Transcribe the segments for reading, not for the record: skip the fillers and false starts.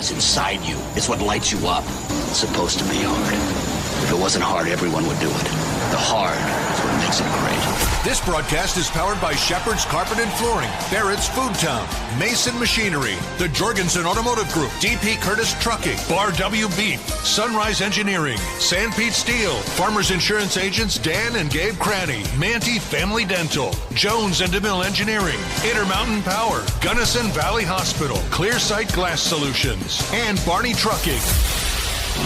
What's inside you is what lights you up. It's supposed to be hard. If it wasn't hard, everyone would do it. The hard is what makes it great. This broadcast is powered by Shepherd's Carpet and Flooring, Barrett's Food Town, Mason Machinery, the Jorgensen Automotive Group, D.P. Curtis Trucking, Bar W Beef, Sunrise Engineering, San Pete Steel, Farmers Insurance Agents Dan and Gabe Cranny, Manti Family Dental, Jones and DeMille Engineering, Intermountain Power, Gunnison Valley Hospital, Clearsight Glass Solutions, and Barney Trucking.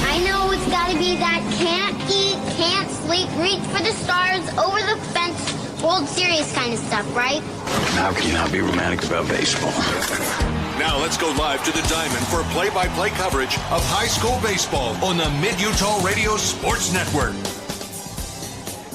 I know it's gotta be that can't eat, can't sleep, reach for the stars, over the fence, World Series kind of stuff, right? How can you not be romantic about baseball? Now let's go live to the Diamond for play-by-play coverage of high school baseball on the Mid-Utah Radio Sports Network.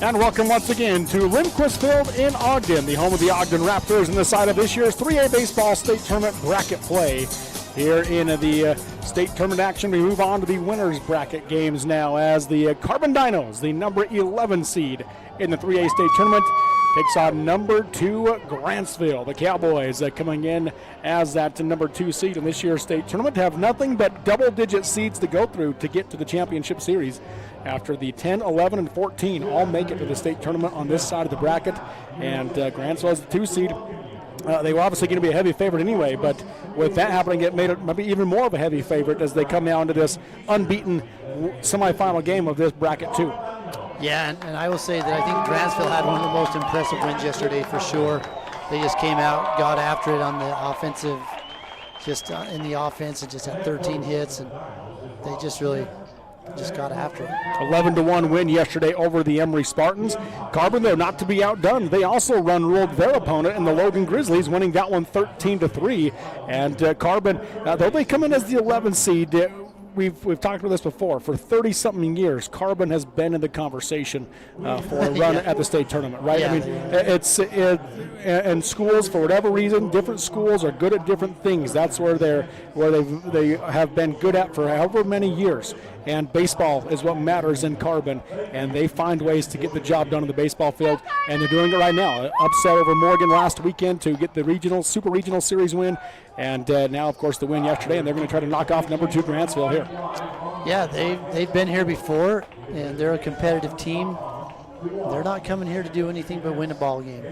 And welcome once again to Lindquist Field in Ogden, the home of the Ogden Raptors, and the site of this year's 3A Baseball State Tournament bracket play. Here in the state tournament action, we move on to the winners bracket games now as the Carbon Dinos, the number 11 seed in the 3A state tournament, takes on number 2 Grantsville. The Cowboys coming in as that number 2 seed in this year's state tournament have nothing but double-digit seeds to go through to get to the championship series. After the 10, 11, and 14 all make it to the state tournament on this side of the bracket, and Grantsville is the 2 seed. They were obviously going to be a heavy favorite anyway, but with that happening, it made it maybe even more of a heavy favorite as they come now into this unbeaten semifinal game of this bracket too. Yeah, and I will say that I think Grantsville had one of the most impressive wins yesterday for sure. They just came out, got after it on the offensive, just in the offense, and just had 13 hits, and they just really got after it. 11-1 win yesterday over the Emory Spartans. Carbon, though, not to be outdone. They also ruled their opponent in the Logan Grizzlies, winning that one 13-3. And Carbon, though they come in as the 11th seed, we've talked about this before. For 30-something years, Carbon has been in the conversation for a run at the state tournament, right? Yeah. I mean, and schools, for whatever reason, different schools are good at different things. That's where they have been good at for however many years. And baseball is what matters in Carbon, and they find ways to get the job done on the baseball field, and they're doing it right now. Upset over Morgan last weekend to get the super regional series win, and now, of course, the win yesterday, and they're going to try to knock off number 2 Grantsville here. Yeah, they've been here before, and they're a competitive team. They're not coming here to do anything but win a ball game.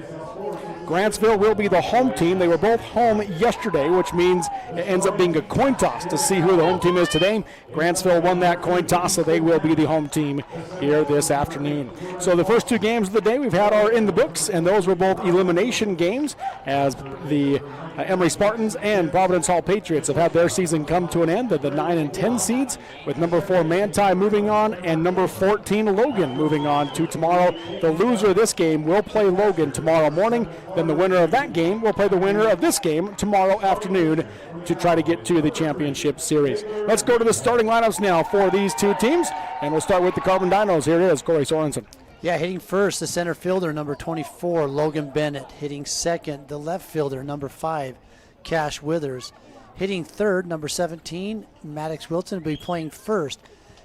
Grantsville will be the home team. They were both home yesterday, which means it ends up being a coin toss to see who the home team is today. Grantsville won that coin toss, so they will be the home team here this afternoon. So the first 2 games of the day we've had are in the books, and those were both elimination games as the Emory Spartans and Providence Hall Patriots have had their season come to an end. The 9 and 10 seeds, with number 4 Manti moving on and number 14 Logan moving on to tomorrow. The loser of this game will play Logan tomorrow morning. Then the winner of that game will play the winner of this game tomorrow afternoon to try to get to the championship series. Let's go to the starting lineups now for these 2 teams, and we'll start with the Carbon Dinos. Here it is, Corey Sorensen. Yeah, hitting first, the center fielder, number 24, Logan Bennett. Hitting second, the left fielder, number 5, Cash Withers. Hitting third, number 17, Maddox Wilson will be playing first.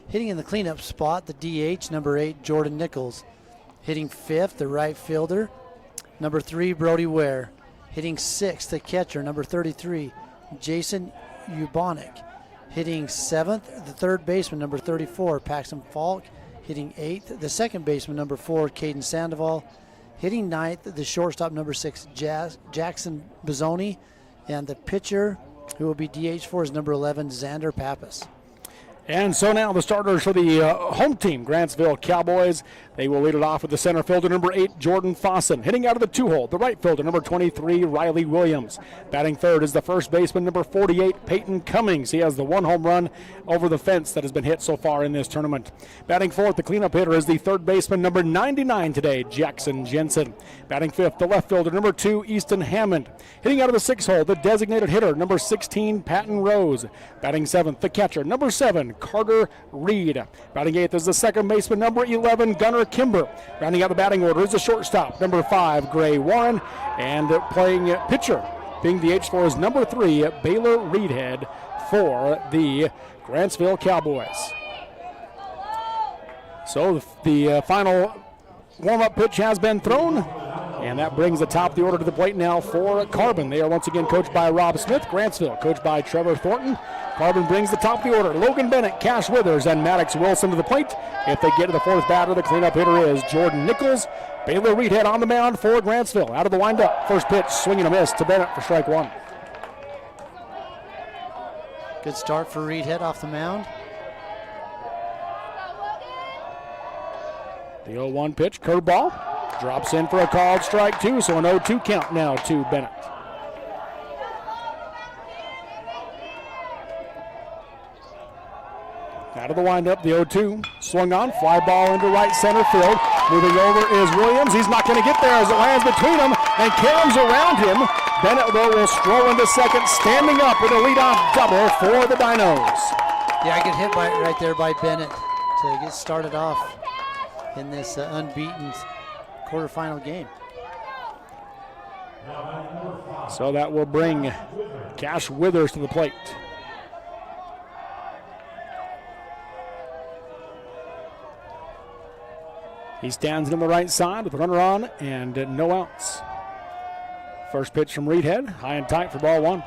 Hitting in the cleanup spot, the DH, number 8, Jordan Nichols. Hitting fifth, the right fielder, number 3, Brody Ware. Hitting sixth, the catcher, number 33, Jason Ubonic. Hitting seventh, the third baseman, number 34, Paxton Falk. Hitting eighth, the second baseman, number 4, Caden Sandoval. Hitting ninth, the shortstop, number 6, Jackson Bizzoni. And the pitcher, who will be DH for, is number 11, Xander Pappas. And so now the starters for the home team, Grantsville Cowboys. They will lead it off with the center fielder, number 8, Jordan Fossen. Hitting out of the 2-hole, the right fielder, number 23, Riley Williams. Batting third is the first baseman, number 48, Peyton Cummings. He has the 1 home run over the fence that has been hit so far in this tournament. Batting fourth, the cleanup hitter, is the third baseman, number 99 today, Jackson Jensen. Batting fifth, the left fielder, number 2, Easton Hammond. Hitting out of the 6-hole, the designated hitter, number 16, Patton Rose. Batting seventh, the catcher, number 7, Carter Reed. Batting eighth is the second baseman, number 11, Gunnar Kimber. Rounding out the batting order is the shortstop, number 5, Gray Warren. And playing pitcher, being DH for, is number 3, Baylor Reedhead for the Grantsville Cowboys. So the final warm-up pitch has been thrown. And that brings the top of the order to the plate now for Carbon. They are once again coached by Rob Smith. Grantsville coached by Trevor Thornton. Carbon brings the top of the order. Logan Bennett, Cash Withers, and Maddox Wilson to the plate. If they get to the fourth batter, the cleanup hitter is Jordan Nichols. Baylor Reedhead on the mound for Grantsville. Out of the windup. First pitch, swinging a miss to Bennett for strike one. Good start for Reedhead off the mound. The 0-1 pitch, curveball. Drops in for a called strike two, so an 0-2 count now to Bennett. Out of the windup, the 0-2. Swung on, fly ball into right center field. Moving over is Williams. He's not going to get there as it lands between them and caroms around him. Bennett, though, will stroll into second, standing up with a leadoff double for the Dinos. Yeah, I get hit right there by Bennett to get started off in this unbeaten quarterfinal game. So that will bring Cash Withers to the plate. He stands on the right side with a runner on and no outs. First pitch from Reedhead, high and tight for ball one.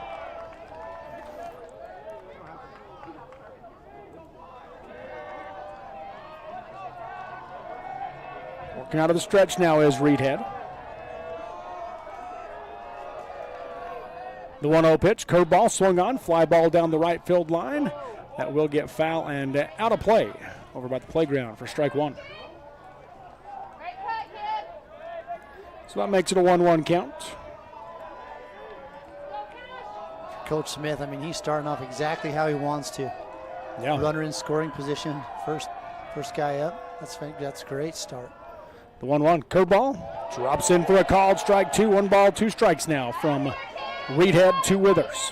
Working out of the stretch now is Reedhead. The 1-0 pitch, curveball swung on, fly ball down the right field line. That will get foul and out of play over by the playground for strike one. So that makes it a 1-1 count. Coach Smith, I mean, he's starting off exactly how he wants to. Yeah. Runner in scoring position, first guy up. That's a great start. The 1-1 curveball drops in for a called strike two. 1-2 strikes now from Reedhead to Withers.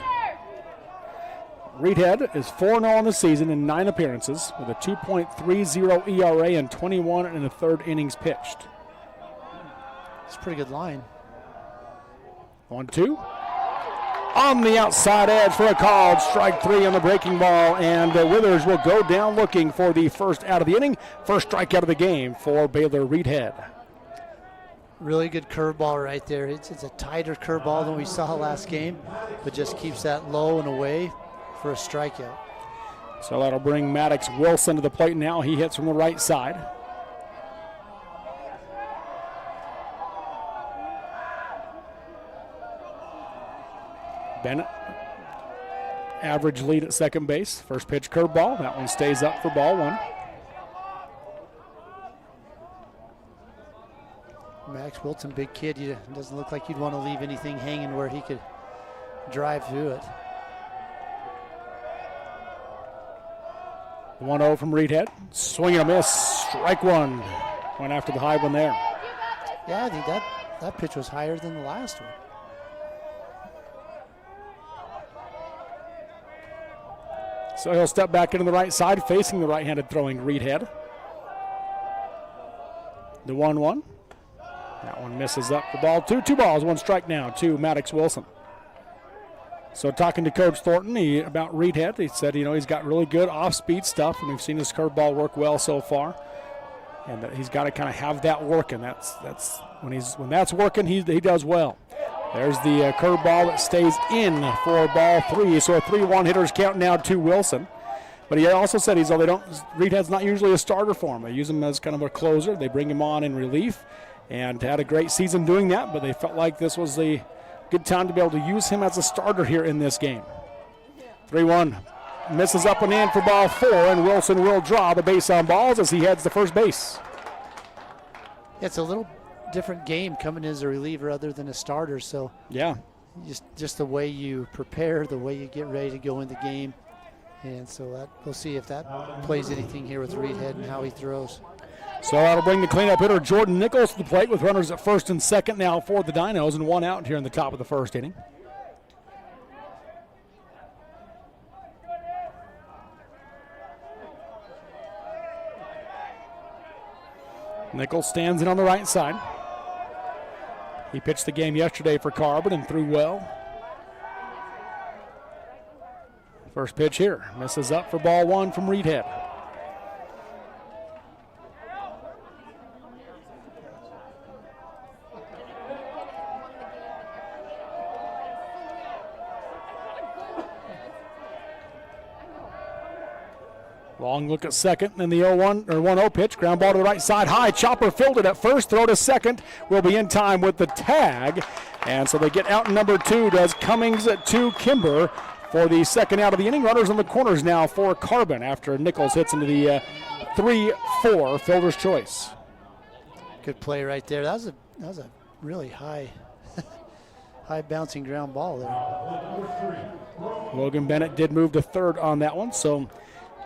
Reedhead is 4-0 on the season in 9 appearances with a 2.30 ERA and 21 and a third innings pitched. It's a pretty good line. 1-2. On the outside edge for a called strike three on the breaking ball, and Withers will go down looking for the first out of the inning. First strikeout of the game for Baylor Reedhead. Really good curveball right there. It's a tighter curveball than we saw last game, but just keeps that low and away for a strikeout. So that'll bring Maddox Wilson to the plate now. He hits from the right side. Bennett, average lead at second base. First pitch curveball. That one stays up for ball one. Max Wilson, big kid. He doesn't look like you'd want to leave anything hanging where he could drive through it. 1-0 from Reedhead. Swing and a miss. Strike one. Went after the high one there. Yeah, I think that pitch was higher than the last one. So he'll step back into the right side, facing the right-handed throwing Reedhead. The 1-1. That one misses up the ball. 2 balls, 1 strike now to Maddox Wilson. So talking to Coach Thornton about Reedhead, he said, he's got really good off-speed stuff, and we've seen his curveball work well so far. And that he's got to kind of have that working. That's when that's working, he does well. There's the curveball that stays in for ball 3. So a 3-1 hitters count now to Wilson. But he also said Reedhead's not usually a starter for him. They use him as kind of a closer. They bring him on in relief and had a great season doing that, but they felt like this was a good time to be able to use him as a starter here in this game. 3-1 misses up and in for ball 4, and Wilson will draw the base on balls as he heads to first base. It's a little different game coming as a reliever other than a starter, so yeah, just the way you prepare, the way you get ready to go in the game, and so we'll see if that plays anything here with Reedhead and how he throws. So that'll bring the cleanup hitter Jordan Nichols to the plate with runners at first and second now for the Dinos, and 1 out here in the top of the first inning. Nichols stands in on the right side. He pitched the game yesterday for Carbon and threw well. First pitch here. Misses up for ball 1 from Reedhead. Long look at second, and then the 1-0 pitch. Ground ball to the right side, high. Chopper fielded at first, throw to second. Will be in time with the tag. And so they get out in number 2, does Cummings to Kimber for the second out of the inning. Runners on the corners now for Carbon after Nichols hits into the 3-4 fielder's choice. Good play right there. That was a really high bouncing ground ball there. Logan Bennett did move to third on that one, so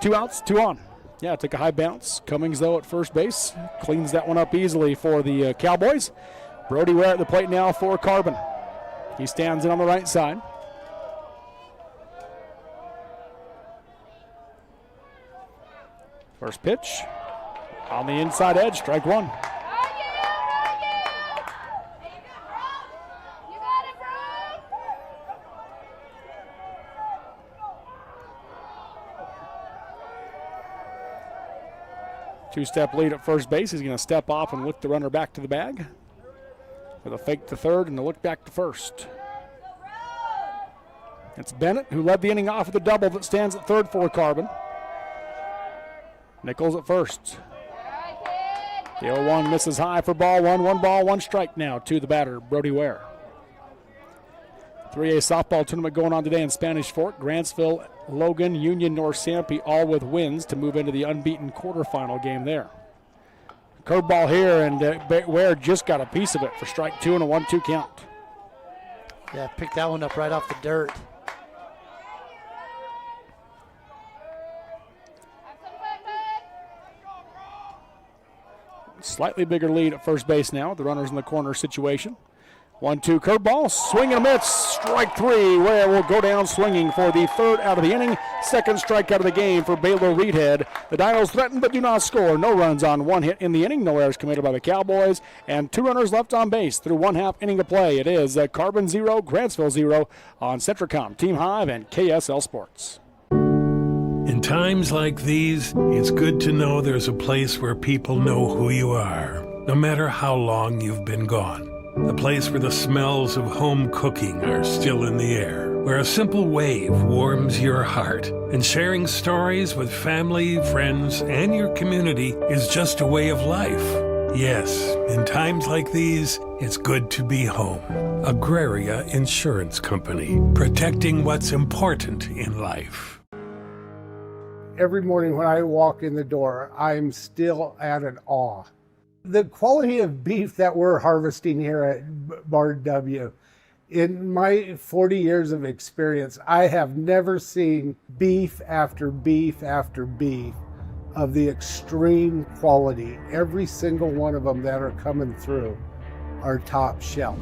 2 outs, 2 on. Yeah, it took a high bounce. Cummings, though, at first base, cleans that one up easily for the Cowboys. Brody Ware at the plate now for Carbon. He stands in on the right side. First pitch on the inside edge, strike 1. Two-step lead at first base. He's going to step off and look the runner back to the bag with a fake to third and a look back to first. It's Bennett who led the inning off with a double that stands at third for Carbon. Nichols at first. The 0-1 misses high for ball 1. 1 ball, 1 strike now to the batter, Brody Ware. 3A softball tournament going on today in Spanish Fork. Grantsville, Logan, Union, North Sanpete all with wins to move into the unbeaten quarterfinal game there. Curveball here, and Ware just got a piece of it for strike 2 and a 1-2 count. Yeah, picked that one up right off the dirt. Slightly bigger lead at first base now. The runners in the corner situation. 1-2 curveball, swing and a miss, strike 3. Ware will go down swinging for the third out of the inning. Second strikeout of the game for Baylor Reedhead. The Dinos threaten but do not score. No runs on 1 hit in the inning. No errors committed by the Cowboys. And 2 runners left on base through 1/2 inning of play. It is Carbon 0, Grantsville 0 on Centricom, Team Hive, and KSL Sports. In times like these, it's good to know there's a place where people know who you are, no matter how long you've been gone. A place where the smells of home cooking are still in the air, where a simple wave warms your heart, and sharing stories with family, friends, and your community is just a way of life. Yes, in times like these, it's good to be home. Agraria Insurance Company, protecting what's important in life. Every morning when I walk in the door, I'm still at an awe. The quality of beef that we're harvesting here at Bar W, in my 40 years of experience, I have never seen beef after beef after beef of the extreme quality. Every single one of them that are coming through are top shelf.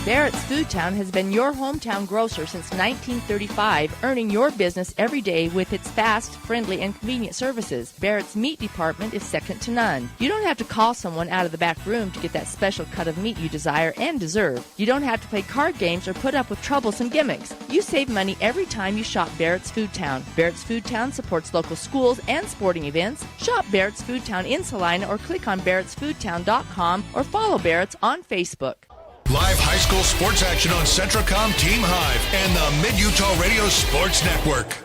Barrett's Foodtown has been your hometown grocer since 1935, earning your business every day with its fast, friendly, and convenient services. Barrett's meat department is second to none. You don't have to call someone out of the back room to get that special cut of meat you desire and deserve. You don't have to play card games or put up with troublesome gimmicks. You save money every time you shop Barrett's Foodtown. Barrett's Foodtown supports local schools and sporting events. Shop Barrett's Foodtown in Salina or click on barrettsfoodtown.com or follow Barrett's on Facebook. Live high school sports action on Centricom, Team Hive, and the Mid-Utah Radio Sports Network.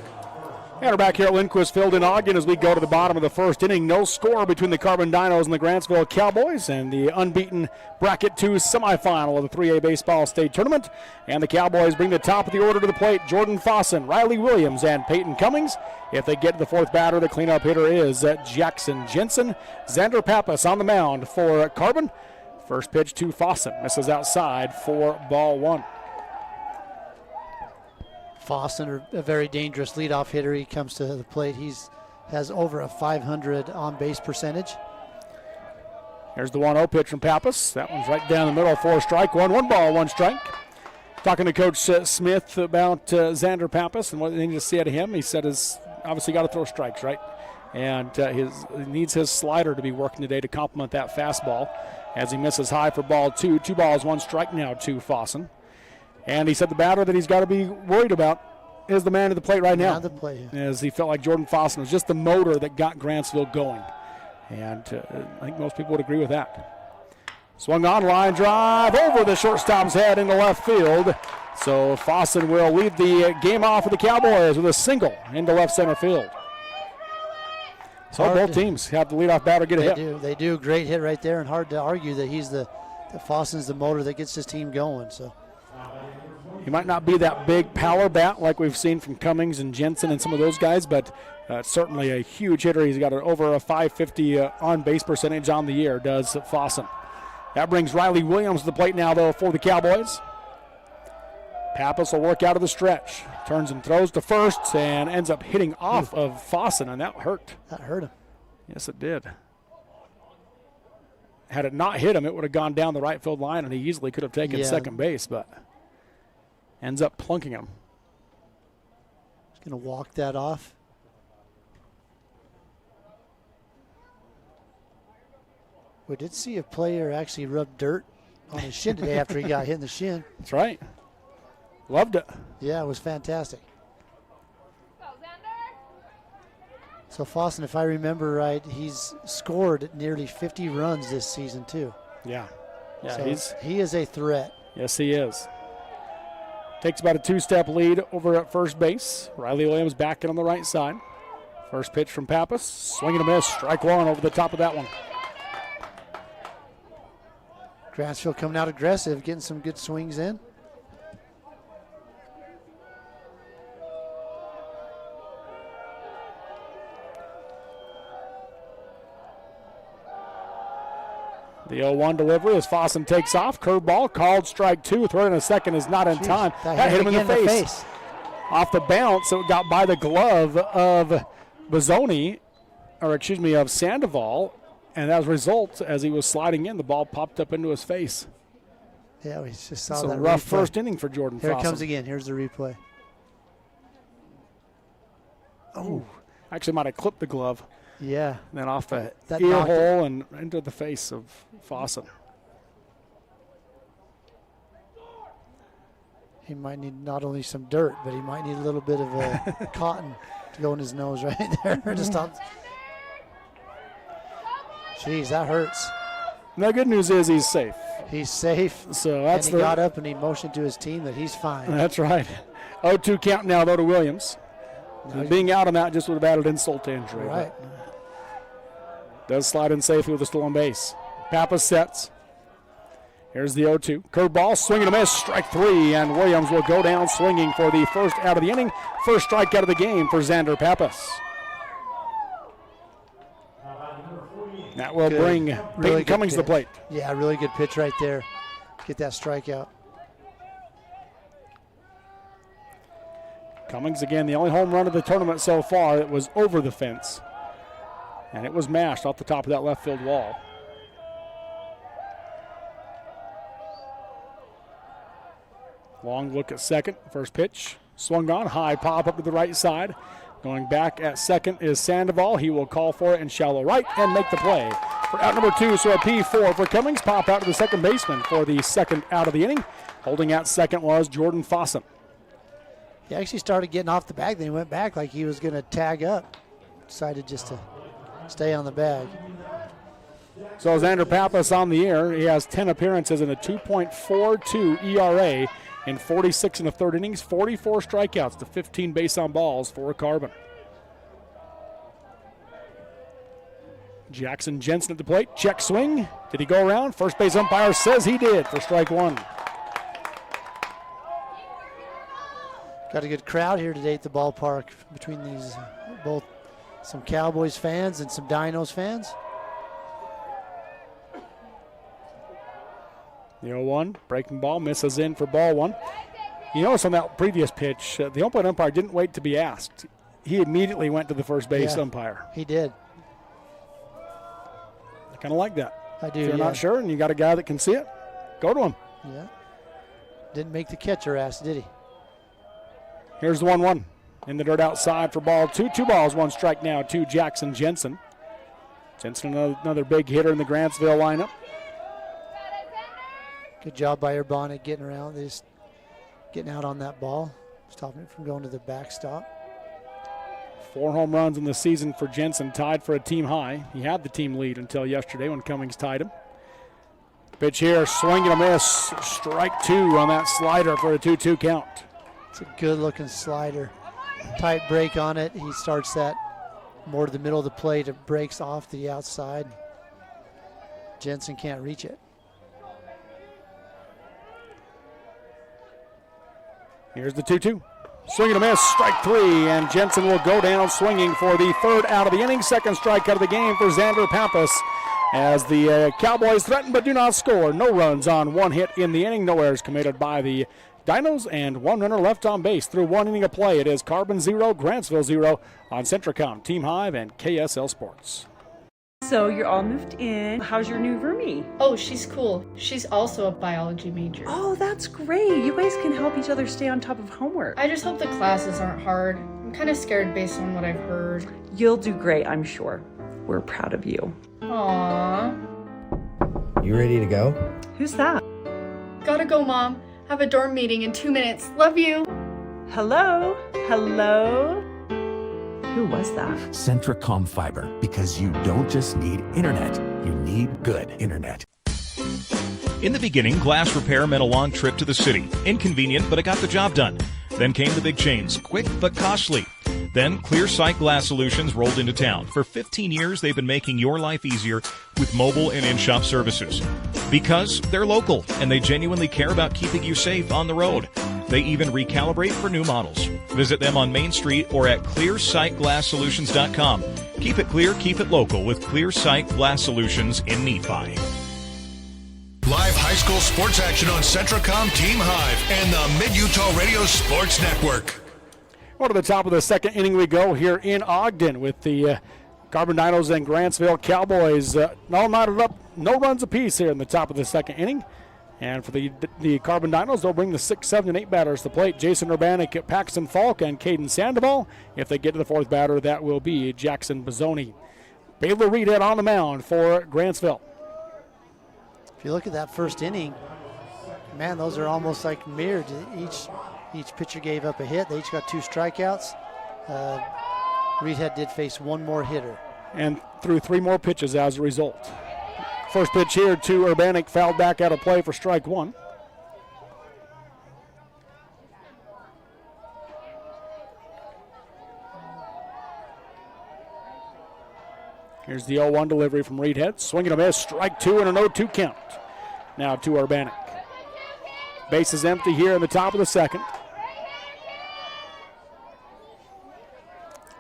And we're back here at Lindquist Field in Ogden as we go to the bottom of the first inning. No score between the Carbon Dinos and the Grantsville Cowboys, and the unbeaten Bracket 2 semifinal of the 3A Baseball State Tournament. And the Cowboys bring the top of the order to the plate. Jordan Fossen, Riley Williams, and Peyton Cummings. If they get to the fourth batter, the cleanup hitter is Jackson Jensen. Xander Pappas on the mound for Carbon. First pitch to Fossen, misses outside for ball 1. Fossen, a very dangerous leadoff hitter. He comes to the plate. Has over a 500 on-base percentage. Here's the 1-0 pitch from Pappas. That one's right down the middle for strike 1. 1 ball, 1 strike. Talking to Coach Smith about Xander Pappas and what they need to see out of him. He said he's obviously got to throw strikes, right? And he needs his slider to be working today to complement that fastball as he misses high for ball 2. 2 balls, 1 strike now to Fossen. And he said the batter that he's got to be worried about is the man at the plate right now. The plate, yeah. As he felt like Jordan Fossen was just the motor that got Grantsville going. And I think most people would agree with that. Swung on, line drive over the shortstop's head into left field. So Fossen will lead the game off for the Cowboys with a single into left center field. So both teams have the leadoff batter get a hit. They do. Great hit right there, and hard to argue that Fossen's the motor that gets his team going. So he might not be that big power bat like we've seen from Cummings and Jensen and some of those guys, but certainly a huge hitter. He's got over a 550 on-base percentage on the year, does Fossen. That brings Riley Williams to the plate now, though, for the Cowboys. Pappas will work out of the stretch. Turns and throws to first and ends up hitting off of Fossen, and that hurt. That hurt him. Yes, it did. Had it not hit him, it would have gone down the right field line, and he easily could have taken second base, but ends up plunking him. He's going to walk that off. We did see a player actually rub dirt on his shin today after he got hit in the shin. That's right. Loved it. Yeah, it was fantastic. So Fossen, if I remember right, he's scored nearly 50 runs this season too. Yeah. So he is a threat. Yes, he is. Takes about a two-step lead over at first base. Riley Williams back in on the right side. First pitch from Pappas. Swing and a miss. Strike one over the top of that one. Grantsville coming out aggressive, getting some good swings in. The 0-1 delivery as Fossen takes off. Curveball called strike two. Throw in a second is not in time. That hit him in the face. Off the bounce, it got by the glove of of Sandoval. And as a result, as he was sliding in, the ball popped up into his face. Yeah, we just saw it's that. A rough replay. First inning for Jordan Fossen. Here it comes again. Here's the replay. Oh, actually might have clipped the glove. Yeah. And then off the ear hole and into the face of Fossen. He might need not only some dirt, but he might need a little bit of cotton to go in his nose right there to stop. Jeez, that hurts. And the good news is he's safe. He's safe. So that's and he got up and he motioned to his team that he's fine. That's right. 0-2 count now, though, to Williams. Being out on that just would have added insult to injury. Right. Does slide in safely with a stolen base. Pappas sets. Here's the 0-2. Curveball, swing and a miss, strike three, and Williams will go down swinging for the first out of the inning. First strike out of the game for Xander Pappas. That will bring Peyton Cummings to the plate. Yeah, really good pitch right there. Get that strikeout. Cummings again, the only home run of the tournament so far. It was over the fence. And it was mashed off the top of that left field wall. Long look at second. First pitch. Swung on. High pop up to the right side. Going back at second is Sandoval. He will call for it in shallow right and make the play. For out number two, so a P4 for Cummings. Pop out to the second baseman for the second out of the inning. Holding at second was Jordan Fossen. He actually started getting off the bag, then he went back like he was going to tag up. Decided just to stay on the bag. So Xander Pappas on the year. He has 10 appearances and a 2.42 ERA in 46 and a third innings, 44 strikeouts to 15 base on balls for Carbon. Jackson Jensen at the plate. Check swing. Did he go around? First base umpire says he did for strike one. Got a good crowd here today at the ballpark between these both some Cowboys fans and some Dinos fans. The 0-1, breaking ball, misses in for ball one. You notice on that previous pitch, the umpire didn't wait to be asked. He immediately went to the first base umpire. He did. I kind of like that. I do, If you're not sure and you got a guy that can see it, go to him. Yeah. Didn't make the catcher ask, did he? Here's the 1-1. In the dirt outside for ball two. 2 balls, 1 strike now to Jackson Jensen. Jensen, another big hitter in the Grantsville lineup. Good job by Urbana getting around, just getting out on that ball, stopping it from going to the backstop. 4 home runs in the season for Jensen, tied for a team high. He had the team lead until yesterday when Cummings tied him. Pitch here, swing and a miss. Strike 2 on that slider for a 2-2 count. It's a good-looking slider. Tight break on it. He starts that more to the middle of the plate. It breaks off the outside. Jensen can't reach it. Here's the 2-2. Swing and a miss, strike 3, and Jensen will go down swinging for the 3rd out of the inning. Second strikeout of the game for Xander Pappas as the Cowboys threaten but do not score. No runs on 1 hit in the inning. No errors committed by the Dinos, and 1 runner left on base through 1 inning of play. It is Carbon 0, Grantsville 0 on Centricom, Team Hive, and KSL Sports. So you're all moved in. How's your new roomie? Oh, she's cool. She's also a biology major. Oh, that's great. You guys can help each other stay on top of homework. I just hope the classes aren't hard. I'm kind of scared based on what I've heard. You'll do great, I'm sure. We're proud of you. Aww. You ready to go? Who's that? Gotta go, Mom. Have a dorm meeting in 2 minutes. Love you. Hello? Hello? Who was that? Centricom Fiber, because you don't just need internet, you need good internet. In the beginning, glass repair meant a long trip to the city. Inconvenient, but it got the job done. Then came the big chains, quick but costly. Then Clear Sight Glass Solutions rolled into town. For 15 years, they've been making your life easier with mobile and in-shop services. Because they're local, and they genuinely care about keeping you safe on the road. They even recalibrate for new models. Visit them on Main Street or at clearsightglasssolutions.com. Keep it clear, keep it local with Clear Sight Glass Solutions in Nephi. Live high school sports action on Centricom, Team Hive, and the Mid-Utah Radio Sports Network. Well, to the top of the second inning we go here in Ogden with the Carbon Dinos and Grantsville Cowboys. All knotted up, no runs apiece here in the top of the second inning. And for the Carbon Dinos, they'll bring the 6, 7, and 8 batters to the plate. Jason Urbanik, Paxton Falk, and Caden Sandoval. If they get to the 4th batter, that will be Jackson Bozzoni. Baylor Reedhead on the mound for Grantsville. If you look at that first inning, man, those are almost like mirrored. Each pitcher gave up a hit. They each got 2 strikeouts. Reedhead did face 1 more hitter. And threw 3 more pitches as a result. First pitch here to Urbanik, fouled back out of play for strike 1. Here's the 0-1 delivery from Reedhead. Swing and a miss, strike 2 and an 0-2 count. Now to Urbanik. Base is empty here in the top of the second.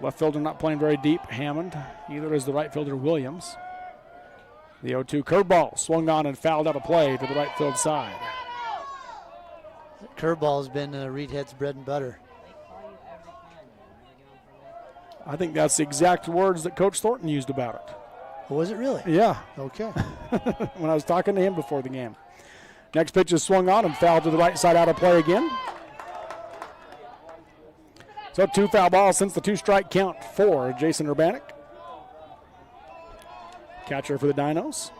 Left fielder not playing very deep, Hammond. Either is the right fielder, Williams. The 0-2 curveball swung on and fouled out of play to the right field side. Curveball has been Reedhead's bread and butter. I think that's the exact words that Coach Thornton used about it. Oh, was it really? Yeah. Okay. When I was talking to him before the game. Next pitch is swung on and fouled to the right side out of play again. So 2 foul balls since the 2-strike count for Jason Urbanik. Catcher for the Dinos.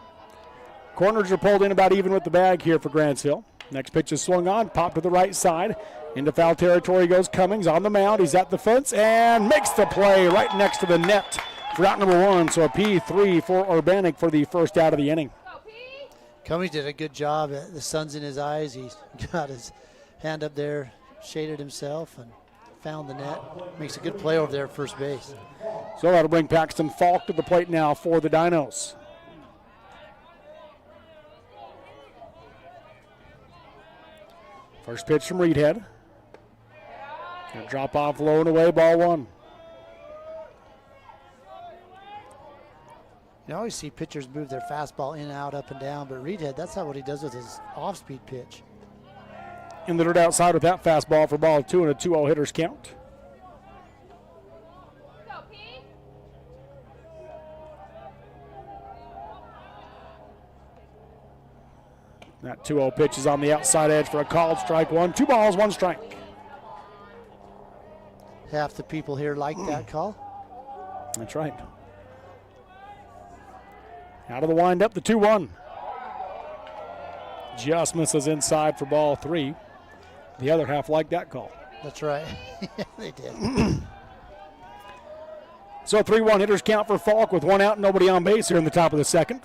Corners are pulled in about even with the bag here for Grantsville. Next pitch is swung on, popped to the right side. Into foul territory goes Cummings on the mound. He's at the fence and makes the play right next to the net for out number 1. So a P3 for Urbanik for the first out of the inning. Cummings did a good job. The sun's in his eyes. He got his hand up there, shaded himself, and found the net. Makes a good play over there at first base. So that'll bring Paxton Falk to the plate now for the Dinos. First pitch from Reedhead. Gonna drop off low and away, ball 1. You always see pitchers move their fastball in and out, up and down, but Reedhead, that's not what he does with his off-speed pitch. In the dirt outside with that fastball for ball 2 and a 2-0 hitters count. That 2-0 pitch is on the outside edge for a called strike 1. 2 balls, 1 strike. Half the people here like that call. That's right. Out of the windup, the 2-1. Just misses inside for ball 3. The other half liked that call. That's right. Yeah, they did. So 3-1 hitters count for Falk with 1 out and nobody on base here in the top of the second.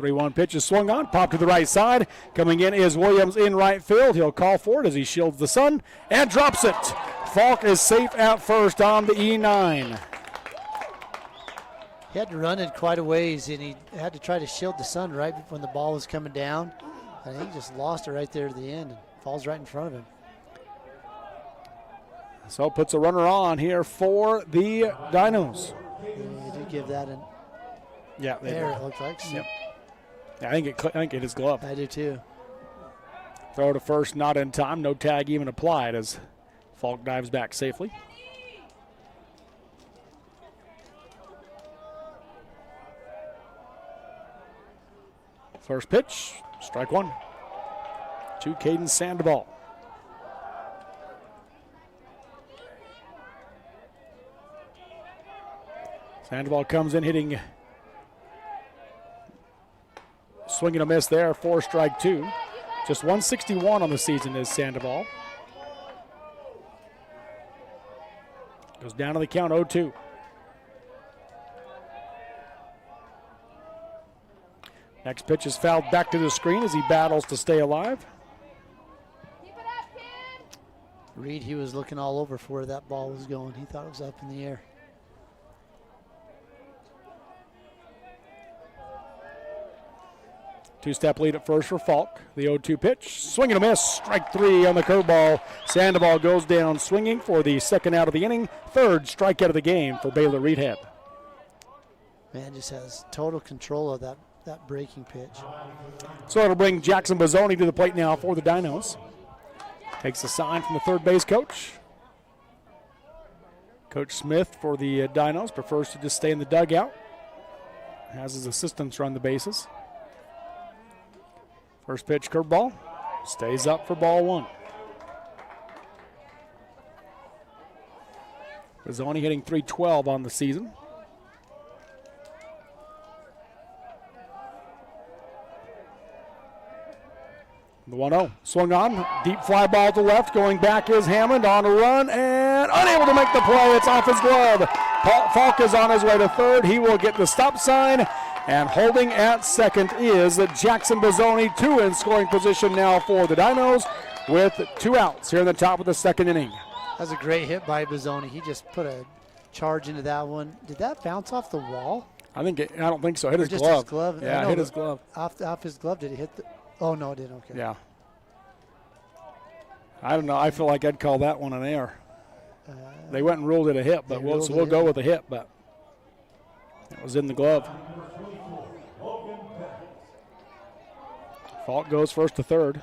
3-1 pitch is swung on, popped to the right side. Coming in is Williams in right field. He'll call for it as he shields the sun and drops it. Falk is safe at first on the E9. He had to run it quite a ways, and he had to try to shield the sun right when the ball was coming down. And he just lost it right there at the end and falls right in front of him. So puts a runner on here for the Dinos. He did give that an error, it looked like. So. Yep. Yeah, I think it hit his glove. I do too. Throw to first, not in time. No tag even applied as Falk dives back safely. First pitch, strike one. To Caden Sandoval. Sandoval comes in hitting, swinging a miss there for strike two. Just 161 on the season is Sandoval. Goes down to the count 0-2. Next pitch is fouled back to the screen as he battles to stay alive. Reed, he was looking all over for where that ball was going. He thought it was up in the air. Two-step lead at first for Falk. The 0-2 pitch, swing and a miss. Strike three on the curveball. Sandoval goes down swinging for the second out of the inning. Third strikeout of the game for Baylor Reedhead. Man just has total control of that breaking pitch. So it'll bring Jackson Bozzoni to the plate now for the Dinos. Takes a sign from the third base coach. Coach Smith for the Dinos prefers to just stay in the dugout. Has his assistants run the bases. First pitch, curveball. Stays up for ball one. Bozzoni hitting .312 on the season. The 1-0 swung on, deep fly ball to left, going back is Hammond on a run and unable to make the play. It's off his glove. Falk is on his way to third. He will get the stop sign, and holding at second is Jackson Bozzoni, two in scoring position now for the Dinos with two outs here in the top of the second inning. That's a great hit by Bozzoni. He just put a charge into that one. Did that bounce off the wall? I don't think so. Hit his just glove. His glove. Yeah, hit his glove. Off his glove, did it hit the? Oh no, it didn't. Okay. Yeah. I don't know. I feel like I'd call that one an error. They went and ruled it a hit, but we'll go with a hit. But it was in the glove. Falk goes first to third.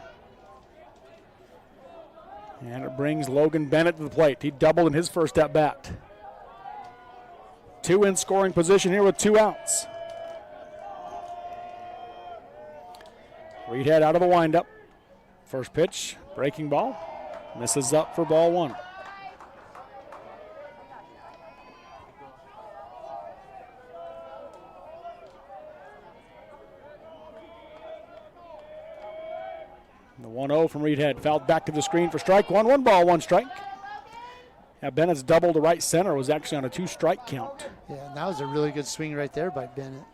And it brings Logan Bennett to the plate. He doubled in his first at bat. Two in scoring position here with two outs. Reedhead out of the windup. First pitch, breaking ball. Misses up for ball one. The 1-0 from Reedhead. Fouled back to the screen for strike one. 1 ball, 1 strike. Yeah, Bennett's double to right center was actually on a 2-strike count. Yeah, and that was a really good swing right there by Bennett.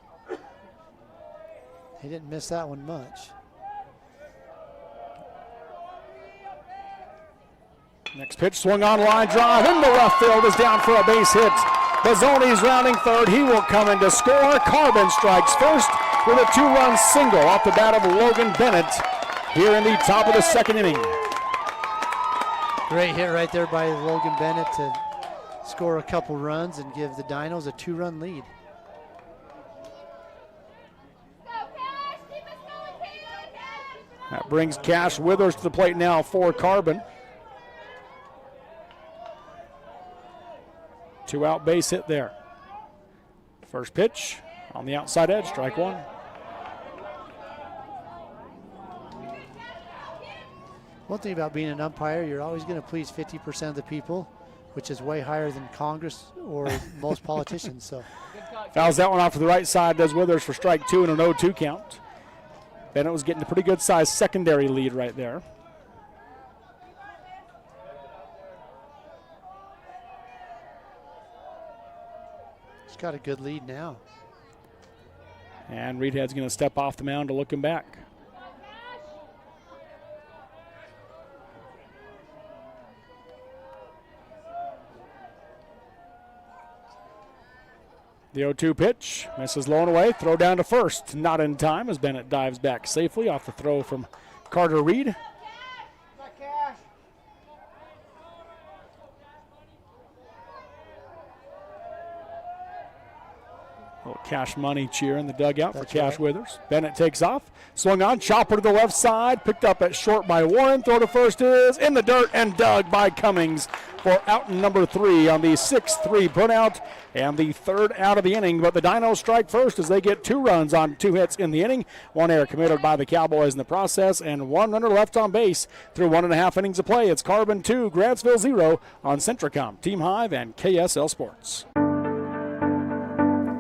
He didn't miss that one much. Next pitch, swung on, line drive into left field, is down for a base hit. Bozzoni's rounding third. He will come in to score. Carbon strikes first with a 2-run single off the bat of Logan Bennett here in the top of the second inning. Great hit right there by Logan Bennett to score a couple runs and give the Dinos a 2-run lead. That brings Cash Withers to the plate now for Carbon. 2-out base hit there. First pitch on the outside edge, strike one. One thing about being an umpire, you're always going to please 50% of the people, which is way higher than Congress or most politicians. So fouls that one off to the right side, does Withers for strike two and an 0-2 count. Bennett was getting a pretty good sized secondary lead right there. He's got a good lead now. And Reedhead's going to step off the mound to look him back. The 0-2 pitch, misses low and away, throw down to first. Not in time as Bennett dives back safely off the throw from Carter Reed. Little Cash Money cheer in the dugout for Cash Withers. Bennett takes off, swung on, chopper to the left side, picked up at short by Warren. Throw to first is in the dirt and dug by Cummings for out number 3 on the 6-3 putout and the third out of the inning. But the Dinos strike first as they get 2 runs on 2 hits in the inning. 1 error committed by the Cowboys in the process and 1 runner left on base through 1.5 innings of play. It's Carbon 2, Grantsville 0 on Centricom, Team Hive, and KSL Sports.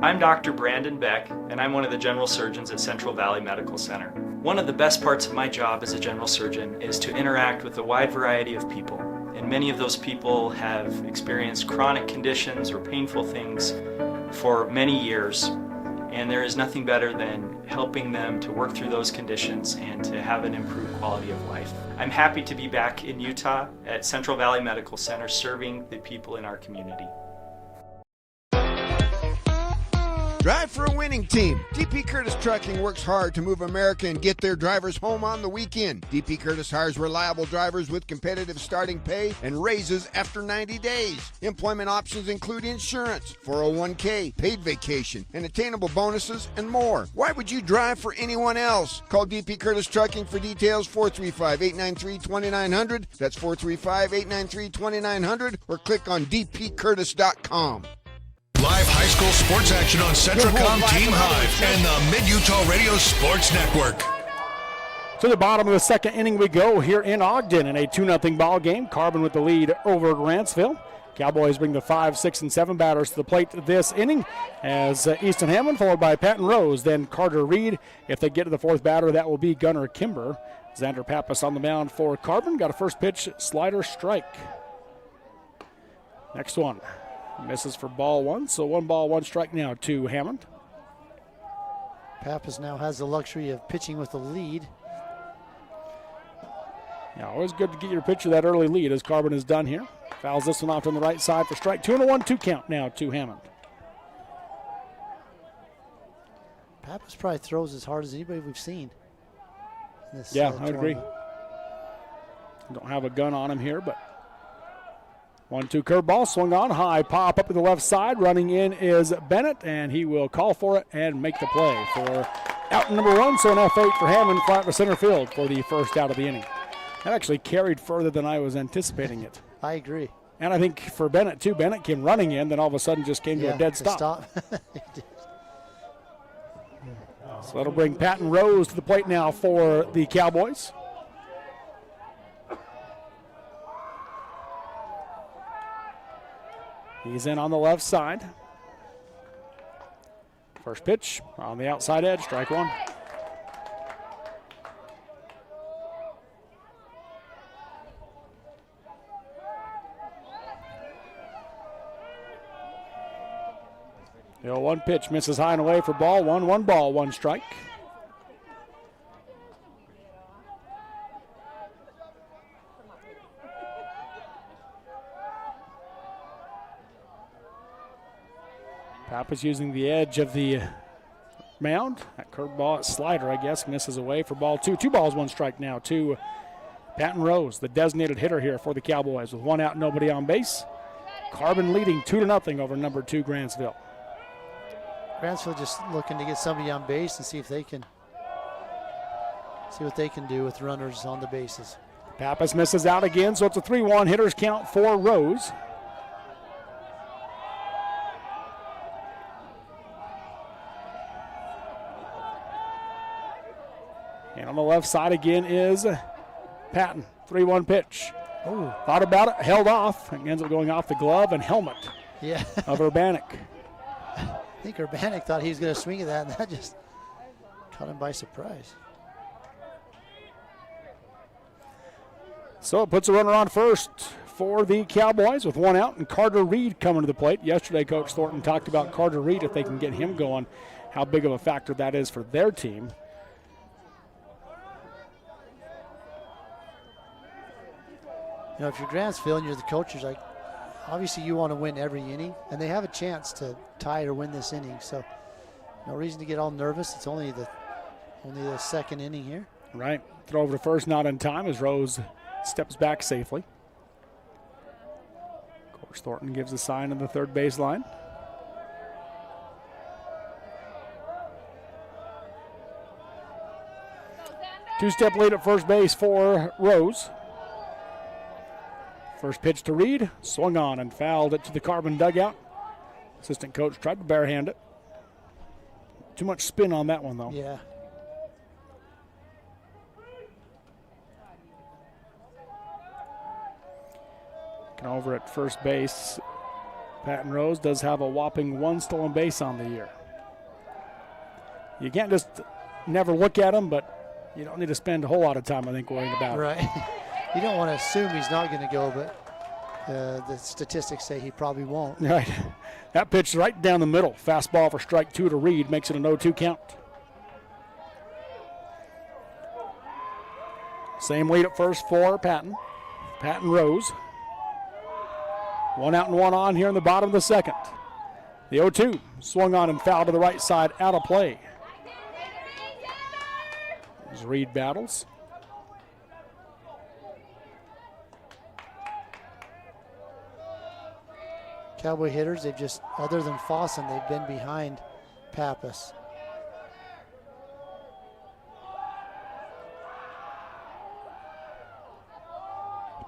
I'm Dr. Brandon Beck, and I'm one of the general surgeons at Central Valley Medical Center. One of the best parts of my job as a general surgeon is to interact with a wide variety of people. And many of those people have experienced chronic conditions or painful things for many years. And there is nothing better than helping them to work through those conditions and to have an improved quality of life. I'm happy to be back in Utah at Central Valley Medical Center serving the people in our community. Drive for a winning team. DP Curtis Trucking works hard to move America and get their drivers home on the weekend. DP Curtis hires reliable drivers with competitive starting pay and raises after 90 days. Employment options include insurance, 401k, paid vacation, and attainable bonuses, and more. Why would you drive for anyone else? Call DP Curtis Trucking for details, 435-893-2900. That's 435-893-2900, or click on dpcurtis.com. Live high school sports action on Centricom, Team Hive, and the Mid-Utah Radio Sports Network. To the bottom of the second inning we go here in Ogden in a 2-0 ball game. Carbon with the lead over Grantsville. Cowboys bring the 5, 6, and 7 batters to the plate this inning as Easton Hammond followed by Patton Rose, then Carter Reed. If they get to the 4th batter, that will be Gunnar Kimber. Xander Pappas on the mound for Carbon. Got a first pitch slider strike. Next one. Misses for ball 1, so 1 ball, 1 strike now to Hammond. Pappas now has the luxury of pitching with the lead. Yeah, always good to get your pitcher that early lead as Carbon is done here. Fouls this one off on the right side for strike 2 and a 1-2 count now to Hammond. Pappas probably throws as hard as anybody we've seen. I would agree. Don't have a gun on him here, but 1-2 curveball, swung on, high pop up to the left side. Running in is Bennett, and he will call for it and make the play for out number 1. So an F8 for Hammond, flat to center field for the first out of the inning. That actually carried further than I was anticipating it. I agree. And I think for Bennett, too, Bennett came running in, then all of a sudden just came to a dead stop. So that'll bring Patton Rose to the plate now for the Cowboys. He's in on the left side. First pitch on the outside edge, strike 1. The 0-1 pitch misses high and away for ball 1. 1 ball, 1 strike. Pappas using the edge of the mound. That curveball, slider, I guess, misses away for ball 2. 2 balls, 1 strike now to Patton Rose, the designated hitter here for the Cowboys with 1 out, nobody on base. Carbon leading 2-0 over number 2 Grantsville. Grantsville just looking to get somebody on base and see what they can do with runners on the bases. Pappas misses out again, so it's a 3-1 hitters count for Rose. And on the left side again is Patton. 3-1 pitch. Ooh. Thought about it, held off, and ends up going off the glove and helmet of Urbanik. I think Urbanik thought he was going to swing at that, and that just caught him by surprise. So it puts a runner on first for the Cowboys with 1 out, and Carter Reed coming to the plate. Yesterday, Coach Thornton talked about Carter Reed, if they can get him going, how big of a factor that is for their team. You know, if you're Grantsville and you're the coach, you're like, obviously you want to win every inning, and they have a chance to tie or win this inning. So no reason to get all nervous. It's only the second inning here. Right. Throw over to first, not in time as Rose steps back safely. Of course, Thornton gives a sign on the third baseline. Two-step lead at first base for Rose. First pitch to Reed, swung on and fouled it to the Carbon dugout. Assistant coach tried to barehand it. Too much spin on that one, though. Yeah. Over at first base, Patton Rose does have a whopping 1 stolen base on the year. You can't just never look at him, but you don't need to spend a whole lot of time, I think, worrying about it. Right. You don't want to assume he's not going to go, but the statistics say he probably won't. Right. That pitch right down the middle. Fastball for strike 2 to Reed, makes it a 0-2 count. Same lead at first for Patton. Patton Rose. 1 out and 1 on here in the bottom of the second. The 0-2 swung on and fouled to the right side, out of play. As Reed battles. Cowboy hitters, they've just, other than Fossen, they've been behind Pappas.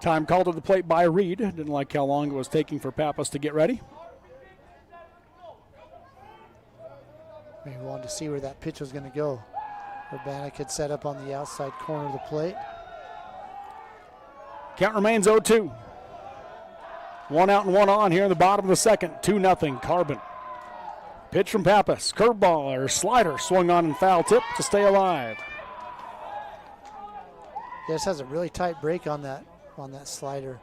Time called at the plate by Reed. Didn't like how long it was taking for Pappas to get ready. We wanted to see where that pitch was going to go. Urbana could set up on the outside corner of the plate. Count remains 0-2. 1 out and 1 on here in the bottom of the second. 2-0 Carbon. Pitch from Pappas. Curveball or slider swung on and foul tip to stay alive. This has a really tight break on that slider.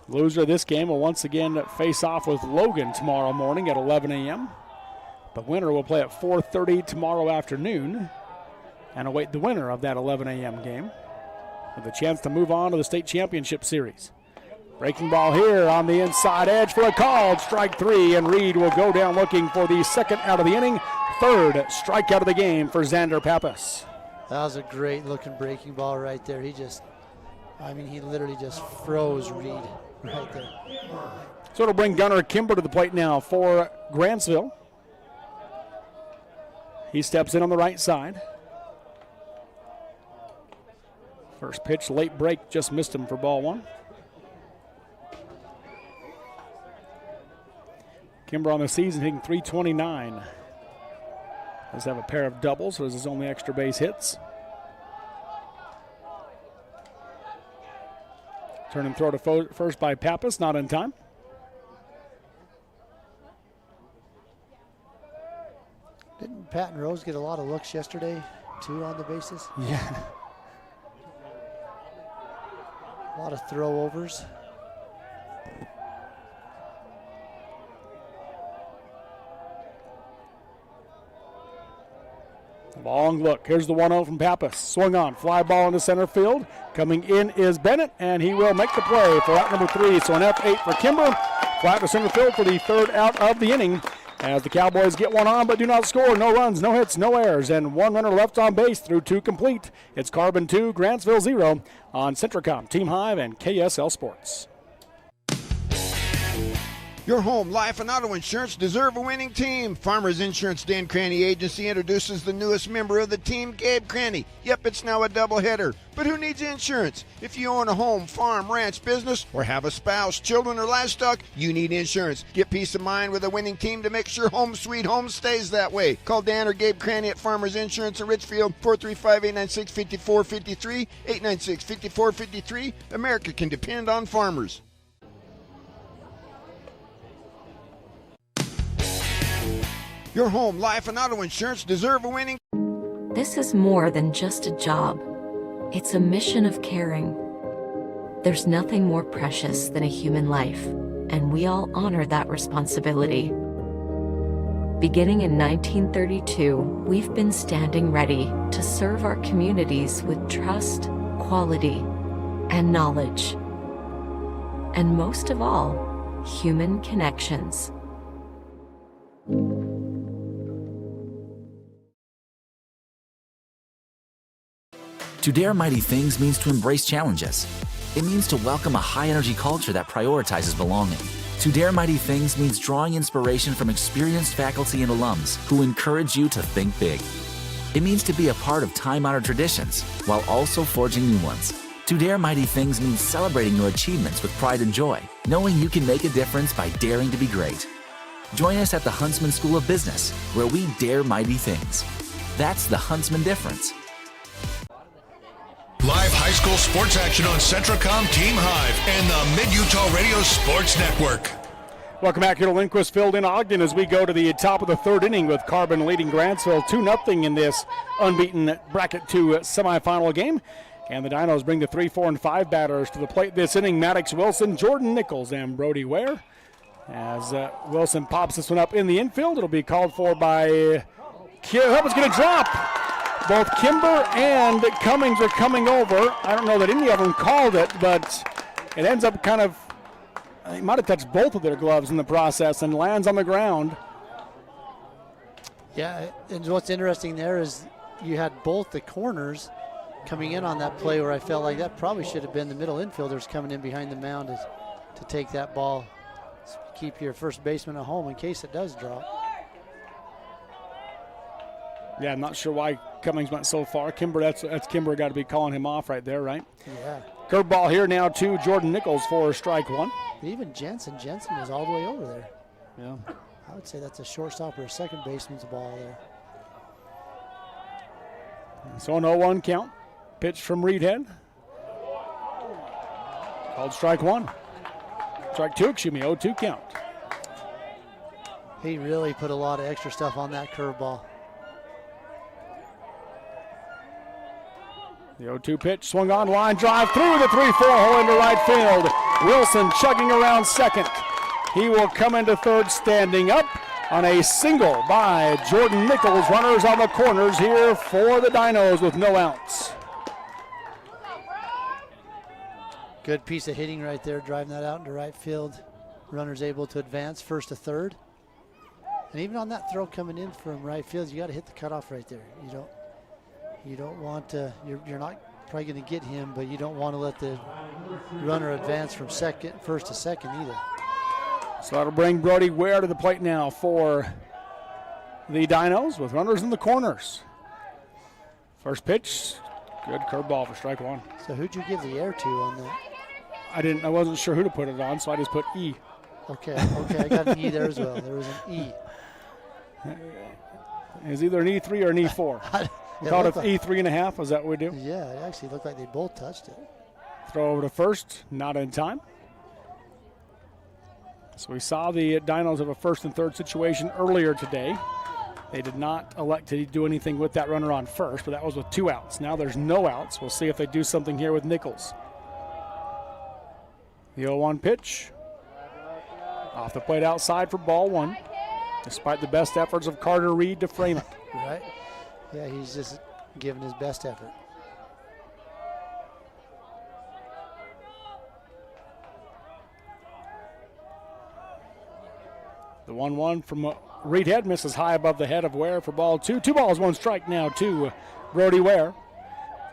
Loser of this game will once again face off with Logan tomorrow morning at 11 a.m. The winner will play at 4:30 tomorrow afternoon and await the winner of that 11 a.m. game with a chance to move on to the state championship series. Breaking ball here on the inside edge for a called strike 3, and Reed will go down looking for the second out of the inning. Third strikeout of the game for Xander Pappas. That was a great looking breaking ball right there. He literally just froze Reed right there. So it'll bring Gunnar Kimber to the plate now for Grantsville. He steps in on the right side. First pitch, late break, just missed him for ball 1. Kimber on the season hitting .329. Does have a pair of doubles, so it's his only extra base hits. Turn and throw to first by Pappas, not in time. Didn't Patton Rose get a lot of looks yesterday, too, on the bases? Yeah. A lot of throw-overs. Long look. Here's the 1-0 from Pappas. Swung on. Fly ball into center field. Coming in is Bennett, and he will make the play for out number 3. So an F8 for Kimber. Flat to center field for the third out of the inning. As the Cowboys get one on but do not score. No runs, no hits, no errors, and 1 runner left on base through 2 complete. It's Carbon 2, Grantsville 0 on Centricom, Team Hive, and KSL Sports. Your home, life, and auto insurance deserve a winning team. Farmers Insurance Dan Cranny Agency introduces the newest member of the team, Gabe Cranny. Yep, it's now a doubleheader. But who needs insurance? If you own a home, farm, ranch, business, or have a spouse, children, or livestock, you need insurance. Get peace of mind with a winning team to make sure home sweet home stays that way. Call Dan or Gabe Cranny at Farmers Insurance in Richfield, 435-896-5453, 896-5453. America can depend on farmers. Your home, life, and auto insurance deserve a winning. This is more than just a job. It's a mission of caring. There's nothing more precious than a human life, and we all honor that responsibility. Beginning in 1932, we've been standing ready to serve our communities with trust, quality, and knowledge. And most of all, human connections. To dare mighty things means to embrace challenges. It means to welcome a high-energy culture that prioritizes belonging. To dare mighty things means drawing inspiration from experienced faculty and alums who encourage you to think big. It means to be a part of time-honored traditions while also forging new ones. To dare mighty things means celebrating your achievements with pride and joy, knowing you can make a difference by daring to be great. Join us at the Huntsman School of Business, where we dare mighty things. That's the Huntsman difference. Live high school sports action on Centracom Team Hive and the Mid-Utah Radio Sports Network. Welcome back here to Lindquist Field in Ogden as we go to the top of the third inning with Carbon leading Grantsville 2-0 in this unbeaten bracket 2 semifinal game. And the Dinos bring the 3, 4, and 5 batters to the plate this inning. Maddox Wilson, Jordan Nichols, and Brody Ware. As Wilson pops this one up in the infield, it'll be called for by That was going to drop. Both Kimber and Cummings are coming over. I don't know that any of them called it, but it ends up kind of, he might have touched both of their gloves in the process and lands on the ground. Yeah, and what's interesting there is you had both the corners coming in on that play where I felt like that probably should have been the middle infielders coming in behind the mound to take that ball. Keep your first baseman at home in case it does drop. Yeah, I'm not sure why Cummings went so far. Kimber, that's Kimber got to be calling him off right there, right? Yeah. Curveball here now to Jordan Nichols for strike one. Even Jensen was all the way over there. Yeah. I would say that's a shortstop or a second baseman's ball there. So an 0-1 count. Pitch from Reedhead. Called strike one. Strike two, 0-2 count. He really put a lot of extra stuff on that curveball. The 0-2 pitch, swung on, line drive through the 3-4 hole into right field. Wilson chugging around second. He will come into third standing up on a single by Jordan Nichols. Runners on the corners here for the Dinos with no outs. Good piece of hitting right there, driving that out into right field. Runners able to advance first to third. And even on that throw coming in from right field, you got to hit the cutoff right there. You don't want to, you're not probably going to get him, but you don't want to let the runner advance from first to second either. So that'll bring Brody Ware to the plate now for the Dinos with runners in the corners. First pitch, good curveball for strike one. So who'd you give the air to on that? I wasn't sure who to put it on, so I just put E. Okay, I got an E there as well. There was an E. It's either an E3 or an E4. We called it E3.5, is that what we do? Yeah, it actually looked like they both touched it. Throw over to first, not in time. So we saw the Dinos have a first and third situation earlier today. They did not elect to do anything with that runner on first, but that was with 2 outs. Now there's no outs. We'll see if they do something here with Nichols. The 0-1 pitch. Off the plate outside for ball one, despite the best efforts of Carter Reed to frame it. Right? Yeah, he's just giving his best effort. The 1-1 from Reedhead misses high above the head of Ware for ball two. 2 balls, 1 strike now to Brody Ware.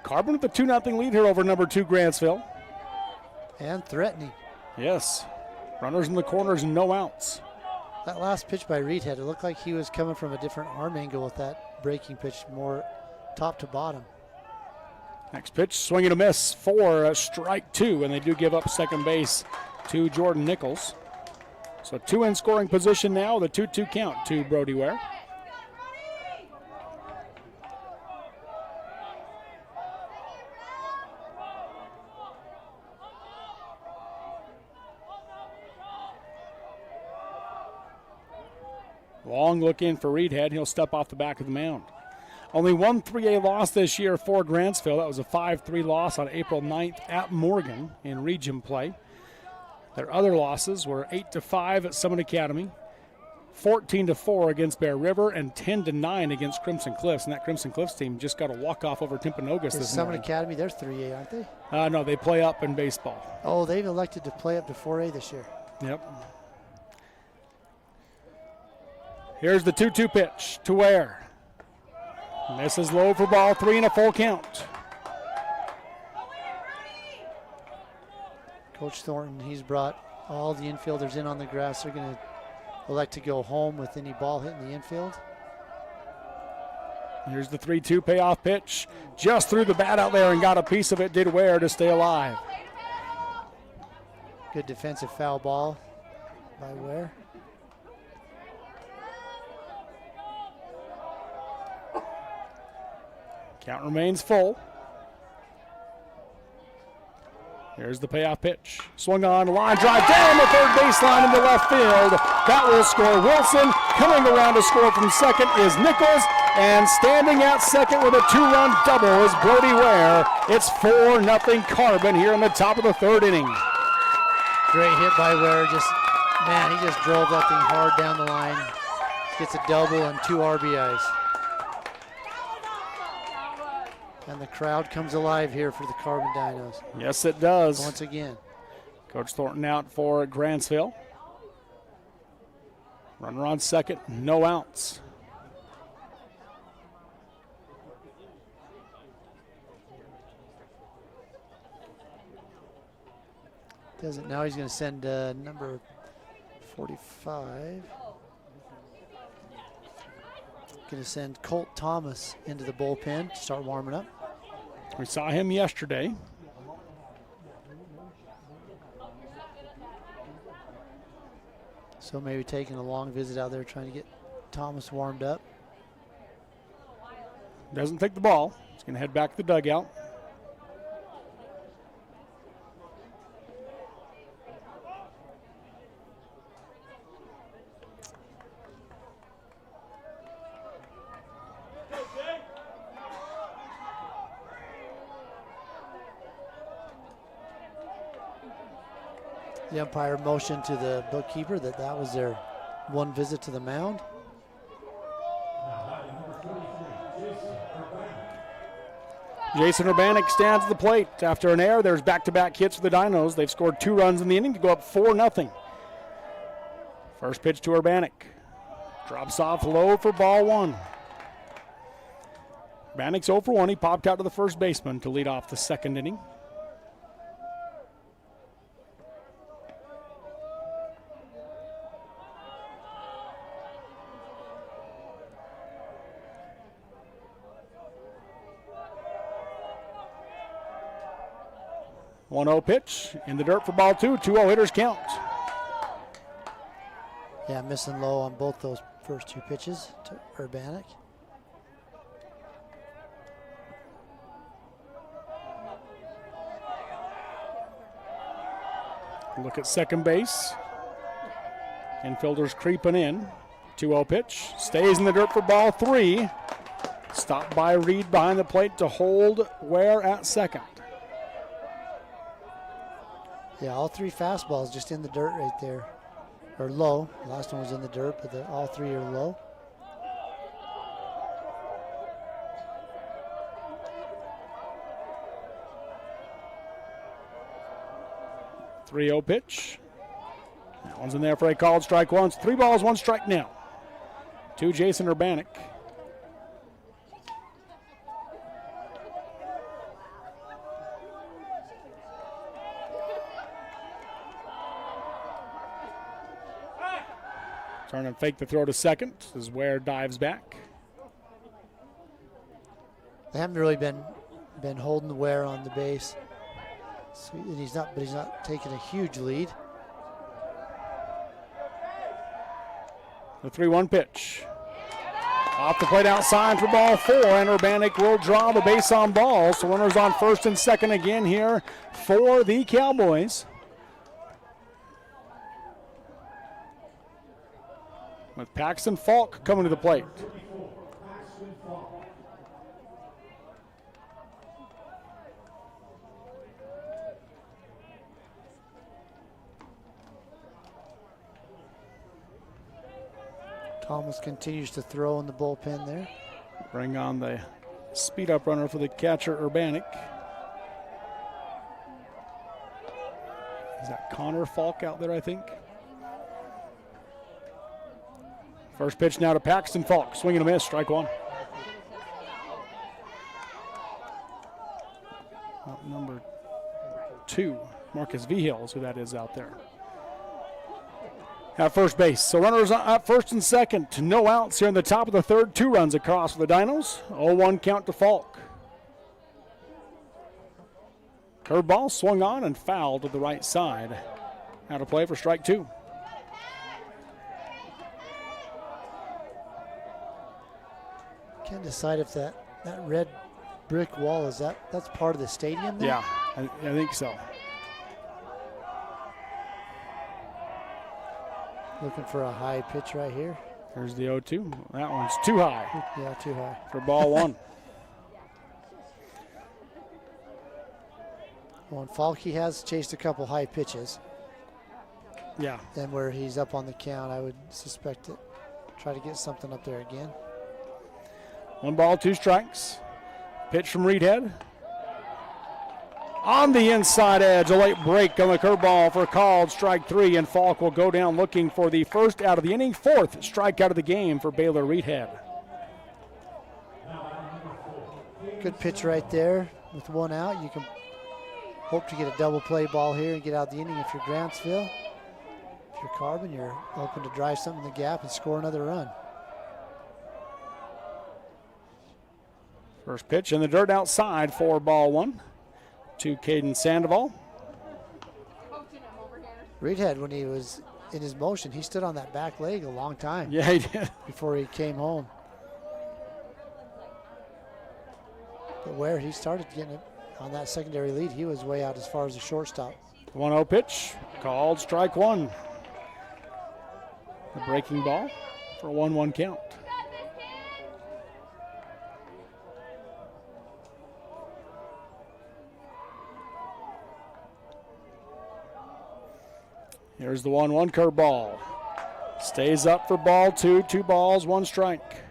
Carbon with the 2-0 lead here over number 2 Grantsville. And threatening. Yes. Runners in the corners, no outs. That last pitch by Reedhead, it looked like he was coming from a different arm angle with that breaking pitch, more top to bottom. Next pitch, swing and a miss for strike 2, and they do give up second base to Jordan Nichols. So 2 in scoring position now, the 2-2 count to Brody Ware. Long look in for Reedhead. He'll step off the back of the mound. Only one 3A loss this year for Grantsville. That was a 5-3 loss on April 9th at Morgan in region play. Their other losses were 8-5 at Summit Academy, 14-4 against Bear River, and 10-9 against Crimson Cliffs. And that Crimson Cliffs team just got a walk-off over Timpanogos this Summit morning. Academy, they're 3A, aren't they? No, they play up in baseball. Oh, they've elected to play up to 4A this year. Yep. Here's the 2-2 pitch to Ware. This is low for ball 3 and a full count. Coach Thornton, he's brought all the infielders in on the grass. They're going to elect to go home with any ball hitting the infield. Here's the 3-2 payoff pitch. Just threw the bat out there and got a piece of it, did Ware, to stay alive. Good defensive foul ball by Ware. Count remains full. Here's the payoff pitch. Swung on, line drive down the third baseline into left field. That will score Wilson. Coming around to score from second is Nichols. And standing at second with a 2-run double is Brody Ware. It's 4-0 Carbon here in the top of the third inning. Great hit by Ware. He just drove that thing hard down the line. Gets a double and 2 RBIs. And the crowd comes alive here for the Carbon Dinos. Yes, it does. Once again. Coach Thornton out for Grantsville. Runner on second, no outs. Doesn't now. He's going to send number 45. Going to send Colt Thomas into the bullpen to start warming up. We saw him yesterday. So maybe taking a long visit out there trying to get Thomas warmed up. Doesn't take the ball. He's going to head back to the dugout. The umpire motioned to the bookkeeper that was their one visit to the mound. Jason Urbanic stands at the plate. After an error, there's back-to-back hits for the Dinos. They've scored 2 runs in the inning to go up 4-0. First pitch to Urbanic. Drops off low for ball 1. Urbanic's 0 for 1. He popped out to the first baseman to lead off the second inning. One 0 pitch in the dirt for ball 2. 2-0 hitters count. Yeah, missing low on both those first 2 pitches to Urbanic. Look at second base. Infielders creeping in. 2-0 pitch. Stays in the dirt for ball 3. Stopped by Reed behind the plate to hold Ware at second. Yeah, all 3 fastballs just in the dirt right there. Or low. The last one was in the dirt, but all 3 are low. .30 pitch. That one's in there for a called strike 1. 3 balls, 1 strike now to Jason Urbanic. Turn and fake the throw to second as Ware dives back. They haven't really been holding the Ware on the base. So he's not taking a huge lead. The 3-1 pitch. Off the plate outside for ball 4, and Urbanic will draw the base on ball. So runners on first and second again here for the Cowboys. With Paxton Falk coming to the plate. Thomas continues to throw in the bullpen there. Bring on the speed up runner for the catcher, Urbanic. Is that Connor Falk out there, I think? First pitch now to Paxton Falk. Swing and a miss, strike one. Number 2, Marcus Vigils, who that is out there. At first base. So runners at first and second. No outs here in the top of the third. 2 runs across for the Dinos. 0-1 count to Falk. Curveball swung on and fouled to the right side. Out of play for strike 2. Can't decide if that red brick wall that's part of the stadium there? Yeah, I think so. Looking for a high pitch right here. There's the 0-2. That one's too high. Yeah, too high. For ball 1. Well, and Falky has chased a couple high pitches. Yeah. And where he's up on the count, I would suspect it. Try to get something up there again. 1 ball, 2 strikes. Pitch from Reedhead. On the inside edge, a late break on the curveball for a called strike 3, and Falk will go down looking for the first out of the inning, 4th strikeout of the game for Baylor Reedhead. Good pitch right there with 1 out. You can hope to get a double play ball here and get out the inning if you're Grantsville. If you're Carbon, you're hoping to drive something in the gap and score another run. First pitch in the dirt outside for ball 1 to Caden Sandoval. Reedhead, when he was in his motion, he stood on that back leg a long time. Yeah, he did. Before he came home. But where he started getting it on that secondary lead, he was way out as far as the shortstop. 1-0 pitch, called strike 1. The breaking ball for a 1-1 count. Here's the 1-1 curveball. Stays up for ball 2. 2 balls, 1 strike.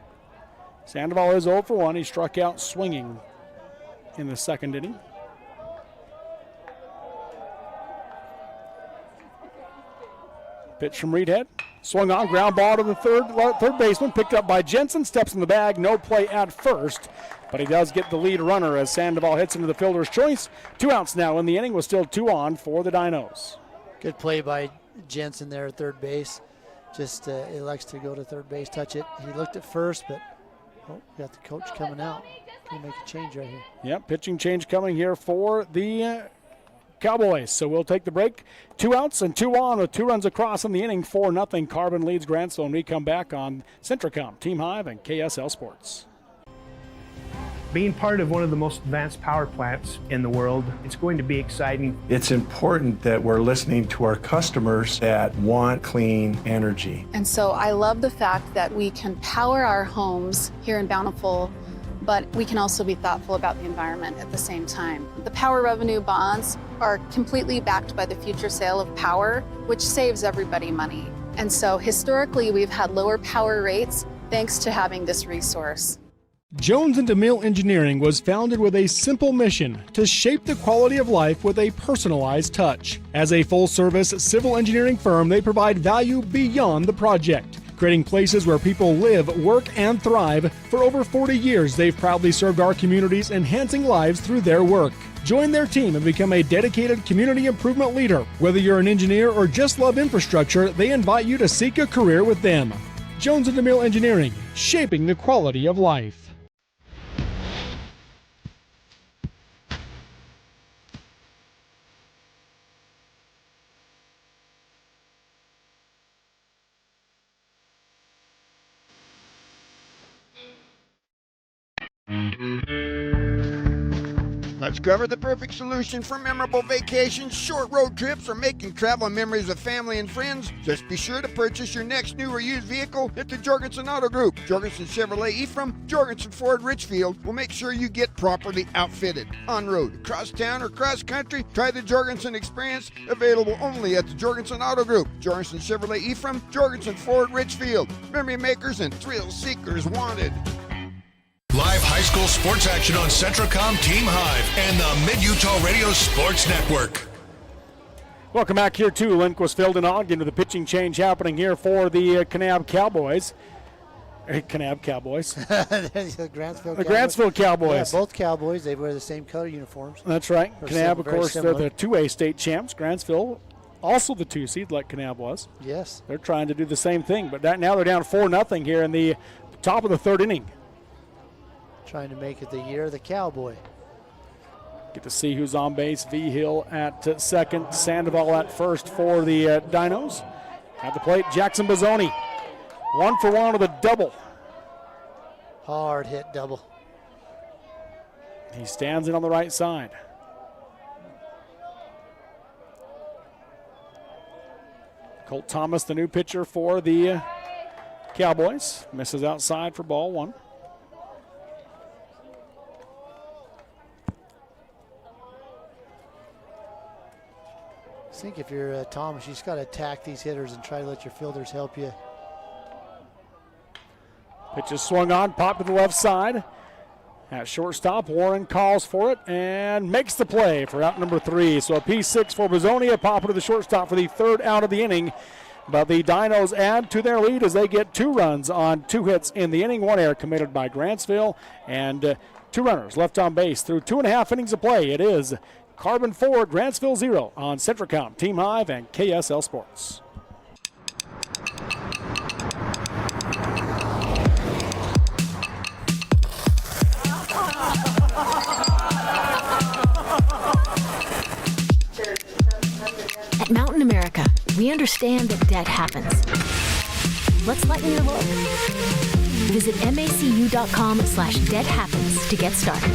Sandoval is 0 for 1. He struck out swinging in the second inning. Pitch from Reedhead. Swung on, ground ball to the third baseman. Picked up by Jensen. Steps in the bag. No play at first. But he does get the lead runner as Sandoval hits into the fielder's choice. 2 outs now in the inning with still 2 on for the Dinos. Good play by Jensen there at third base. Just elects to go to third base, touch it. He looked at first, but got the coach coming out. Can make a change right here. Yep, pitching change coming here for the Cowboys. So we'll take the break. 2 outs and 2 on with 2 runs across in the inning. 4-0. Carbon leads Grantsville, and we come back on Centricom, Team Hive, and KSL Sports. Being part of one of the most advanced power plants in the world, it's going to be exciting. It's important that we're listening to our customers that want clean energy. And so I love the fact that we can power our homes here in Bountiful, but we can also be thoughtful about the environment at the same time. The power revenue bonds are completely backed by the future sale of power, which saves everybody money. And so historically, we've had lower power rates thanks to having this resource. Jones & DeMille Engineering was founded with a simple mission to shape the quality of life with a personalized touch. As a full-service civil engineering firm, they provide value beyond the project, creating places where people live, work, and thrive. For over 40 years, they've proudly served our communities, enhancing lives through their work. Join their team and become a dedicated community improvement leader. Whether you're an engineer or just love infrastructure, they invite you to seek a career with them. Jones & DeMille Engineering, shaping the quality of life. Discover the perfect solution for memorable vacations, short road trips, or making travel memories with family and friends. Just be sure to purchase your next new or used vehicle at the Jorgensen Auto Group. Jorgensen Chevrolet Ephraim, Jorgensen Ford Richfield will make sure you get properly outfitted. On road, across town, or cross country, try the Jorgensen experience, available only at the Jorgensen Auto Group. Jorgensen Chevrolet Ephraim, Jorgensen Ford Richfield. Memory makers and thrill seekers wanted. Live high school sports action on Centracom Team Hive and the Mid-Utah Radio Sports Network. Welcome back here to Lindquist Field in Ogden, with the pitching change happening here for the Kanab Cowboys. Kanab Cowboys. The Grantsville Cowboys. Yeah, both Cowboys. They wear the same color uniforms. That's right. Kanab, of course, similar. they're the 2A state champs. Grantsville, also the 2 seed, like Kanab was. Yes. They're trying to do the same thing, but now they're down 4-0 here in the top of the third inning. Trying to make it the year of the Cowboy. Get to see who's on base. V. Hill at second, Sandoval at first for the Dinos. At the plate, Jackson Bozzoni. 1-for-1 with a double. Hard hit double. He stands in on the right side. Colt Thomas, the new pitcher for the Cowboys, misses outside for ball one. I think if you're Thomas, you just got to attack these hitters and try to let your fielders help you. Pitch is swung on, popped to the left side. At shortstop, Warren calls for it and makes the play for out number 3. So a P6 for Bozzoni, a pop to the shortstop for the third out of the inning. But the Dinos add to their lead as they get 2 runs on 2 hits in the inning. 1 error committed by Grantsville, and 2 runners left on base through 2.5 innings of play. It is Carbon 4, Grantsville 0 on Centracom, Team Hive, and KSL Sports. At Mountain America, we understand that debt happens. Let's lighten your load. Visit macu.com/debt happens to get started.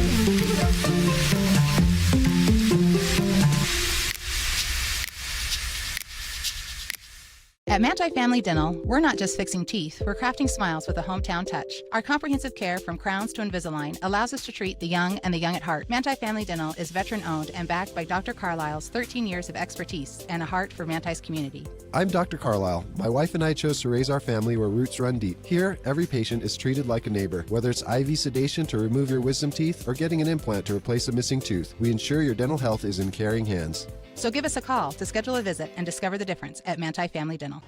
At Manti Family Dental, we're not just fixing teeth, we're crafting smiles with a hometown touch. Our comprehensive care from crowns to Invisalign allows us to treat the young and the young at heart. Manti Family Dental is veteran-owned and backed by Dr. Carlisle's 13 years of expertise and a heart for Manti's community. I'm Dr. Carlisle. My wife and I chose to raise our family where roots run deep. Here, every patient is treated like a neighbor. Whether it's IV sedation to remove your wisdom teeth or getting an implant to replace a missing tooth, we ensure your dental health is in caring hands. So give us a call to schedule a visit and discover the difference at Manti Family Dental.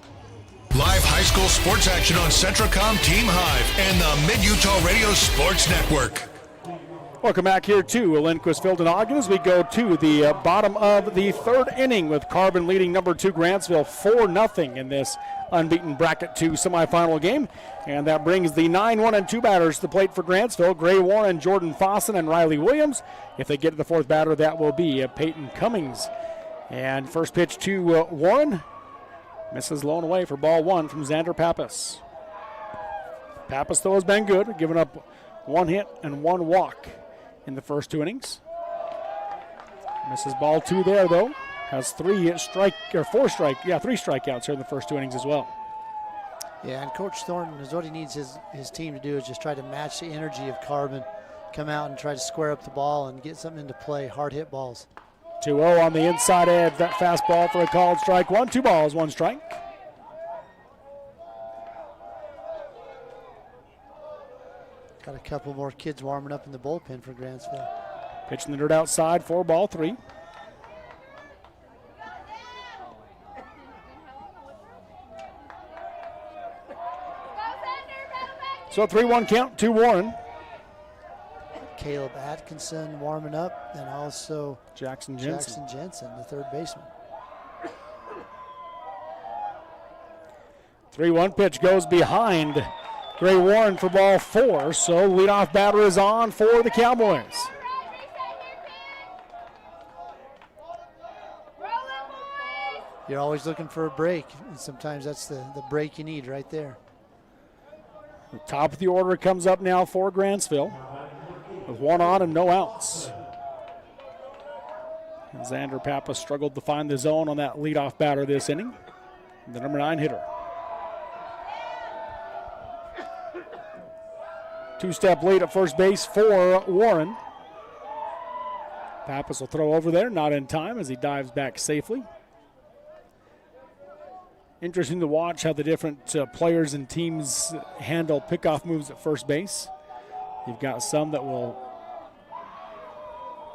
Live high school sports action on Centracom Team Hive and the Mid-Utah Radio Sports Network. Welcome back here to Lindquist Field in Ogden as we go to the bottom of the third inning with Carbon leading number 2 Grantsville 4-0 in this unbeaten bracket 2 semifinal game. And that brings the 9-1 and 2 batters to the plate for Grantsville. Gray Warren, Jordan Fossen, and Riley Williams. If they get to the 4th batter, that will be Peyton Cummings. And first pitch to Warren. Misses low and away for ball 1 from Xander Pappas. Pappas, though, has been good, giving up 1 hit and 1 walk in the first 2 innings. Misses ball 2 there, though. Has 3 strikeouts here in the first 2 innings as well. Yeah, and Coach Thornton is what he needs his team to do is just try to match the energy of Carbon, come out and try to square up the ball and get something into play, hard hit balls. 2-0 on the inside edge. That fastball for a called strike. 1, 2 balls, 1 strike. Got a couple more kids warming up in the bullpen for Grantsville. Pitching the dirt outside for ball 3. So a 3-1 count to Warren. Caleb Atkinson warming up, and also Jackson Jensen, the third baseman. 3-1 pitch goes behind Gray Warren for ball 4. So leadoff batter is on for the Cowboys. You're always looking for a break, and sometimes that's the break you need right there. The top of the order comes up now for Grantsville with 1 on and no outs. Xander Pappas struggled to find the zone on that leadoff batter this inning, the number 9 hitter. Two-step lead at first base for Warren. Pappas will throw over there, not in time as he dives back safely. Interesting to watch how the different players and teams handle pickoff moves at first base. You've got some that will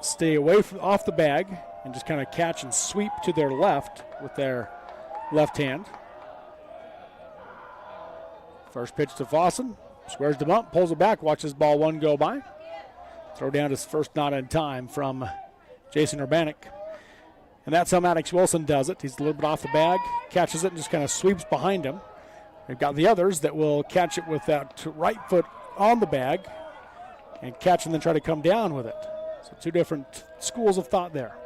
stay away from off the bag and just kind of catch and sweep to their left with their left hand. First pitch to Fossen. Squares the bump, pulls it back, watches ball one go by. Throw down his first not in time from Jason Urbanek. And that's how Maddox Wilson does it. He's a little bit off the bag, catches it, and just kind of sweeps behind him. We've got the others that will catch it with that right foot on the bag and catch and then try to come down with it. So two different schools of thought there.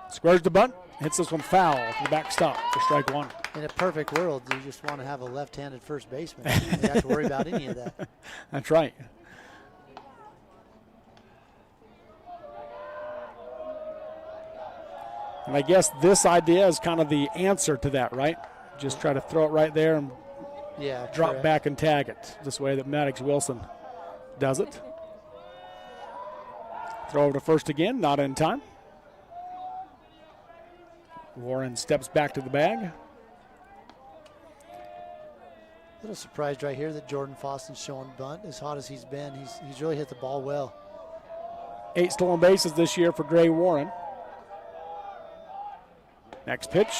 Squares the bunt, hits this one foul to the backstop for strike one. In a perfect world, you just want to have a left-handed first baseman. You don't have to worry about any of that. That's right. And I guess this idea is kind of the answer to that, right? Just try to throw it right there and drop correct. back and tag it. This way that Maddox Wilson does it. Throw over to first again, not in time. Warren steps back to the bag. A little surprised right here that Jordan Fossen's showing bunt. As hot as he's been, he's really hit the ball well. 8 stolen bases this year for Gray Warren. Next pitch,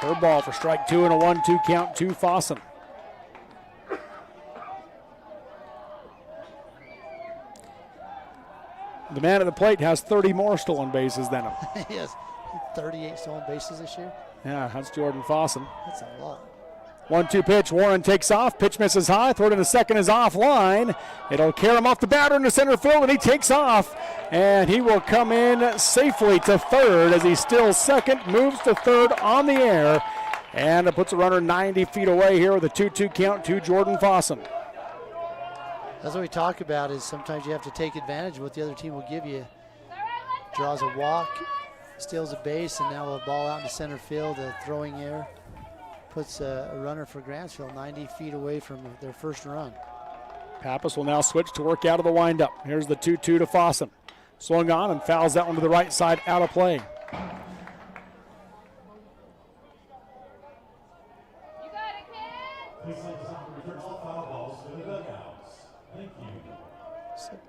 curveball for strike 2 and a 1-2 count to Fossen. The man at the plate has 30 more stolen bases than him. Yes, 38 stolen bases this year. Yeah, that's Jordan Fossen. That's a lot. 1-2 pitch, Warren takes off, pitch misses high, throw it into second is offline. It'll carry him off the batter into center field, and he takes off. And he will come in safely to third as he's still second, moves to third on the air, and it puts a runner 90 feet away here with a 2-2 count to Jordan Fossen. That's what we talk about is sometimes you have to take advantage of what the other team will give you. Draws a walk, steals a base, and now a ball out into center field, a throwing error. Puts a runner for Grantsville 90 feet away from their first run. Pappas will now switch to work out of the windup. Here's the 2-2 to Fossen. Swung on and fouls that one to the right side, out of play.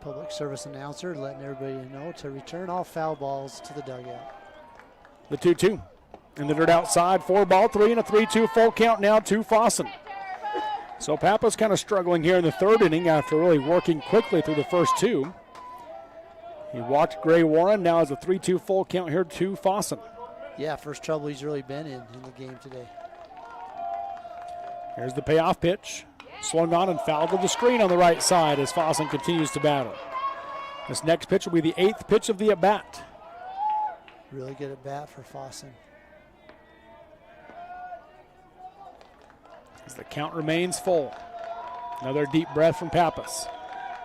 Public service announcer letting everybody know to return all foul balls to the dugout. The 2-2. In the dirt outside, 4 ball, 3 and a 3-2 full count now to Fossen. So Pappas kind of struggling here in the third inning after really working quickly through the first 2. He walked Gray Warren, now has a 3-2 full count here to Fossen. Yeah, first trouble he's really been in the game today. Here's the payoff pitch. Swung on and fouled to the screen on the right side as Fossen continues to battle. This next pitch will be the 8th pitch of the at-bat. Really good at bat for Fossen. As the count remains full. Another deep breath from Pappas.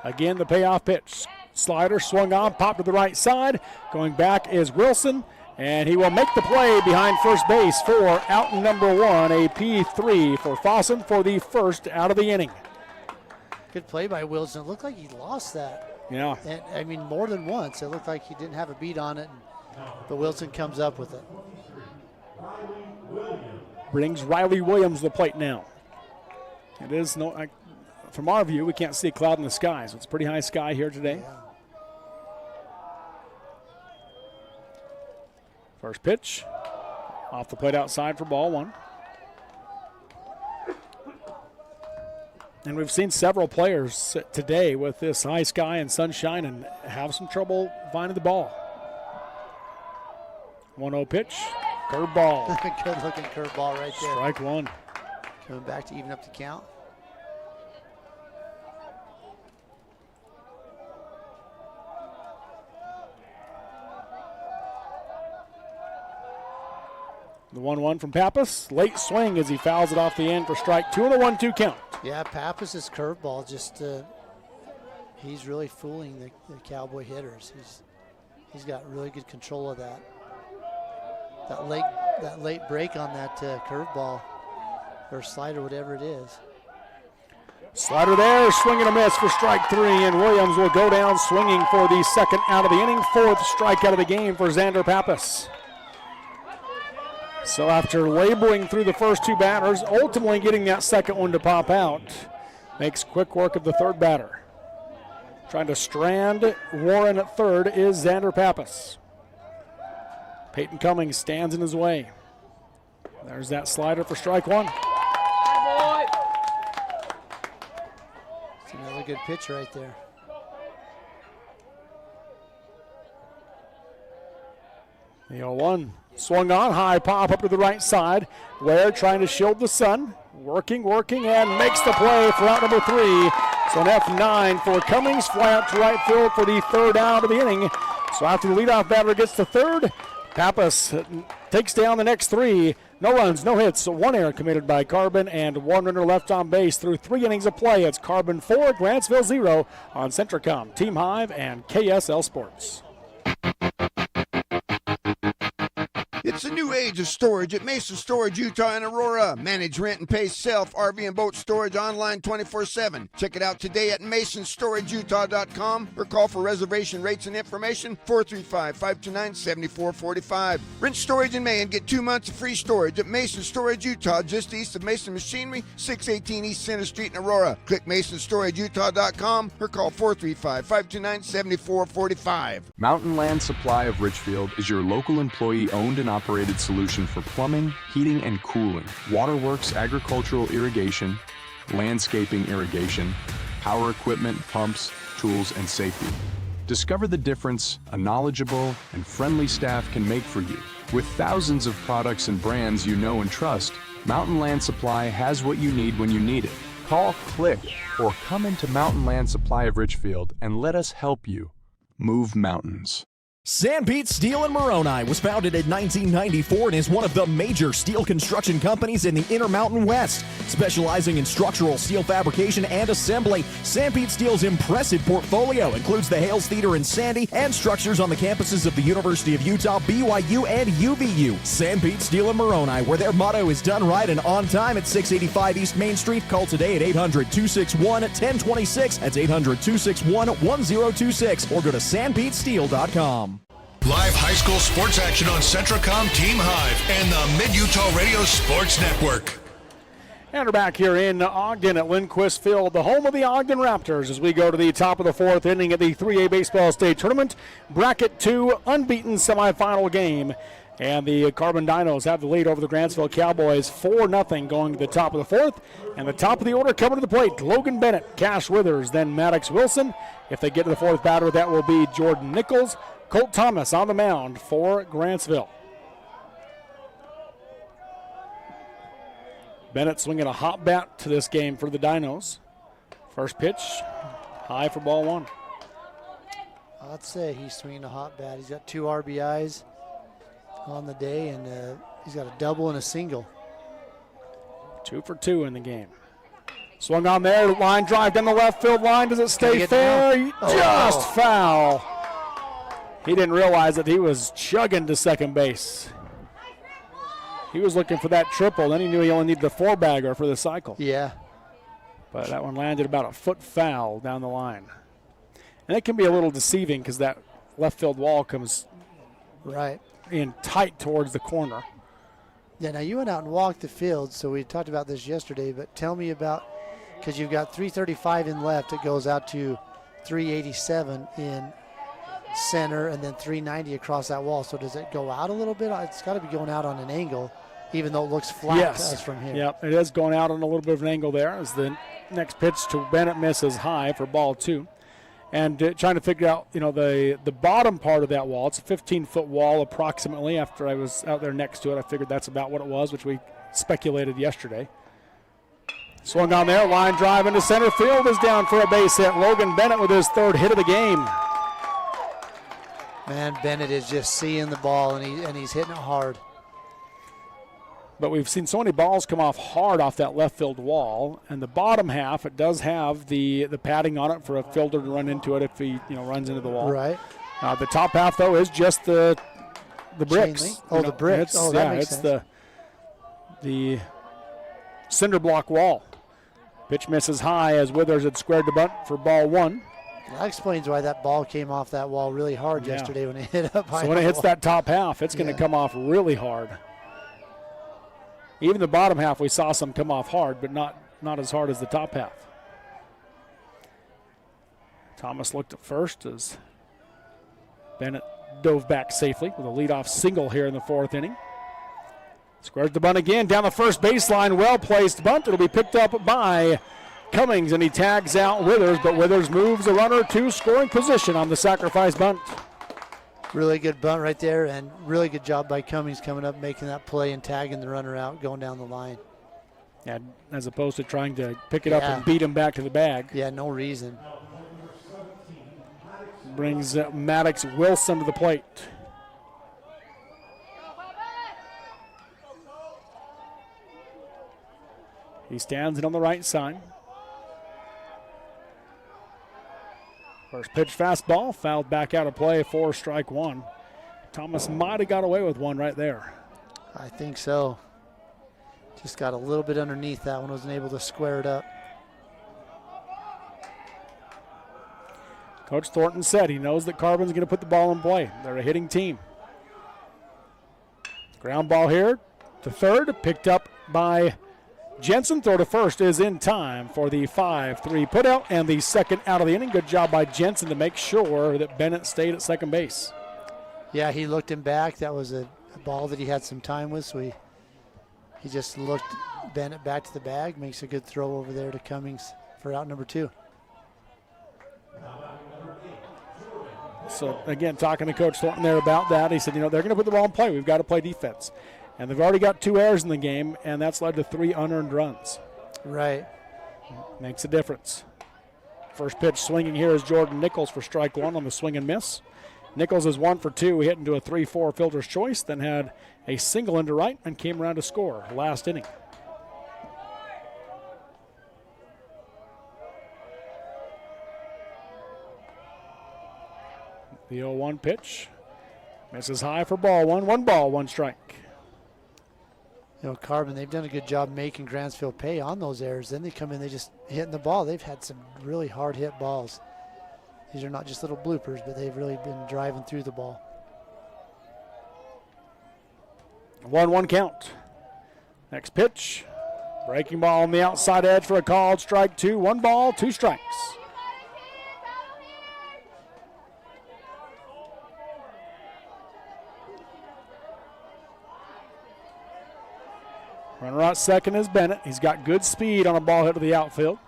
Again, the payoff pitch. Slider swung on, popped to the right side. Going back is Wilson, and he will make the play behind first base for out number 1, a P3 for Fossen for the first out of the inning. Good play by Wilson. It looked like he lost that. Yeah. And, I mean, more than once. It looked like he didn't have a beat on it, but Wilson comes up with it. Brings Riley Williams to the plate now. It is from our view, we can't see a cloud in the sky, so it's pretty high sky here today. Yeah. First pitch, off the plate outside for ball 1. And we've seen several players today with this high sky and sunshine and have some trouble finding the ball. 1-0 pitch, curveball. Good looking curveball right there. Strike 1. Coming back to even up the count. The 1-1 from Pappas. Late swing as he fouls it off the end for strike 2 and a 1-2 count. Yeah, Pappas' curveball just, he's really fooling the Cowboy hitters. He's got really good control of that. That late break on that curveball or slider, whatever it is. Slider there, swing and a miss for strike 3, and Williams will go down swinging for the second out of the inning, 4th strikeout of the game for Xander Pappas. So after laboring through the first 2 batters, ultimately getting that second one to pop out, makes quick work of the 3rd batter. Trying to strand Warren at 3rd is Xander Pappas. Peyton Cummings stands in his way. There's that slider for strike 1. It's another good pitch right there. The 0-1 swung on, high pop up to the right side. Ware trying to shield the sun. Working, and makes the play for out number 3. So an F9 for Cummings, fly out to right field for the 3rd out of the inning. So after the leadoff batter gets to 3rd, Pappas takes down the next 3. No runs, no hits, 1 error committed by Carbon, and 1 runner left on base through 3 innings of play. It's Carbon 4, Grantsville 0 on Centricom, Team Hive, and KSL Sports. It's a new age of storage at Mason Storage Utah and Aurora. Manage, rent, and pay self, RV, and boat storage online 24/7. Check it out today at masonstorageutah.com or call for reservation rates and information 435-529-7445. Rent storage in May and get 2 months of free storage at Mason Storage Utah, just east of Mason Machinery, 618 East Center Street in Aurora. Click masonstorageutah.com or call 435-529-7445. Mountain Land Supply of Richfield is your local employee-owned and operated solution for plumbing, heating, and cooling, waterworks, agricultural irrigation, landscaping irrigation, power equipment, pumps, tools, and safety. Discover the difference a knowledgeable and friendly staff can make for you. With thousands of products and brands you know and trust, Mountain Land Supply has what you need when you need it. Call, click, or come into Mountain Land Supply of Richfield and let us help you move mountains. Sanpete Steel in Moroni was founded in 1994 and is one of the major steel construction companies in the Intermountain West. Specializing in structural steel fabrication and assembly, Sanpete Steel's impressive portfolio includes the Hales Theater in Sandy and structures on the campuses of the University of Utah, BYU, and UVU. Sanpete Steel in Moroni, where their motto is done right and on time at 685 East Main Street. Call today at 800-261-1026. That's 800-261-1026. Or go to sanpetesteel.com. Live high school sports action on Centricom, Team Hive, and the Mid-Utah Radio Sports Network. And we're back here in Ogden at Lindquist Field, the home of the Ogden Raptors, as we go to the top of the 4th inning at the 3A Baseball State Tournament. Bracket 2, unbeaten semifinal game. And the Carbon Dinos have the lead over the Grantsville Cowboys, 4-0 going to the top of the 4th. And the top of the order coming to the plate, Logan Bennett, Cash Withers, then Maddox Wilson. If they get to the 4th batter, that will be Jordan Nichols. Colt Thomas on the mound for Grantsville. Bennett swinging a hot bat to this game for the Dinos. First pitch, high for ball 1. I'd say he's swinging a hot bat. He's got 2 RBIs on the day, and he's got a double and a single. 2 for 2 in the game. Swung on there, line drive down the left field line. Does it stay fair? Just foul. He didn't realize that he was chugging to second base. He was looking for that triple. Then he knew he only needed a 4-bagger for the cycle. Yeah. But that one landed about a foot foul down the line. And it can be a little deceiving because that left field wall comes right in tight towards the corner. Yeah, now you went out and walked the field, so we talked about this yesterday, but tell me about, because you've got 335 in left, it goes out to 387 in center and then 390 across that wall. So does it go out a little bit? It's got to be going out on an angle, even though it looks flat to us from here. Yep, it is going out on a little bit of an angle there as the next pitch to Bennett misses high for ball 2. And trying to figure out, the bottom part of that wall. It's a 15-foot wall approximately. After I was out there next to it, I figured that's about what it was, which we speculated yesterday. Swung on there, line drive into center field is down for a base hit. Logan Bennett with his 3rd hit of the game. Man, Bennett is just seeing the ball, and he's hitting it hard. But we've seen so many balls come off hard off that left field wall. And the bottom half, it does have the padding on it for a fielder to run into it if he runs into the wall. Right. The top half, though, is just the bricks. Chain link? Oh, the bricks. It's, that makes sense. the cinder block wall. Pitch misses high as Withers had squared the bunt for ball one. That explains why that ball came off that wall really hard yesterday when it hit up high. So when it hits that top half, it's going to come off really hard. Even the bottom half, we saw some come off hard, but not as hard as the top half. Thomas looked at first as Bennett dove back safely with a leadoff single here in the fourth inning. Squares the bunt again down the first baseline. Well-placed bunt. It'll be picked up by Cummings, and he tags out Withers, but Withers moves the runner to scoring position on the sacrifice bunt. Really good bunt right there, and really good job by Cummings coming up, making that play and tagging the runner out, going down the line. Yeah, as opposed to trying to pick it up and beat him back to the bag. Yeah, no reason. Brings Maddox Wilson to the plate. He stands in on the right side. First pitch fastball, fouled back out of play for strike one. Thomas might have got away with one right there. I think so. Just got a little bit underneath that one, wasn't able to square it up. Coach Thornton said he knows that Carbon's going to put the ball in play. They're a hitting team. Ground ball here to third, picked up by Jensen. Throw to first is in time for the 5-3 putout and the second out of the inning. Good job by Jensen to make sure that Bennett stayed at second base. Yeah, he looked him back. That was a ball that he had some time with, so he just looked Bennett back to the bag. Makes a good throw over there to Cummings for out number two. So, again, talking to Coach Thornton there about that, he said, they're going to put the ball in play. We've got to play defense. And they've already got 2 errors in the game, and that's led to 3 unearned runs. Right. Makes a difference. First pitch swinging here is Jordan Nichols for strike one on the swing and miss. Nichols is 1 for 2. He hit into a 3-4 fielder's choice, then had a single into right and came around to score last inning. The 0-1 pitch. Misses high for ball one. 1 ball, 1 strike. Carbon, they've done a good job making Grantsville pay on those errors. Then they come in, they just hitting the ball. They've had some really hard hit balls. These are not just little bloopers, but they've really been driving through the ball. 1-1 count. Next pitch. Breaking ball on the outside edge for a called strike 2. 1 ball, 2 strikes. Runner out second is Bennett. He's got good speed on a ball hit to the outfield.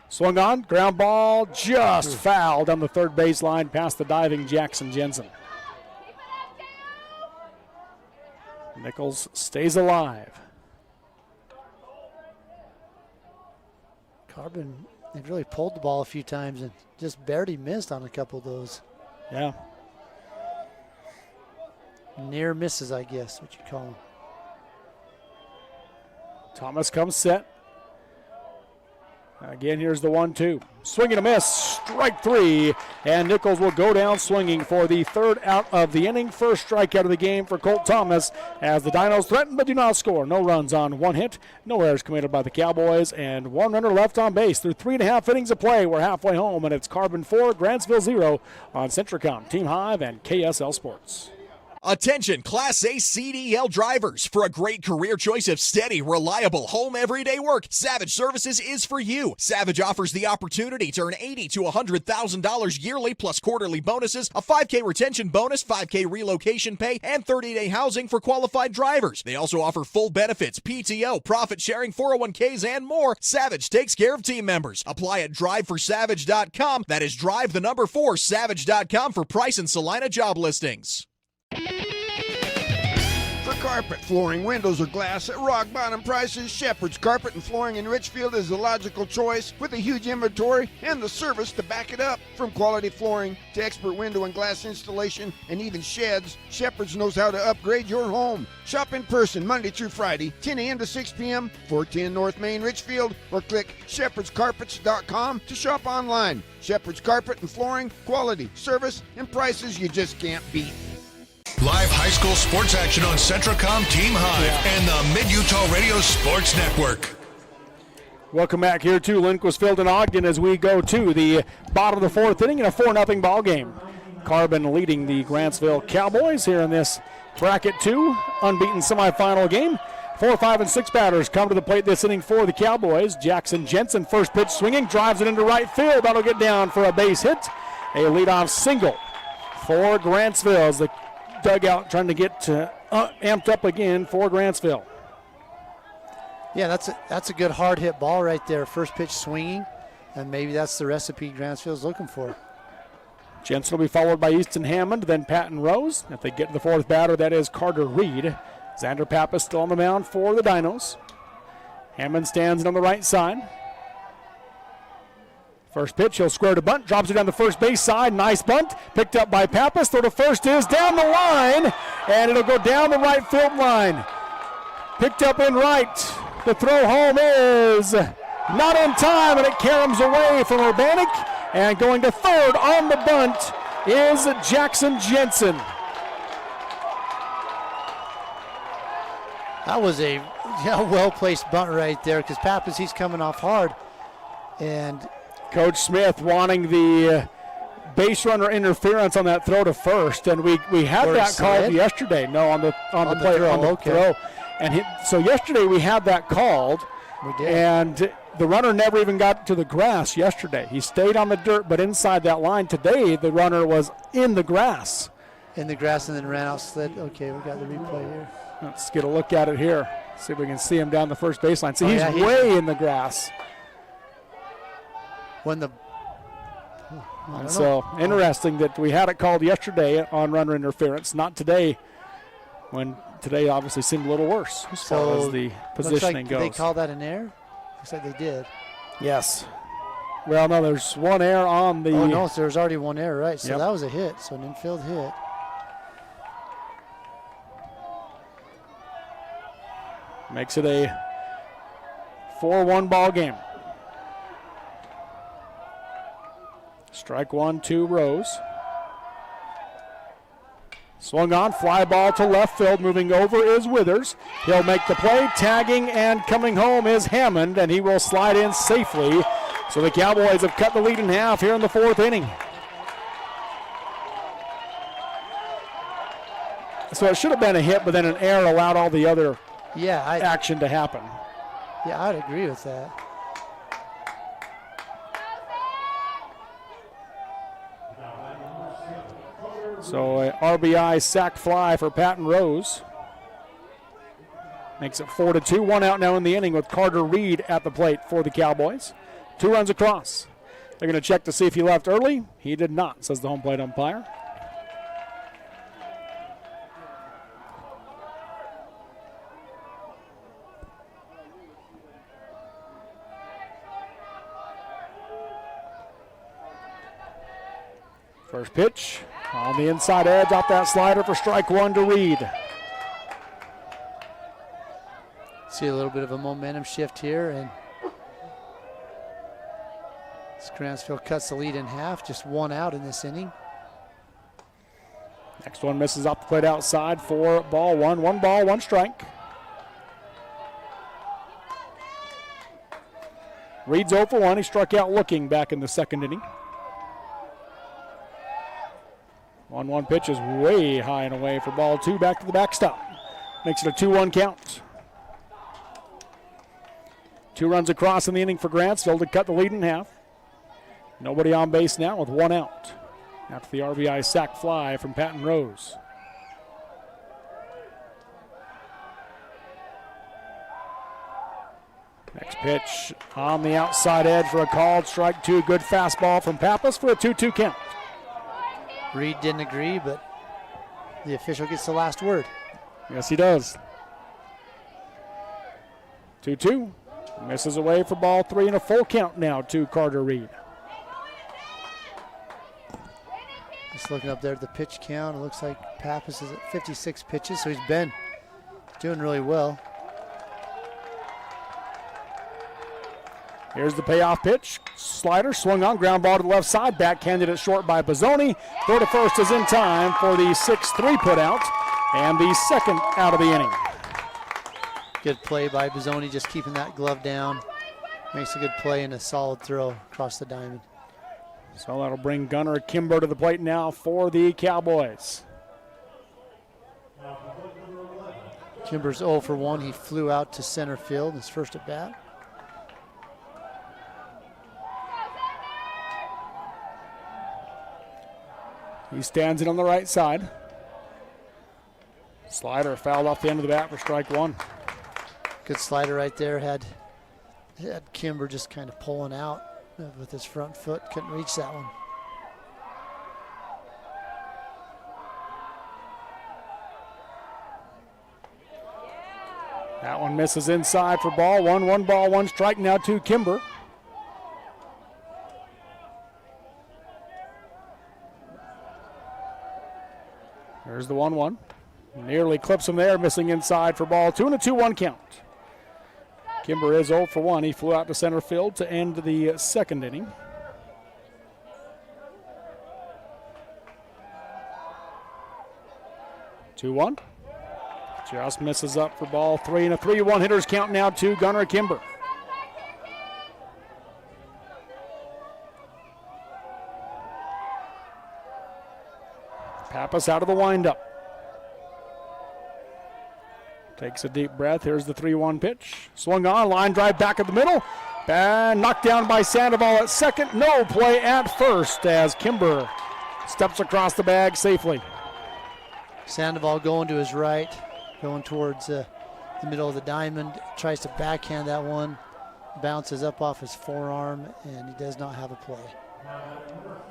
Swung on, ground ball just fouled on the third baseline past the diving Jackson Jensen. Nichols stays alive. Carbon, they've really pulled the ball a few times and just barely missed on a couple of those. Yeah. Near misses, I guess, what you call them. Thomas comes set. Again, here's the 1-2. Swing and a miss, strike 3, and Nichols will go down swinging for the 3rd out of the inning. First strikeout of the game for Colt Thomas as the Dinos threaten but do not score. No runs on 1 hit, no errors committed by the Cowboys, and 1 runner left on base through 3.5 innings of play. We're halfway home, and it's Carbon 4, Grantsville 0 on Centricom, Team Hive, and KSL Sports. Attention Class A CDL drivers. For a great career choice of steady, reliable, home everyday work, Savage Services is for you. Savage offers the opportunity to earn $80,000 to $100,000 yearly plus quarterly bonuses, a $5K retention bonus, $5K relocation pay, and 30-day housing for qualified drivers. They also offer full benefits, PTO, profit sharing, 401ks, and more. Savage takes care of team members. Apply at driveforsavage.com. That is drive the number 4 savage.com for price and Salina job listings. For Carpet, flooring, windows, or glass at rock bottom prices. Shepherd's Carpet and Flooring in Richfield is the logical choice with a huge inventory and the service to back it up. From quality flooring to expert window and glass installation and even sheds, Shepherd's knows how to upgrade your home. Shop in person Monday through Friday, 10 a.m. to 6 p.m., 410 North Main, Richfield, or click shepherdscarpets.com to shop online. Shepherd's Carpet and Flooring, quality, service, and prices you just can't beat. Live high school sports action on Centracom Team Hive and the Mid-Utah Radio Sports Network. Welcome back here to Lindquist Field in Ogden as we go to the bottom of the fourth inning in a 4-0 ball game. Carbon leading the Grantsville Cowboys here in this bracket 2 unbeaten semifinal game. 4, 5, and 6 batters come to the plate this inning for the Cowboys. Jackson Jensen, first pitch swinging, drives it into right field. That'll get down for a base hit. A leadoff single for Grantsville as the dugout trying to get amped up again for Grantsville. Yeah, that's a good hard hit ball right there. First pitch swinging, and maybe that's the recipe Grantsville's looking for. Jensen will be followed by Easton Hammond, then Patton Rose. If they get to the fourth batter, that is Carter Reed. Xander Pappas still on the mound for the Dinos. Hammond stands on the right side. First pitch, he'll square to bunt, drops it down the first base side. Nice bunt, picked up by Pappas. Throw to first is down the line, and it'll go down the right field line. Picked up in right. The throw home is not in time, and it caroms away from Urbanik. And going to third on the bunt is Jackson Jensen. That was a well-placed bunt right there because Pappas, he's coming off hard. And Coach Smith wanting the base runner interference on that throw to first, and we had that called yesterday. No, on the play throw, on the throw. And so yesterday we had that called. We did. And the runner never even got to the grass yesterday. He stayed on the dirt, but inside that line. Today, the runner was in the grass. In the grass and then ran out, slid. Okay, we got the replay here. Let's get a look at it here. See if we can see him down the first baseline. See, he's way in the grass. When the so interesting that we had it called yesterday on runner interference, not today. When today obviously seemed a little worse as far as the positioning goes. Did they call that an error? Looks like they did. Yes. Well, no, there's one error on the. Oh no, so there's already one error, right? So yep. That was a hit. So an infield hit. Makes it a 4-1 ball game. Strike 1, 2, Rose. Swung on, fly ball to left field. Moving over is Withers. He'll make the play. Tagging and coming home is Hammond, and he will slide in safely. So the Cowboys have cut the lead in half here in the fourth inning. So it should have been a hit, but then an error allowed all the other action to happen. Yeah, I'd agree with that. So a RBI sac fly for Patton Rose. Makes it 4-2. One out now in the inning with Carter Reed at the plate for the Cowboys. 2 runs across. They're going to check to see if he left early. He did not, says the home plate umpire. First pitch on the inside edge off that slider for strike 1 to Reed. See a little bit of a momentum shift here, and Grantsville cuts the lead in half, just 1 out in this inning. Next one misses off the plate outside for ball 1. 1 ball, 1 strike. Reed's 0 for 1. He struck out looking back in the second inning. 1-1 pitch is way high and away for ball 2. Back to the backstop. Makes it a 2-1 count. 2 runs across in the inning for Grantsville to cut the lead in half. Nobody on base now with 1 out. After the RBI sac fly from Patton Rose. Next pitch on the outside edge for a called strike 2. Good fastball from Pappas for a 2-2 count. Reed didn't agree, but the official gets the last word. Yes, he does. 2-2. Misses away for ball 3 and a full count now to Carter Reed. Just looking up there at the pitch count, it looks like Pappas is at 56 pitches, so he's been doing really well. Here's the payoff pitch. Slider swung on, ground ball to the left side. Backhanded it short by Bozzoni. Throw to first is in time for the 6-3 put out and the second out of the inning. Good play by Bozzoni, just keeping that glove down. Makes a good play and a solid throw across the diamond. So that'll bring Gunnar Kimber to the plate now for the Cowboys. Kimber's 0 for 1. He flew out to center field his first at bat. He stands it on the right side. Slider fouled off the end of the bat for strike 1. Good slider right there. Had Kimber just kind of pulling out with his front foot. Couldn't reach that one. That one misses inside for ball 1. 1 ball, 1 strike now to Kimber. There's the 1-1. Nearly clips him there, missing inside for ball 2 and a 2-1 count. Kimber is 0 for 1. He flew out to center field to end the second inning. Two-1. Just misses up for ball 3 and a 3-1 hitters count now to Gunnar Kimber. Pappas out of the windup. Takes a deep breath. Here's the 3-1 pitch. Swung on, line drive back at the middle. And knocked down by Sandoval at second. No play at first as Kimber steps across the bag safely. Sandoval going to his right, going towards the middle of the diamond. Tries to backhand that one. Bounces up off his forearm, and he does not have a play.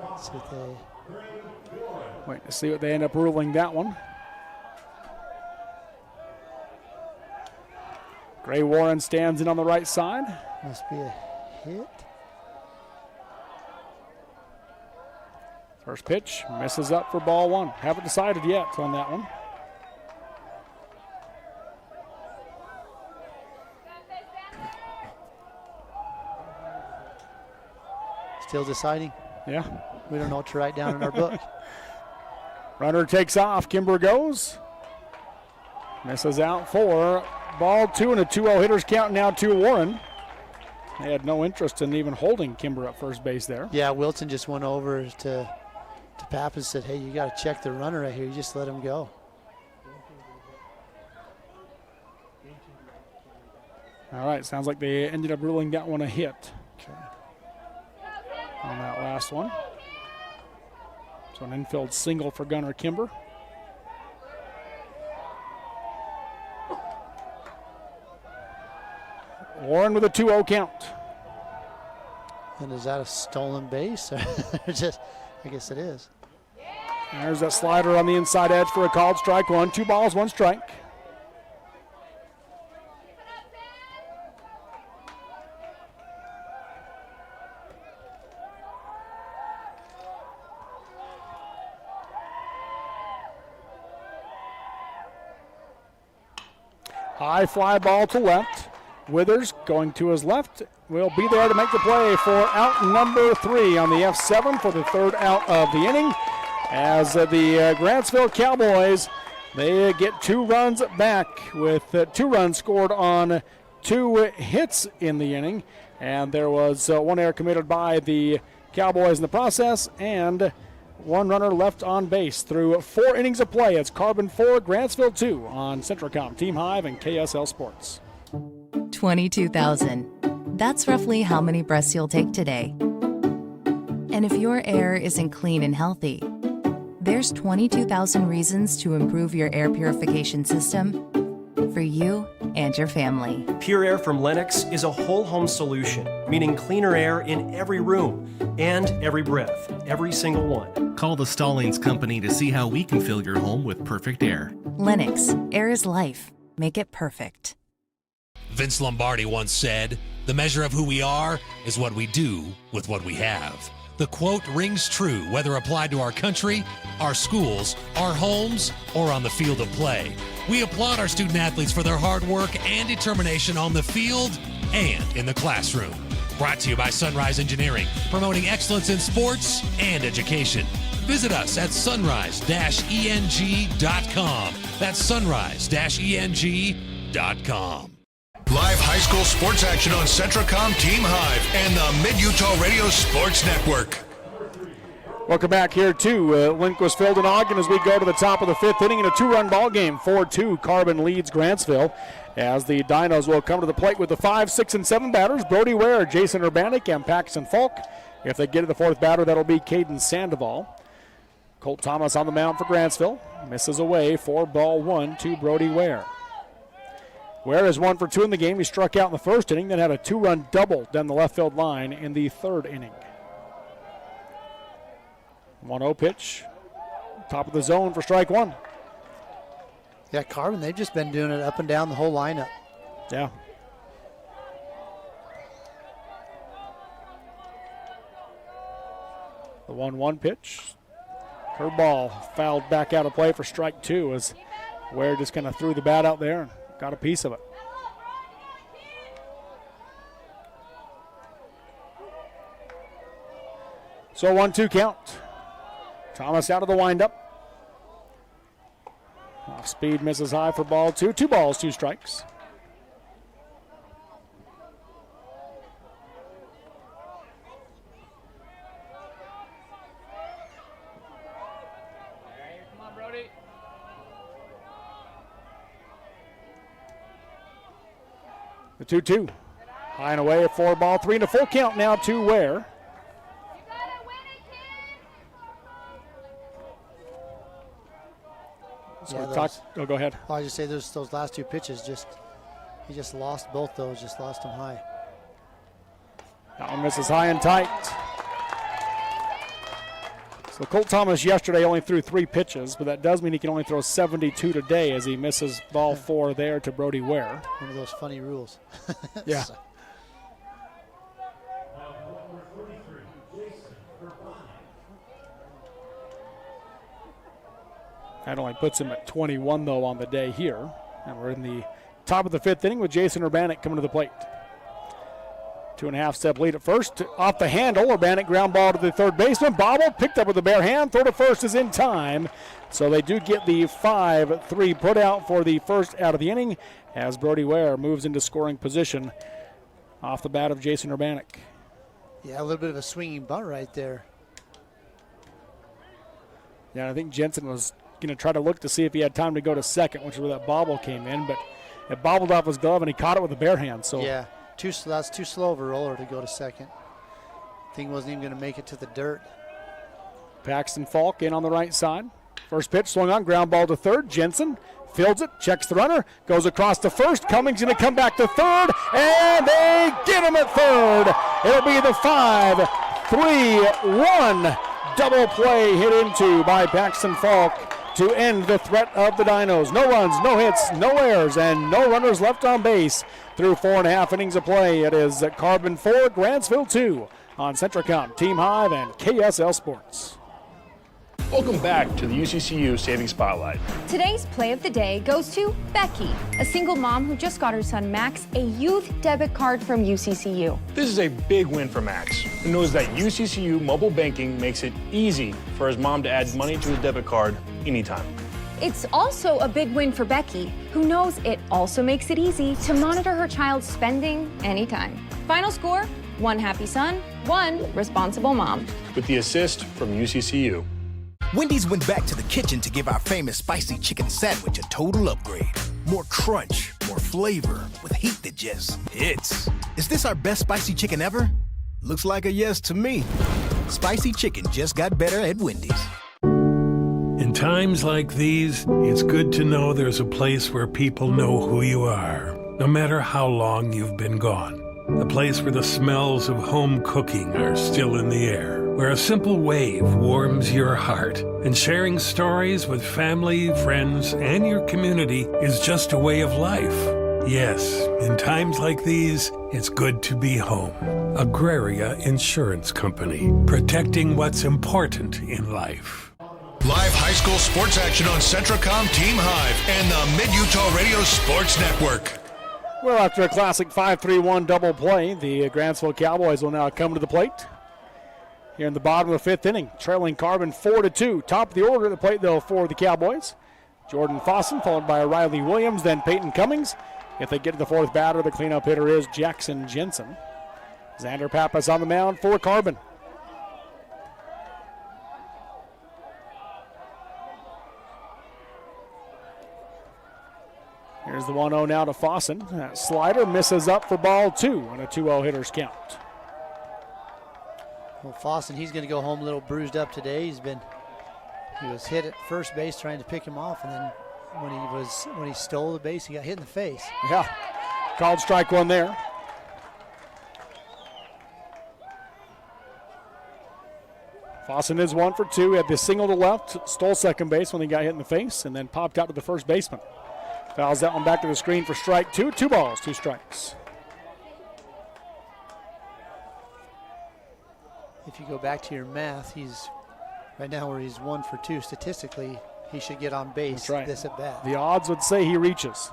Let's see what they... Wait to see what they end up ruling that one. Gray Warren stands in on the right side. Must be a hit. First pitch misses up for ball 1. Haven't decided yet on that one. Still deciding? Yeah. We don't know what to write down in our book. Runner takes off. Kimber goes. Misses out for ball 2 and a 2-0 hitters count now to Warren. They had no interest in even holding Kimber at first base there. Yeah, Wilson just went over to Pappas and said, hey, you got to check the runner right here. You just let him go. All right, sounds like they ended up ruling that one a hit. Okay. On that last one. So an infield single for Gunnar Kimber. Warren with a 2-0 count. And is that a stolen base? Just, I guess it is. There's that slider on the inside edge for a called strike 1. 2 balls, 1 strike. High fly ball to left. Withers going to his left will be there to make the play for out number 3 on the F7 for the third out of the inning. As the Grantsville Cowboys, they get 2 runs back with 2 runs scored on 2 hits in the inning. And there was 1 error committed by the Cowboys in the process and 1 runner left on base through 4 innings of play. It's Carbon 4, Grantsville 2 on Centracom, Team Hive, and KSL Sports. 22,000. That's roughly how many breaths you'll take today. And if your air isn't clean and healthy, there's 22,000 reasons to improve your air purification system for you and your family. Pure Air from Lennox is a whole home solution, meaning cleaner air in every room and every breath, every single one. Call the Stallings Company to see how we can fill your home with perfect air. Lennox, air is life. Make it perfect. Vince Lombardi once said, "The measure of who we are is what we do with what we have." The quote rings true whether applied to our country, our schools, our homes, or on the field of play. We applaud our student athletes for their hard work and determination on the field and in the classroom. Brought to you by Sunrise Engineering, promoting excellence in sports and education. Visit us at sunrise-eng.com. That's sunrise-eng.com. Live high school sports action on Centracom Team Hive and the Mid-Utah Radio Sports Network. Welcome back here to Lindquist Field in Ogden as we go to the top of the fifth inning in a two-run ball game. 4-2, Carbon leads Grantsville as the Dinos will come to the plate with the 5, 6, and 7 batters. Brody Ware, Jason Urbanic, and Paxton Falk. If they get to the fourth batter, that'll be Caden Sandoval. Colt Thomas on the mound for Grantsville. Misses away for ball one to Brody Ware. Ware is 1 for 2 in the game. He struck out in the first inning, then had a two-run double down the left field line in the third inning. 1-0 pitch. Top of the zone for strike one. Yeah, Carbon, they've just been doing it up and down the whole lineup. Yeah. The 1-1 pitch. Curveball fouled back out of play for strike two as Ware just kind of threw the bat out there and got a piece of it. So 1-2 count. Thomas out of the windup. Off speed, misses high for ball two. 2 balls, 2 strikes. The 2-2. High and away, a 4 ball, 3 and a full count now to Ware. So Yeah, go ahead. I just say those last 2 pitches, he just lost both those, just lost them high. That one misses high and tight. So Colt Thomas yesterday only threw 3 pitches, but that does mean he can only throw 72 today as he misses ball 4 there to Brody Ware. One of those funny rules. Yeah. That only puts him at 21, though, on the day here. And we're in the top of the 5th inning with Jason Urbanic coming to the plate. 2.5 step lead at first. Off the handle, Urbanic ground ball to the third baseman. Bobble picked up with the bare hand. Throw to first is in time. So they do get the 5-3 put out for the first out of the inning as Brody Ware moves into scoring position off the bat of Jason Urbanic. Yeah, a little bit of a swinging bunt right there. Yeah, I think Jensen was going to try to look to see if he had time to go to second, which is where that bobble came in, but it bobbled off his glove and he caught it with a bare hand. So yeah, that's too slow of a roller to go to second. Thing wasn't even going to make it to the dirt. Paxton Falk in on the right side. First pitch swung on, ground ball to third. Jensen fields it, checks the runner, goes across to first. Cummings going to come back to third, and they get him at third. It'll be the 5-3-1 double play hit into by Paxton Falk to end the threat of the Dinos. No runs, no hits, no errors, and no runners left on base through 4.5 innings of play. It is Carbon 4, Grantsville 2 on Centracom, Team Hive, and KSL Sports. Welcome back to the UCCU Saving Spotlight. Today's play of the day goes to Becky, a single mom who just got her son Max a youth debit card from UCCU. This is a big win for Max, who knows that UCCU mobile banking makes it easy for his mom to add money to his debit card anytime. It's also a big win for Becky, who knows it also makes it easy to monitor her child's spending anytime. Final score, 1 happy son, 1 responsible mom. With the assist from UCCU. Wendy's went back to the kitchen to give our famous spicy chicken sandwich a total upgrade. More crunch, more flavor, with heat that just hits. Is this our best spicy chicken ever? Looks like a yes to me. Spicy chicken just got better at Wendy's. In times like these, it's good to know there's a place where people know who you are, no matter how long you've been gone. A place where the smells of home cooking are still in the air. where a simple wave warms your heart, and sharing stories with family, friends, and your community is just a way of life. Yes, in times like these, it's good to be home. Agraria Insurance Company, protecting what's important in life. Live high school sports action on Centracom Team Hive and the Mid-Utah Radio Sports Network. Well, after a classic 5-3-1 double play, the Grantsville Cowboys will now come to the plate. Here in the bottom of the 5th inning, trailing Carbon 4-2. Top of the order at the plate, though, for the Cowboys. Jordan Fossen, followed by Riley Williams, then Peyton Cummings. If they get to the 4th batter, the cleanup hitter is Jackson Jensen. Xander Pappas on the mound for Carbon. Here's the 1-0 now to Fossen. That slider misses up for ball 2 on a 2-0 hitter's count. Well, Fossen, he's going to go home a little bruised up today. He was hit at first base trying to pick him off, and then when he stole the base, he got hit in the face. Yeah, called strike one there. Fossen is 1 for 2. Had the single to left, stole second base when he got hit in the face, and then popped out to the first baseman. Fouls that one back to the screen for strike 2. 2 balls, 2 strikes. If you go back to your math, he's right now where he's 1 for 2 statistically. He should get on base this at bat. The odds would say he reaches.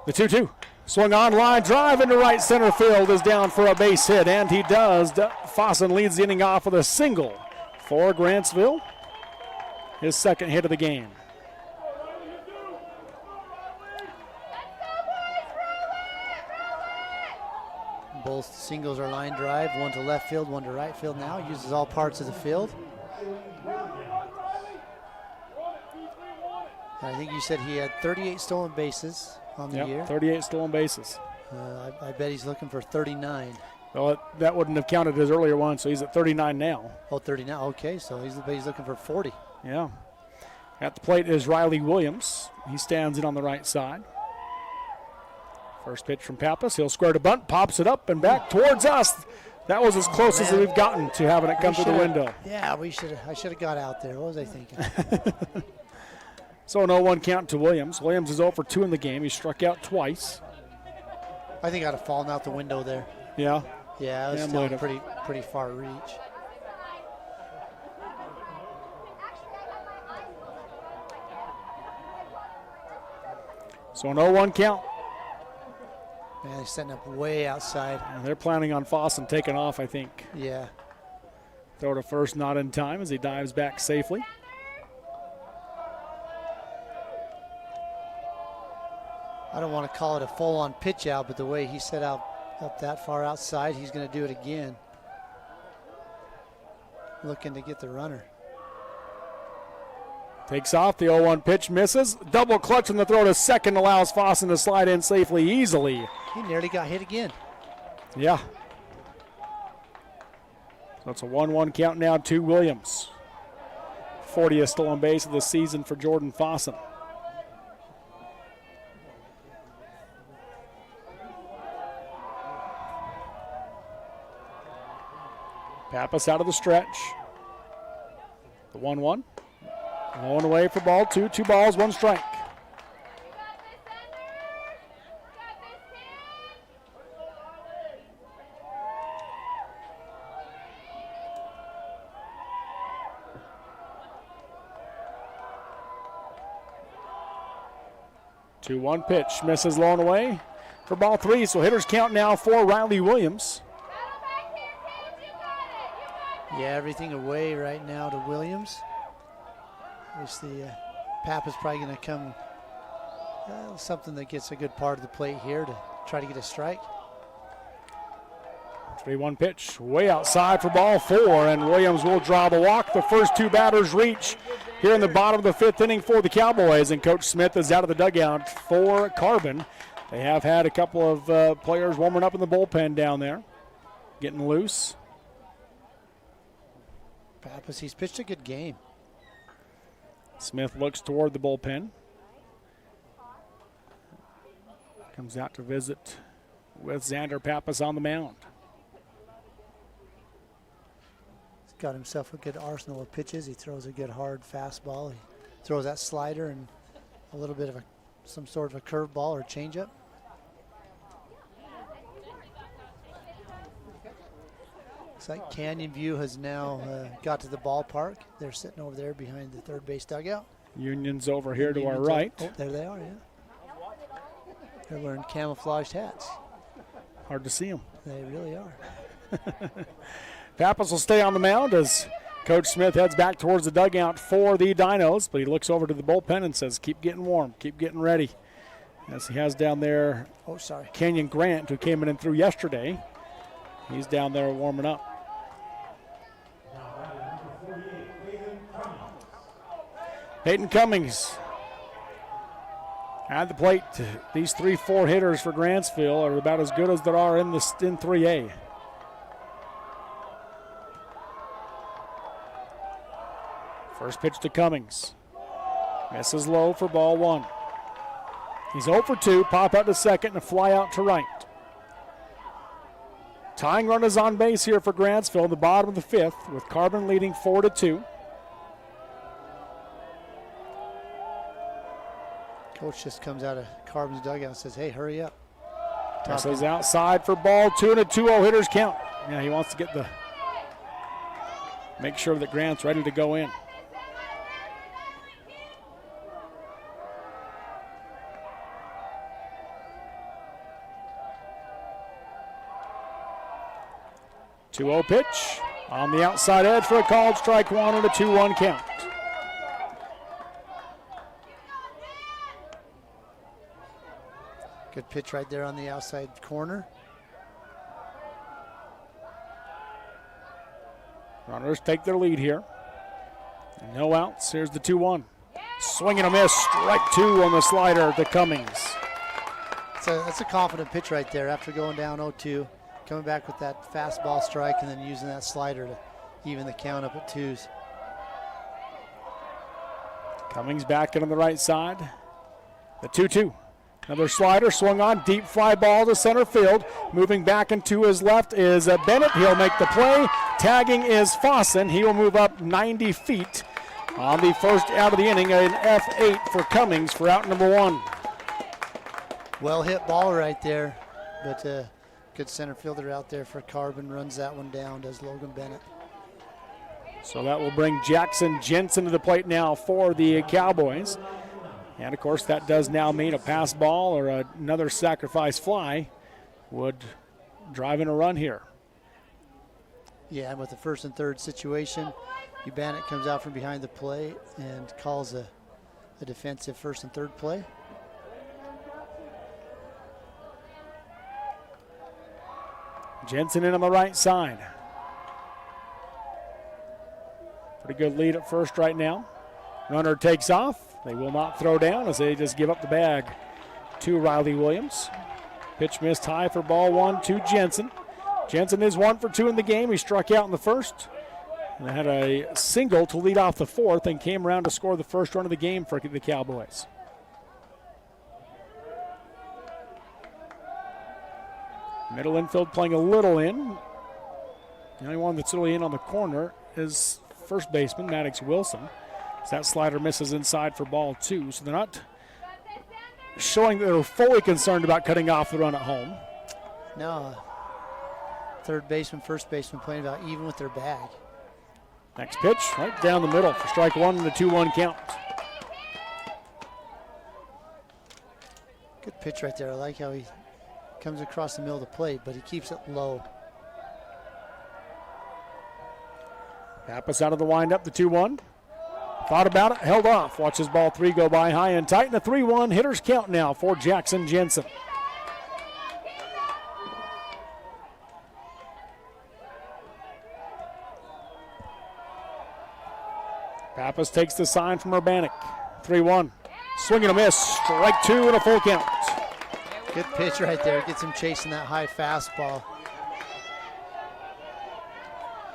The 2-2. Swung on line, drive into right center field is down for a base hit, and he does. Fossen leads the inning off with a single for Grantsville. His second hit of the game. Both singles are line drive, one to left field, one to right field now. Uses all parts of the field. I think you said he had 38 stolen bases on the year. 38 stolen bases. I bet he's looking for 39. Well, that wouldn't have counted his earlier one, so he's at 39 now. Oh, 39. Okay, so he's looking for 40. Yeah. At the plate is Riley Williams. He stands in on the right side. First pitch from Pappas. He'll square to bunt, pops it up and back towards us. That was as close as we've gotten to having it come through the window. Yeah, I should have got out there. What was I thinking? So an 0-1 count to Williams. Williams is 0 for 2 in the game. He struck out twice. I think I'd have fallen out the window there. Yeah? Yeah, it was still pretty far reach. So an 0-1 count. Man, they're setting up way outside. And they're planning on Fossen taking off, I think. Yeah. Throw to first, not in time as he dives back safely. I don't want to call it a full-on pitch out, but the way he set out up that far outside, he's going to do it again. Looking to get the runner. Takes off, the 0-1 pitch misses. Double clutch on the throw to second allows Fossen to slide in safely, easily. He nearly got hit again. Yeah. So it's a 1-1 count now to Williams. 40th stolen base of the season for Jordan Fossen. Pappas out of the stretch. The 1-1. Low and away for ball 2. 2 balls, 1 strike. Two 1 pitch misses low and away for ball 3. So hitters count now for Riley Williams. Yeah, everything away right now to Williams. Obviously, Pappas probably going to come something that gets a good part of the plate here to try to get a strike. 3-1 pitch way outside for ball 4, and Williams will draw the walk. The first 2 batters reach here in the bottom of the 5th inning for the Cowboys, and Coach Smith is out of the dugout for Carbon. They have had a couple of players warming up in the bullpen down there, getting loose. Pappas, he's pitched a good game. Smith looks toward the bullpen. Comes out to visit with Xander Pappas on the mound. got himself a good arsenal of pitches. He throws a good hard fastball. He throws that slider and a little bit of some sort of a curveball or changeup. Looks like Canyon View has now got to the ballpark. They're sitting over there behind the third base dugout. Union's over here to our right. Oh, there they are, yeah. They're wearing camouflaged hats. Hard to see them. They really are. Pappas will stay on the mound as Coach Smith heads back towards the dugout for the Dinos, but he looks over to the bullpen and says, keep getting warm, keep getting ready. As he has down there, Kenyon Grant, who came in and threw yesterday. He's down there warming up. Peyton Cummings at the plate. These 3-4 hitters for Grantsville are about as good as there are in 3A. First pitch to Cummings. Misses low for ball 1. He's 0 for 2. Pop out to second and a fly out to right. Tying run is on base here for Grantsville in the bottom of the 5th, with Carbon leading 4-2. Coach just comes out of Carbon's dugout and says, hey, hurry up. Passes outside for ball 2 and a 2-0 hitters count. Yeah, he wants to make sure that Grant's ready to go in. Two-0 pitch on the outside edge for a called strike 1 and a 2-1 count. Good pitch right there on the outside corner. Runners take their lead here. No outs. Here's the 2-1. Swing and a miss. Strike 2 on the slider to Cummings. That's a confident pitch right there after going down 0-2. Coming back with that fastball strike and then using that slider to even the count up at 2s. Cummings back in on the right side. The 2-2. Another slider swung on, deep fly ball to center field. Moving back into his left is Bennett. He'll make the play. Tagging is Fossen. He will move up 90 feet on the first out of the inning. An F8 for Cummings for out number 1. Well hit ball right there, but good center fielder out there for Carbon. Runs that one down, does Logan Bennett. So that will bring Jackson Jensen to the plate now for the Cowboys. And, of course, that does now mean a pass ball or another sacrifice fly would drive in a run here. Yeah, and with the first and third situation, Bennett comes out from behind the plate and calls a defensive first and third play. Jensen in on the right side. Pretty good lead at first right now. Runner takes off. They will not throw down as they just give up the bag to Riley Williams. Pitch missed high for ball 1 to Jensen. Jensen is 1 for 2 in the game. He struck out in the first and had a single to lead off the 4th and came around to score the first run of the game for the Cowboys. Middle infield playing a little in. The only one that's really in on the corner is first baseman Maddox Wilson. That slider misses inside for ball 2, so they're not showing that they're fully concerned about cutting off the run at home. No. Third baseman, first baseman playing about even with their bag. Next pitch, right down the middle for strike 1 and a 2-1 count. Good pitch right there. I like how he comes across the middle of the plate, but he keeps it low. Pappas out of the windup, the 2-1. Thought about it, held off. Watches ball 3 go by high and tight, and a 3-1 hitters count now for Jackson Jensen. Pappas takes the sign from Urbanic. 3-1. Swing and a miss. Strike 2 and a full count. Good pitch right there. Gets him chasing that high fastball.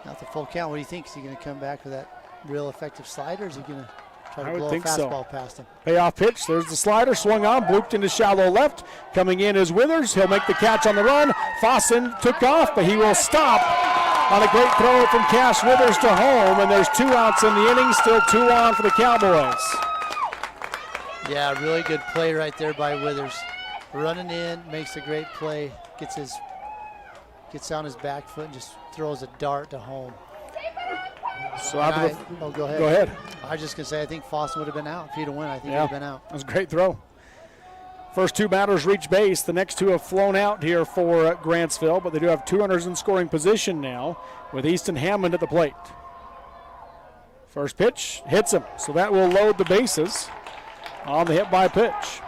Not the full count. What do you think? Is he going to come back with that real effective slider, or is he going to try to blow a fastball past him? Payoff pitch. There's the slider. Swung on. Blooped into shallow left. Coming in is Withers. He'll make the catch on the run. Fossen took off, but he will stop on a great throw from Cash Withers to home, and there's 2 outs in the inning, still 2 on for the Cowboys. Yeah, really good play right there by Withers. Running in, makes a great play, gets on his back foot and just throws a dart to home. So go ahead. Go ahead. I was just going to say, I think Foster would have been out. If he'd have won, I think he'd have been out. That was a great throw. First 2 batters reach base. The next 2 have flown out here for Grantsville, but they do have 2 runners in scoring position now with Easton Hammond at the plate. First pitch hits him, so that will load the bases on the hit by pitch.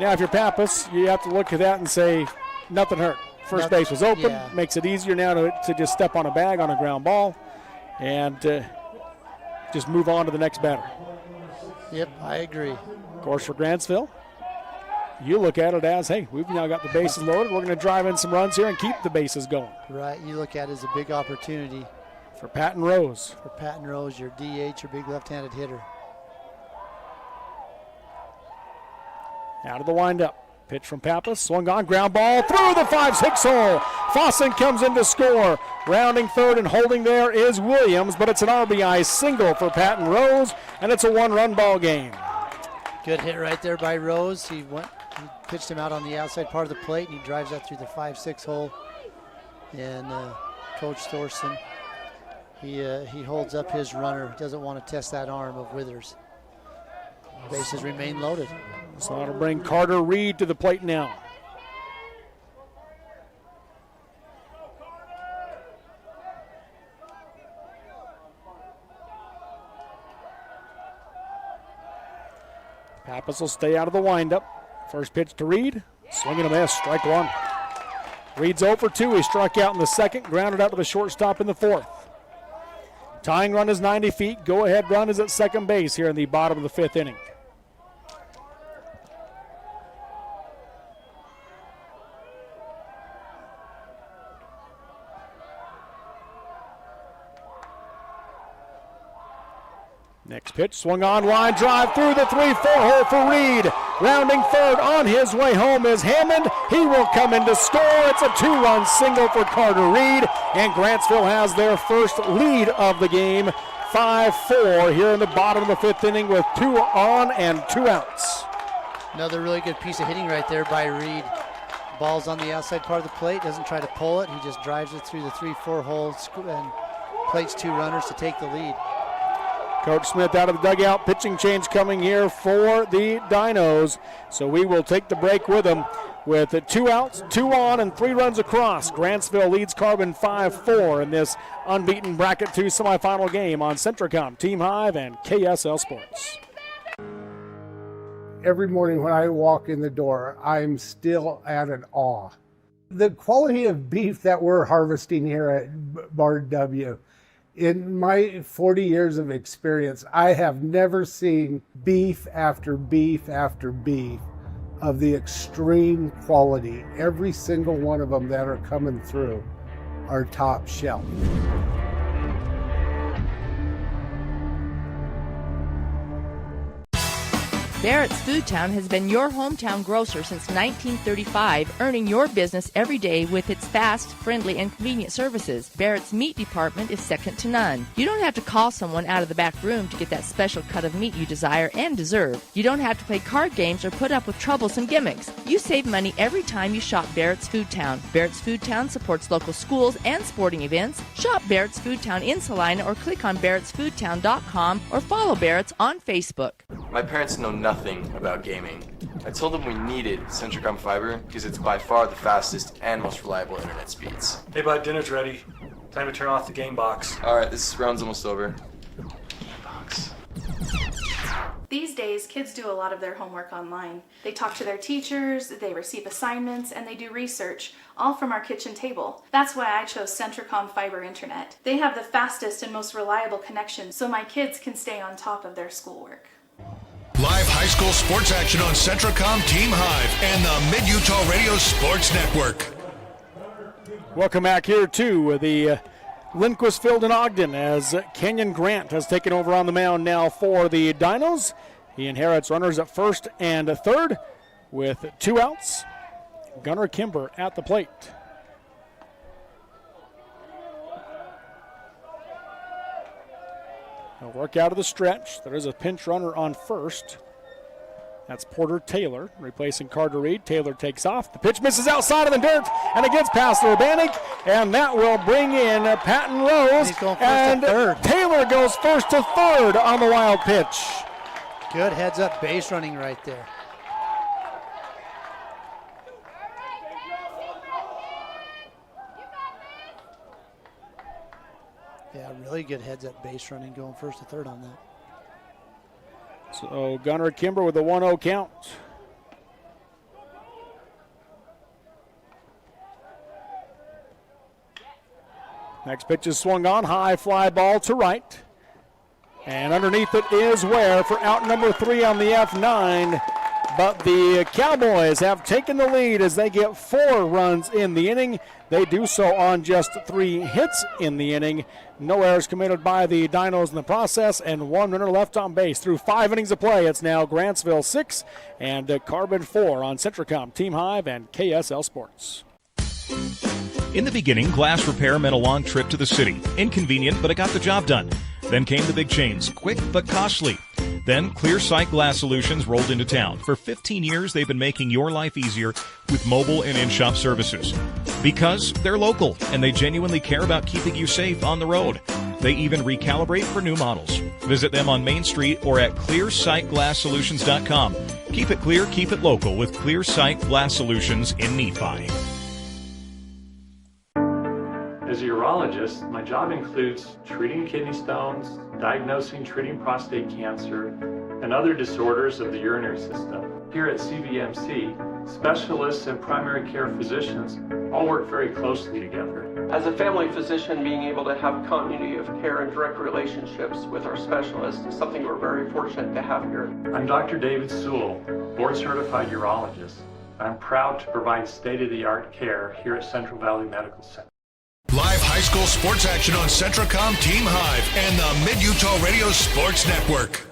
Now, if you're Pappas, you have to look at that and say, nothing hurt. First base was open, makes it easier now to just step on a bag on a ground ball and just move on to the next batter. Yep, I agree. Of course, for Grantsville, you look at it as, hey, we've now got the bases loaded. We're going to drive in some runs here and keep the bases going. Right, you look at it as a big opportunity. For Patton Rose. For Patton Rose, your DH, your big left-handed hitter. Out of the windup. Pitch from Pappas, swung on, ground ball through the 5-6 hole. Fossen comes in to score. Rounding third and holding there is Williams, but it's an RBI single for Patton Rose, and it's a 1-run ball game. Good hit right there by Rose. He pitched him out on the outside part of the plate, and he drives that through the 5-6 hole. And Coach Thorson, he holds up his runner. Doesn't want to test that arm of Withers. Bases remain loaded. So that'll bring Carter Reed to the plate now. Pappas will stay out of the windup. First pitch to Reed. Swing and a miss. Strike 1. Reed's 0 for 2. He struck out in the second, grounded out to the shortstop in the 4th. Tying run is 90 feet. Go-ahead run is at second base here in the bottom of the 5th inning. Next pitch, swung on, line drive through the 3-4 hole for Reed. Rounding third on his way home is Hammond. He will come in to score. It's a 2-run single for Carter Reed, and Grantsville has their first lead of the game, 5-4 here in the bottom of the 5th inning with 2 on and 2 outs. Another really good piece of hitting right there by Reed. Ball's on the outside part of the plate, doesn't try to pull it. He just drives it through the 3-4 hole and plates 2 runners to take the lead. Coach Smith out of the dugout. Pitching change coming here for the Dinos. So we will take the break with them with 2 outs, 2 on, and 3 runs across. Grantsville leads Carbon 5-4 in this unbeaten Bracket 2 semifinal game on Centricom, Team Hive, and KSL Sports. Every morning when I walk in the door, I'm still at an awe. The quality of beef that we're harvesting here at Bar W. In my 40 years of experience, I have never seen beef after beef after beef of the extreme quality. Every single one of them that are coming through are top shelf. Barrett's Foodtown has been your hometown grocer since 1935, earning your business every day with its fast, friendly, and convenient services. Barrett's meat department is second to none. You don't have to call someone out of the back room to get that special cut of meat you desire and deserve. You don't have to play card games or put up with troublesome gimmicks. You save money every time you shop Barrett's Foodtown. Barrett's Foodtown supports local schools and sporting events. Shop Barrett's Foodtown in Salina or click on barrettsfoodtown.com or follow Barrett's on Facebook. My parents know nothing about gaming. I told them we needed Centricom Fiber because it's by far the fastest and most reliable internet speeds. Hey bud, dinner's ready. Time to turn off the game box. Alright, this round's almost over. These days, kids do a lot of their homework online. They talk to their teachers, they receive assignments, and they do research, all from our kitchen table. That's why I chose Centricom Fiber Internet. They have the fastest and most reliable connection, so my kids can stay on top of their schoolwork. Live high school sports action on Centricom, Team Hive, and the Mid-Utah Radio Sports Network. Welcome back here to the Lindquist Field in Ogden as Kenyon Grant has taken over on the mound now for the Dinos. He inherits runners at first and third with 2 outs. Gunnar Kimber at the plate. They'll work out of the stretch. There is a pinch runner on first. That's Porter Taylor replacing Carter Reed. Taylor takes off. The pitch misses outside of the dirt, and it gets past the Urbanic, and that will bring in Patton Rose. He's going first and to third. Taylor goes first to third on the wild pitch. Good heads-up base running right there. Yeah, really good heads-up base running, going first to third on that. So Gunnar Kimber with a 1-0 count. Next pitch is swung on, high fly ball to right. And underneath it is Ware for out number 3 on the F9. But the Cowboys have taken the lead as they get 4 runs in the inning. They do so on just 3 hits in the inning. No errors committed by the Dinos in the process, and 1 runner left on base. Through 5 innings of play, it's now Grantsville 6 and Carbon 4 on Centricom, Team Hive, and KSL Sports. In the beginning, glass repair meant a long trip to the city. Inconvenient, but it got the job done. Then came the big chains, quick but costly. Then Clear Sight Glass Solutions rolled into town. For 15 years, they've been making your life easier with mobile and in-shop services. Because they're local, and they genuinely care about keeping you safe on the road. They even recalibrate for new models. Visit them on Main Street or at clearsightglasssolutions.com. Keep it clear, keep it local with Clear Sight Glass Solutions in Nephi. As a urologist, my job includes treating kidney stones, diagnosing, treating prostate cancer, and other disorders of the urinary system. Here at CVMC, specialists and primary care physicians all work very closely together. As a family physician, being able to have continuity of care and direct relationships with our specialists is something we're very fortunate to have here. I'm Dr. David Sewell, board-certified urologist. I'm proud to provide state-of-the-art care here at Central Valley Medical Center. Live high school sports action on Centricom, Team Hive, and the Mid-Utah Radio Sports Network.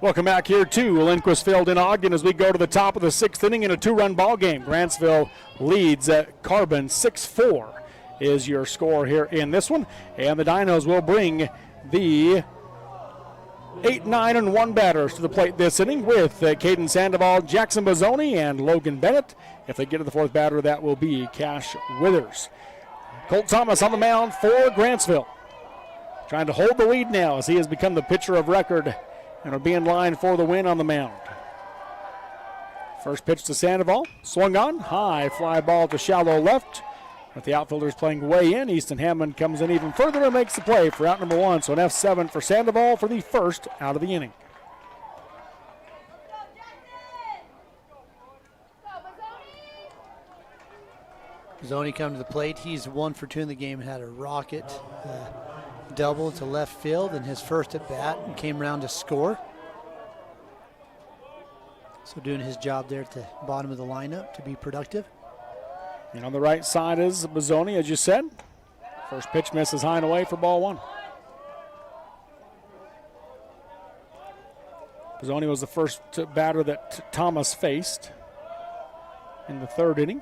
Welcome back here to Lindquist Field in Ogden as we go to the top of the 6th inning in a 2-run ball game. Grantsville leads at Carbon 6-4 is your score here in this one. And the Dinos will bring the 8, 9, and 1 batters to the plate this inning with Caden Sandoval, Jackson Bozzoni, and Logan Bennett. If they get to the 4th batter, that will be Cash Withers. Colt Thomas on the mound for Grantsville. Trying to hold the lead now as he has become the pitcher of record and will be in line for the win on the mound. First pitch to Sandoval. Swung on. High fly ball to shallow left. With the outfielders playing way in, Easton Hammond comes in even further and makes the play for out number 1. So an F7 for Sandoval for the first out of the inning. Bozzoni come to the plate. He's 1 for 2 in the game and had a rocket double to left field in his first at bat and came around to score. So doing his job there at the bottom of the lineup to be productive. And on the right side is Bozzoni, as you said. First pitch misses high and away for ball 1. Bozzoni was the first batter that Thomas faced in the 3rd inning.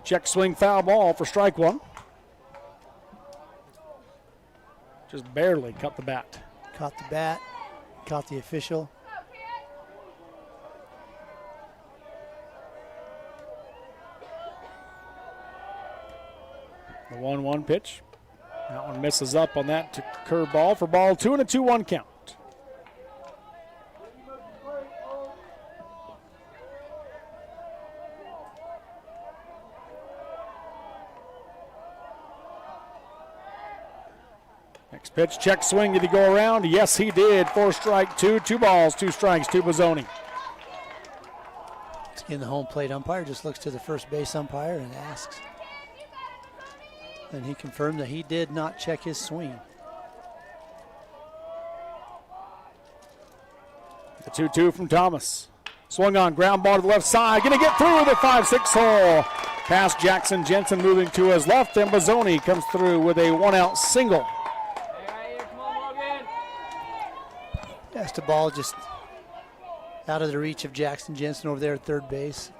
Check swing foul ball for strike 1. Just barely cut the bat. Caught the bat, caught the official. The 1-1 pitch. That one misses up on that curve ball for ball 2 and a 2-1 count. Next pitch, check swing. Did he go around? Yes, he did. For strike 2, 2 balls, 2 strikes to Bozzoni. In the home plate umpire just looks to the first base umpire and asks. And he confirmed that he did not check his swing. The 2-2 from Thomas. Swung on, ground ball to the left side. Going to get through the 5-6 hole. Past Jackson Jensen moving to his left, and Bozzoni comes through with a 1-out single. That's the ball just out of the reach of Jackson Jensen over there at third base.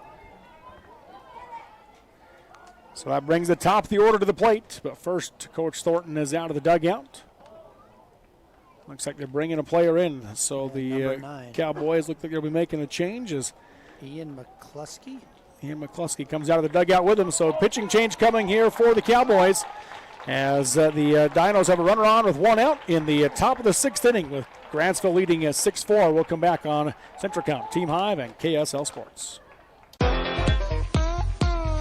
So that brings the top of the order to the plate. But first, Coach Thornton is out of the dugout. Looks like they're bringing a player in. So the Cowboys look like they'll be making a change as Ian McCluskey. Ian McCluskey comes out of the dugout with him. So pitching change coming here for the Cowboys as the Dinos have a runner on with one out in the top of the 6th inning with Grantsville leading 6-4. We'll come back on Centricom, Team Hive, and KSL Sports.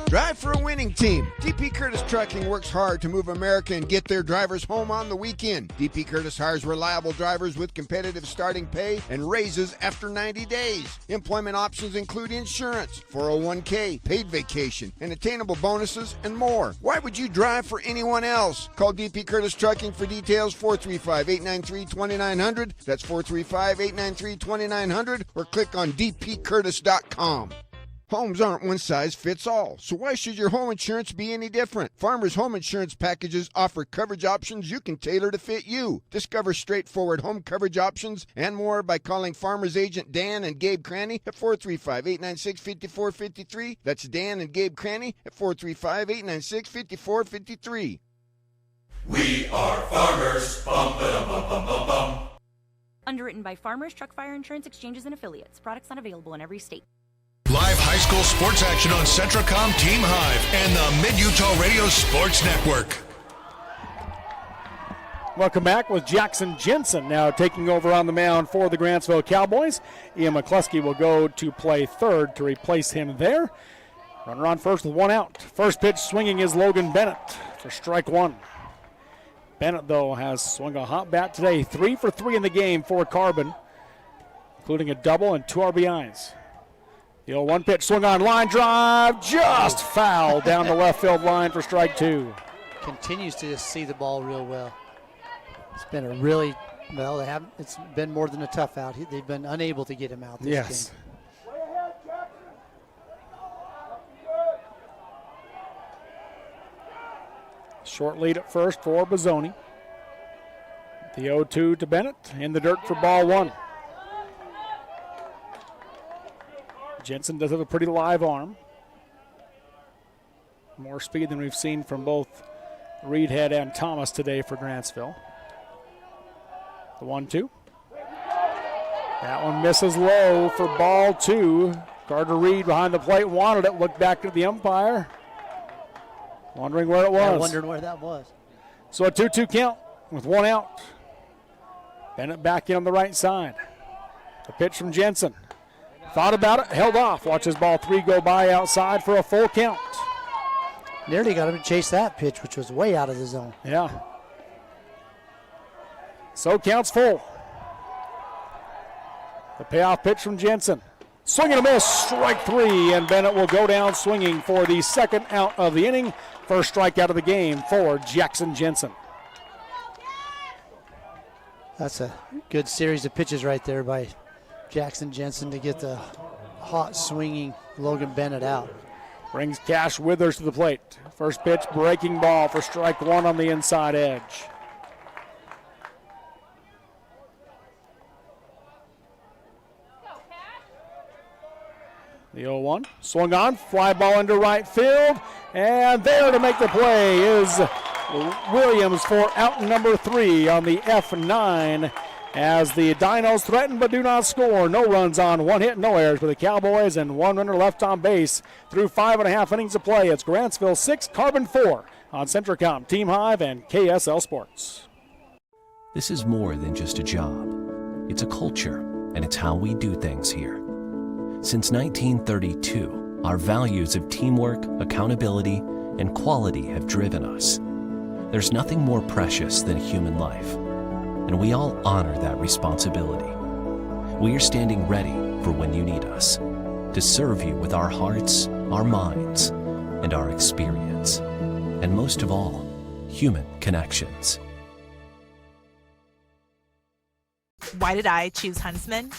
Drive for a winning team. DP Curtis Trucking works hard to move America and get their drivers home on the weekend. DP Curtis hires reliable drivers with competitive starting pay and raises after 90 days. Employment options include insurance, 401k, paid vacation, and attainable bonuses, and more. Why would you drive for anyone else? Call DP Curtis Trucking for details, 435-893-2900. That's 435-893-2900, or click on dpcurtis.com. Homes aren't one size fits all, so why should your home insurance be any different? Farmers Home Insurance packages offer coverage options you can tailor to fit you. Discover straightforward home coverage options and more by calling Farmers Agent Dan and Gabe Cranny at 435-896-5453. That's Dan and Gabe Cranny at 435-896-5453. We are farmers. Bum, ba-dum, bum, bum, bum, bum. Underwritten by Farmers Truck Fire Insurance Exchanges and Affiliates. Products not available in every state. Live high school sports action on Centricom, Team Hive, and the Mid-Utah Radio Sports Network. Welcome back with Jackson Jensen now taking over on the mound for the Grantsville Cowboys. Ian McCluskey will go to play third to replace him there. Runner on first with one out. First pitch swinging is Logan Bennett for strike one. Bennett, though, has swung a hot bat today. 3 for 3 in the game for Carbon, including a double and 2 RBIs. The 0-1 pitch swung on, line drive, just foul down the left field line for strike 2. Continues to just see the ball real well. It's been a really, it's been more than a tough out. They've been unable to get him out this game. Short lead at first for Bozzoni. The 0-2 to Bennett, in the dirt for ball one. Jensen does have a pretty live arm. More speed than we've seen from both Reedhead and Thomas today for Grantsville. The 1-2. That one misses low for ball two. Carter Reed behind the plate wanted it, looked back at the umpire, wondering where it was. I wondered where that was. So a 2-2 count with one out. Bennett back in on the right side. The pitch from Jensen. Thought about it, held off. Watches ball 3 go by outside for a full count. Nearly got him to chase that pitch, which was way out of the zone. Yeah. So counts full. The payoff pitch from Jensen. Swing and a miss, strike 3, and Bennett will go down swinging for the second out of the inning. First strikeout of the game for Jackson Jensen. That's a good series of pitches right there by Jackson Jensen to get the hot swinging Logan Bennett out. Brings Cash Withers to the plate. First pitch, breaking ball for strike 1 on the inside edge. The 0-1, swung on, fly ball into right field, and there to make the play is Williams for out number 3 on the F9 as the Dinos threaten but do not score. No runs on, 1 hit, no errors for the Cowboys, and 1 runner left on base through 5.5 innings of play. It's Grantsville 6, Carbon 4 on Centricom, Team Hive, and KSL Sports. This is more than just a job. It's a culture, and it's how we do things here. Since 1932, our values of teamwork, accountability, and quality have driven us. There's nothing more precious than a human life, and we all honor that responsibility. We are standing ready for when you need us, to serve you with our hearts, our minds, and our experience, and most of all, human connections. Why did I choose Huntsman?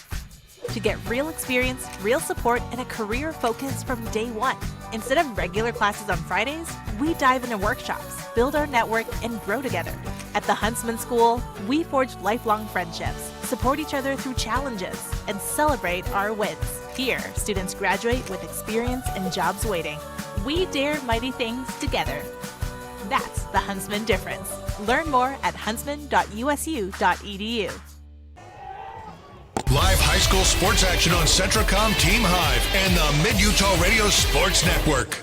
To get real experience, real support, and a career focus from day one. Instead of regular classes on Fridays, we dive into workshops, build our network, and grow together. At the Huntsman School, we forge lifelong friendships, support each other through challenges, and celebrate our wins. Here, students graduate with experience and jobs waiting. We dare mighty things together. That's the Huntsman difference. Learn more at huntsman.usu.edu. Live high school sports action on Centracom Team Hive and the Mid-Utah Radio Sports Network.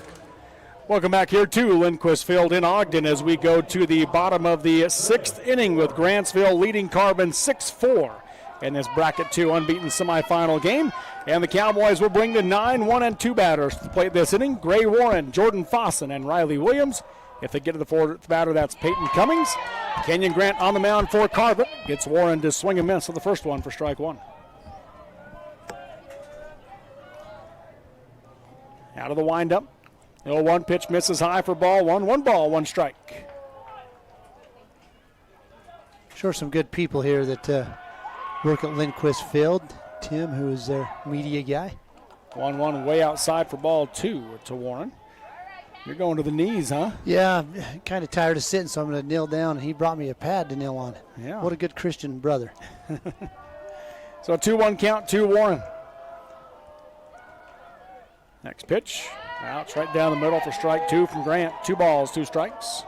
Welcome back here to Lindquist Field in Ogden as we go to the bottom of the 6th inning with Grantsville leading Carbon 6-4 in this bracket 2 unbeaten semifinal game. And the Cowboys will bring the 9, 1, and 2 batters to play this inning. Gray Warren, Jordan Fossen, and Riley Williams. If they get to the 4th batter, that's Peyton Cummings. Kenyon Grant on the mound for Carbon. Gets Warren to swing and miss with the first one for strike 1. Out of the windup. The 0-1 pitch misses high for ball 1. 1 ball, 1 strike. Sure, some good people here that work at Lindquist Field. Tim, who is their media guy. 1-1 way outside for ball 2 to Warren. You're going to the knees, huh? Yeah, kind of tired of sitting, so I'm going to kneel down. He brought me a pad to kneel on. Yeah. What a good Christian brother. So a 2-1 count to Warren. Next pitch. Outs right down the middle for strike 2 from Grant. 2 balls, 2 strikes.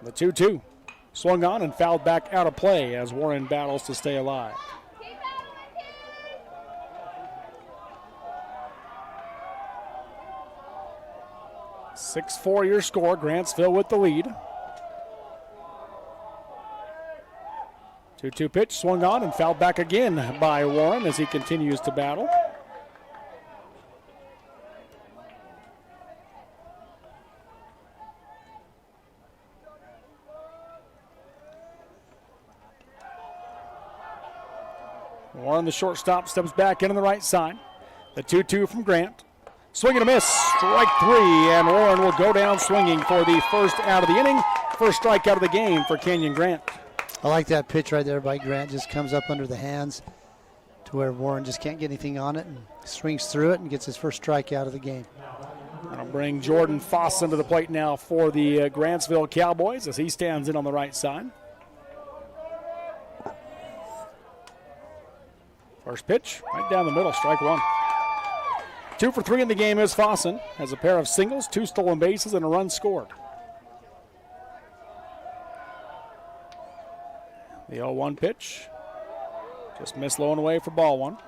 The 2-2. Swung on and fouled back out of play as Warren battles to stay alive. (6-4) your score. Grantsville with the lead. 2-2 pitch, swung on and fouled back again by Warren as he continues to battle. Warren, the shortstop, steps back in on the right side. The 2-2 from Grant. Swing and a miss, strike 3, and Warren will go down swinging for the first out of the inning. First strike out of the game for Kenyon Grant. I like that pitch right there by Grant. Just comes up under the hands to where Warren just can't get anything on it and swings through it and gets his first strike out of the game. I'll bring Jordan Fossen to the plate now for the Grantsville Cowboys as he stands in on the right side. First pitch, right down the middle, strike 1. 2 for 3 in the game is Fossen. Has a pair of singles, 2 stolen bases, and a run scored. The 0-1 pitch. Just missed low and away for ball 1.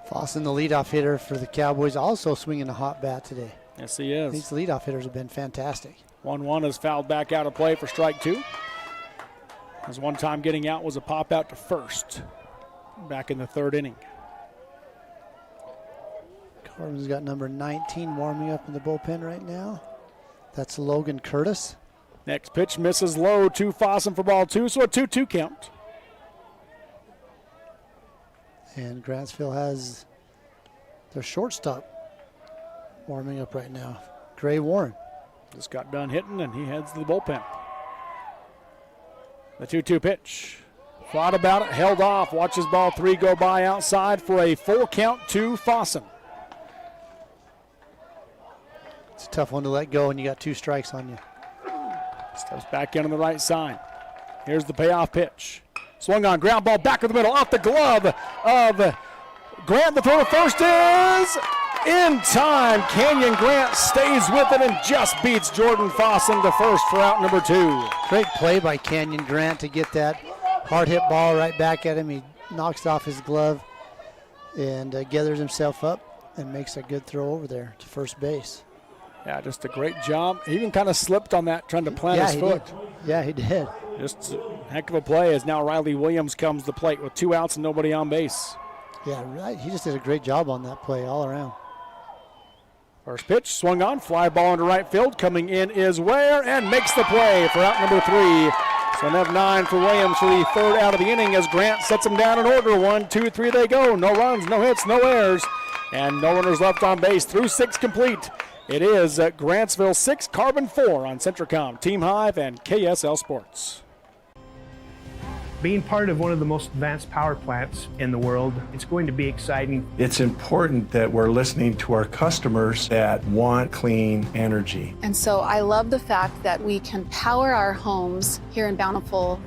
Fossen, the leadoff hitter for the Cowboys, also swinging a hot bat today. Yes, he is. These leadoff hitters have been fantastic. 1-1 is fouled back out of play for strike 2. His one time getting out was a pop out to first back in the 3rd inning. Corbin's got number 19 warming up in the bullpen right now. That's Logan Curtis. Next pitch misses low to Fossen for ball 2, so a 2-2 count. And Grantsville has their shortstop warming up right now, Gray Warren. Just got done hitting, and he heads to the bullpen. The 2-2 pitch. Thought about it, held off. Watches ball 3 go by outside for a full count to Fossen. It's a tough one to let go when you got 2 strikes on you. Steps back in on the right side. Here's the payoff pitch. Swung on, ground ball back in the middle, off the glove of Grant. The throw to first is in time. Kenyon Grant stays with it and just beats Jordan Fossen to first for out number 2. Great play by Kenyon Grant to get that hard hit ball right back at him. He knocks off his glove and gathers himself up and makes a good throw over there to first base. Yeah, just a great job. He even kind of slipped on that, trying to plant his foot. Did. Yeah, he did. Just a heck of a play as now Riley Williams comes to the plate with 2 outs and nobody on base. Yeah, right. He just did a great job on that play all around. First pitch, swung on, fly ball into right field. Coming in is Ware and makes the play for out number 3. So an F9 for Williams for the 3rd out of the inning as Grant sets him down in order. 1, 2, 3 they go. No runs, no hits, no errors, and no runners left on base through 6 complete. It is Grantsville 6, Carbon 4 on Centracom, Team Hive, and KSL Sports. Being part of one of the most advanced power plants in the world, it's going to be exciting. It's important that we're listening to our customers that want clean energy. And so I love the fact that we can power our homes here in Bountiful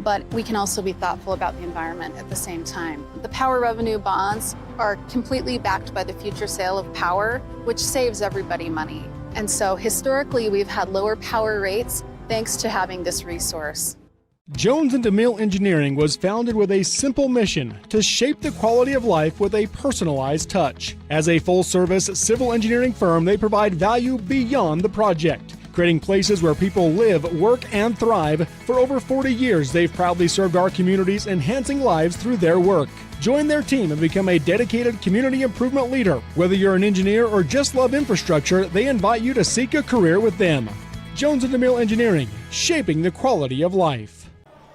but we can also be thoughtful about the environment at the same time. The power revenue bonds are completely backed by the future sale of power, which saves everybody money. And so historically, we've had lower power rates thanks to having this resource. Jones & DeMille Engineering was founded with a simple mission to shape the quality of life with a personalized touch. As a full-service civil engineering firm, they provide value beyond the project, creating places where people live, work, and thrive. For over 40 years, they've proudly served our communities, enhancing lives through their work. Join their team and become a dedicated community improvement leader. Whether you're an engineer or just love infrastructure, they invite you to seek a career with them. Jones & DeMille Engineering, shaping the quality of life.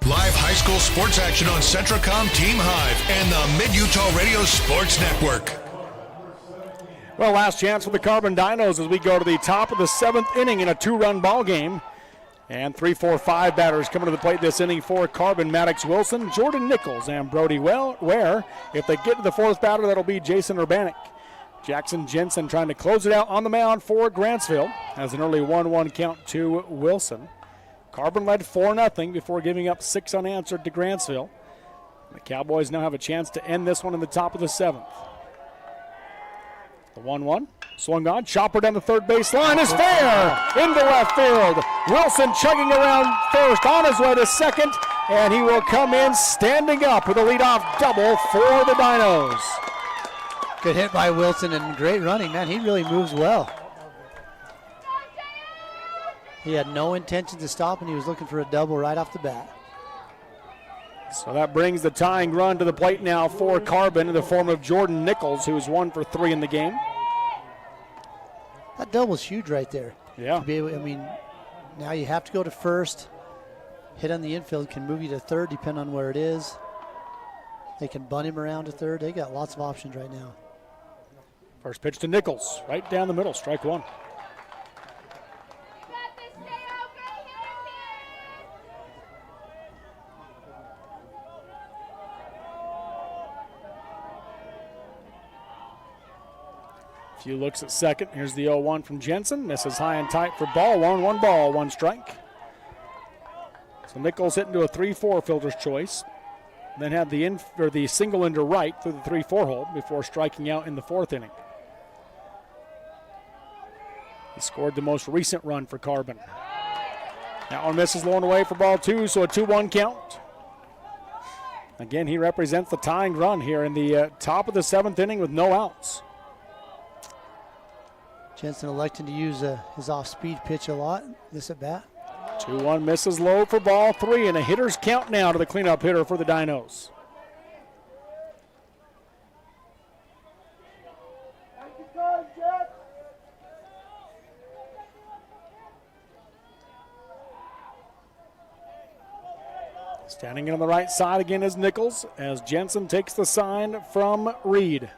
Live high school sports action on Centracom Team Hive and the Mid-Utah Radio Sports Network. Well, last chance for the Carbon Dinos as we go to the top of the 7th inning in a 2-run ball game. And 3-4-5 batters coming to the plate this inning for Carbon: Maddox Wilson, Jordan Nichols, and Brody Ware. If they get to the 4th batter, that'll be Jason Urbanek. Jackson Jensen trying to close it out on the mound for Grantsville as an early 1-1 count to Wilson. Carbon led 4-0 before giving up 6 unanswered to Grantsville. The Cowboys now have a chance to end this one in the top of the 7th. The 1-1, swung on, chopper down the third base line is fair into left field. Wilson chugging around first, on his way to second, and he will come in standing up with a leadoff double for the Dinos. Good hit by Wilson and great running, man. He really moves well. He had no intention to stop, and he was looking for a double right off the bat. So that brings the tying run to the plate now for Carbon in the form of Jordan Nichols, who's 1 for 3 in the game. That double's huge right there. Yeah. To be able, I mean, now you have to go to first. Hit on the infield can move you to third, depending on where it is. They can bunt him around to third. They got lots of options right now. First pitch to Nichols, right down the middle, strike 1. Few looks at second. Here's the 0-1 from Jensen. Misses high and tight for ball one. 1 ball, 1 strike. So Nichols hit into a 3-4 fielder's choice. Then had the single into right through the 3-4 hole before striking out in the 4th inning. He scored the most recent run for Carbon. That one misses low and away for ball 2, so a 2-1 count. Again, he represents the tying run here in the top of the 7th inning with no outs. Jensen electing to use his off-speed pitch a lot this at bat. 2-1 misses low for ball 3, and a hitter's count now to the cleanup hitter for the Dinos. Standing in on the right side again is Nichols as Jensen takes the sign from Reed.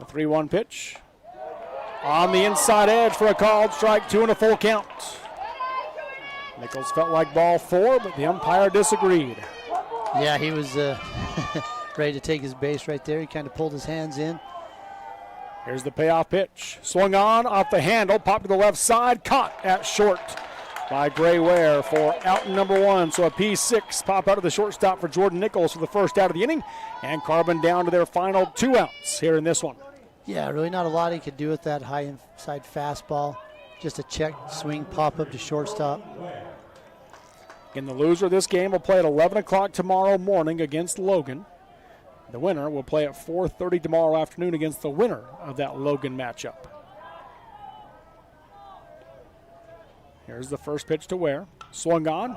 The 3-1 pitch. On the inside edge for a called strike 2 and a full count. Nichols felt like ball 4, but the umpire disagreed. Yeah, he was ready to take his base right there. He kind of pulled his hands in. Here's the payoff pitch. Swung on off the handle, popped to the left side, caught at short by Gray Ware for out number 1. So a P6 pop out of the shortstop for Jordan Nichols for the first out of the inning, and Carbon down to their final 2 outs here in this one. Yeah, really not a lot he could do with that high inside fastball. Just a check swing pop up to shortstop. And the loser of this game will play at 11 o'clock tomorrow morning against Logan. The winner will play at 4:30 tomorrow afternoon against the winner of that Logan matchup. Here's the first pitch to Ware. Swung on.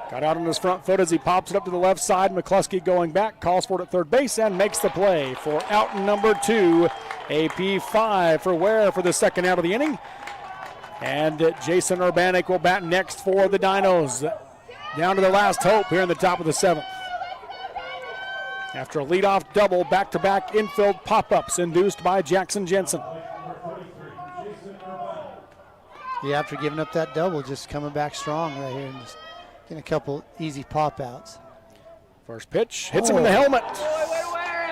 Got out on his front foot as he pops it up to the left side. McCluskey going back, calls for it at third base and makes the play for out number 2. A P5 for Ware for the second out of the inning. And Jason Urbanek will bat next for the Dinos. Down to the last hope here in the top of the 7th. After a leadoff double, back-to-back infield pop-ups induced by Jackson Jensen. Yeah, after giving up that double, just coming back strong right here and just getting a couple easy pop-outs. First pitch, hits him in the helmet.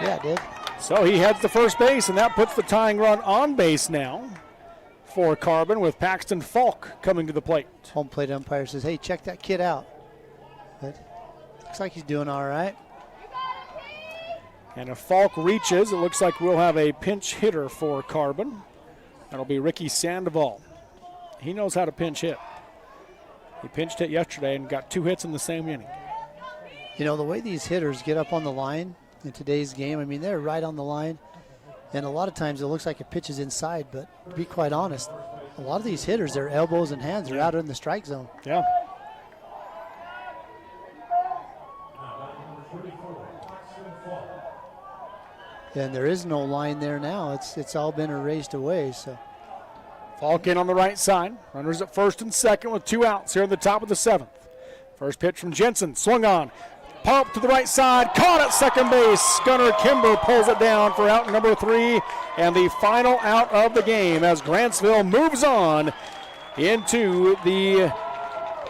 Yeah, it did. So he heads to first base, and that puts the tying run on base now for Carbon with Paxton Falk coming to the plate. Home plate umpire says, hey, check that kid out. But Looks like he's doing all right. And if Falk reaches, it looks like we'll have a pinch hitter for Carbon. That'll be Ricky Sandoval. He knows how to pinch hit. He pinched hit yesterday and got 2 hits in the same inning. You know, the way these hitters get up on the line in today's game, I mean, they're right on the line. And a lot of times it looks like a pitch is inside, but to be quite honest, a lot of these hitters, their elbows and hands are out in the strike zone. Yeah. And there is no line there now. It's all been erased away. So Falk in on the right side. Runners at first and second with 2 outs here in the top of the 7th. First pitch from Jensen, swung on. Pump to the right side, caught at second base. Gunnar Kimber pulls it down for out number 3, and the final out of the game as Grantsville moves on into the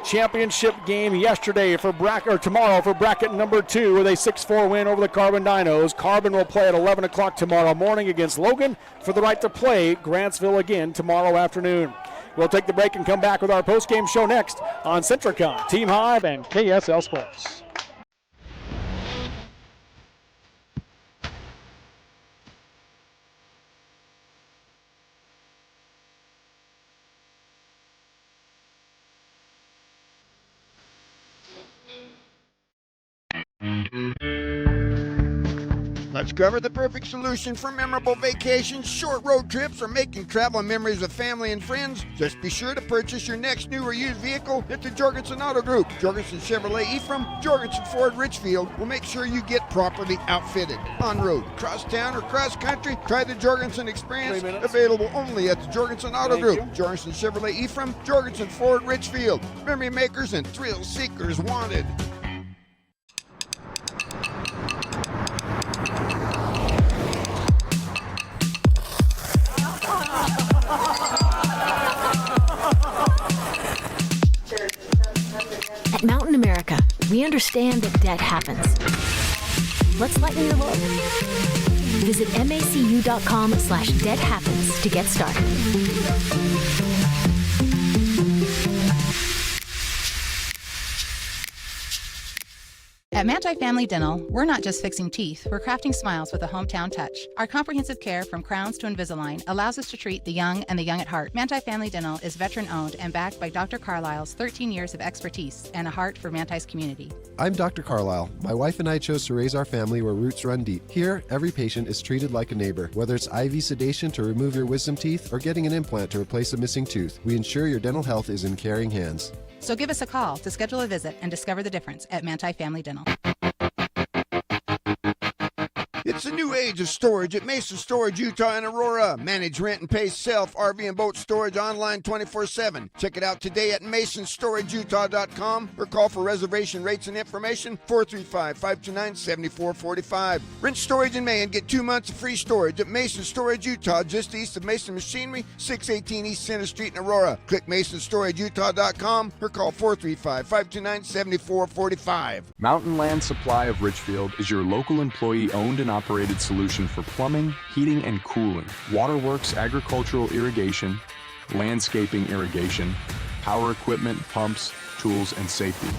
championship game yesterday tomorrow for bracket number 2 with a 6-4 win over the Carbon Dinos. Carbon will play at 11 o'clock tomorrow morning against Logan for the right to play Grantsville again tomorrow afternoon. We'll take the break and come back with our post-game show next on Centricom, Team Hive, and KSL Sports. Let's cover the perfect solution for memorable vacations, short road trips, or making travel memories with family and friends. Just be sure to purchase your next new or used vehicle at the Jorgensen Auto Group. Jorgensen Chevrolet Ephraim, Jorgensen Ford Richfield will make sure you get properly outfitted. On road, cross town, or cross country, try the Jorgensen experience. Available only at the Jorgensen Auto Group. Jorgensen Chevrolet Ephraim, Jorgensen Ford Richfield. Memory makers and thrill seekers wanted. At Mountain America, we understand that debt happens. Let's lighten your load. Visit macu.com/debthappens to get started. At Manti Family Dental, we're not just fixing teeth, we're crafting smiles with a hometown touch. Our comprehensive care from crowns to Invisalign allows us to treat the young and the young at heart. Manti Family Dental is veteran-owned and backed by Dr. Carlisle's 13 years of expertise and a heart for Manti's community. I'm Dr. Carlisle. My wife and I chose to raise our family where roots run deep. Here, every patient is treated like a neighbor, whether it's IV sedation to remove your wisdom teeth or getting an implant to replace a missing tooth. We ensure your dental health is in caring hands. So give us a call to schedule a visit and discover the difference at Manti Family Dental. It's a new age of storage at Mason Storage Utah and Aurora. Manage, rent, and pay self, RV, and boat storage online 24/7. Check it out today at masonstorageutah.com or call for reservation rates and information 435-529-7445. Rent storage in May and get 2 months of free storage at Mason Storage Utah, just east of Mason Machinery, 618 East Center Street in Aurora. Click masonstorageutah.com or call 435-529-7445. Mountain Land Supply of Richfield is your local employee-owned and operated solution for plumbing, heating, and cooling, waterworks, agricultural irrigation, landscaping irrigation, power equipment, pumps, tools, and safety.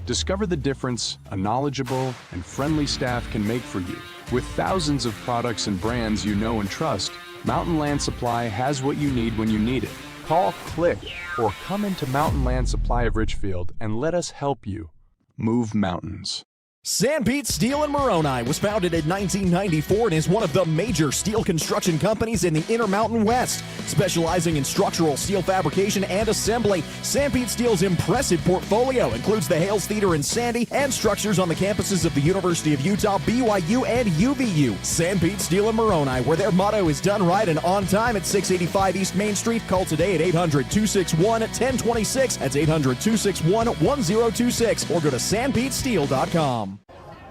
Discover the difference a knowledgeable and friendly staff can make for you. With thousands of products and brands you know and trust, Mountain Land Supply has what you need when you need it. Call, click, or come into Mountain Land Supply of Richfield and let us help you move mountains. Sanpete Steel in Moroni was founded in 1994 and is one of the major steel construction companies in the Intermountain West. Specializing in structural steel fabrication and assembly, Sanpete Steel's impressive portfolio includes the Hales Theater in Sandy and structures on the campuses of the University of Utah, BYU, and UVU. Sanpete Steel in Moroni, where their motto is done right and on time at 685 East Main Street. Call today at 800-261-1026. That's 800-261-1026. Or go to sanpetesteel.com.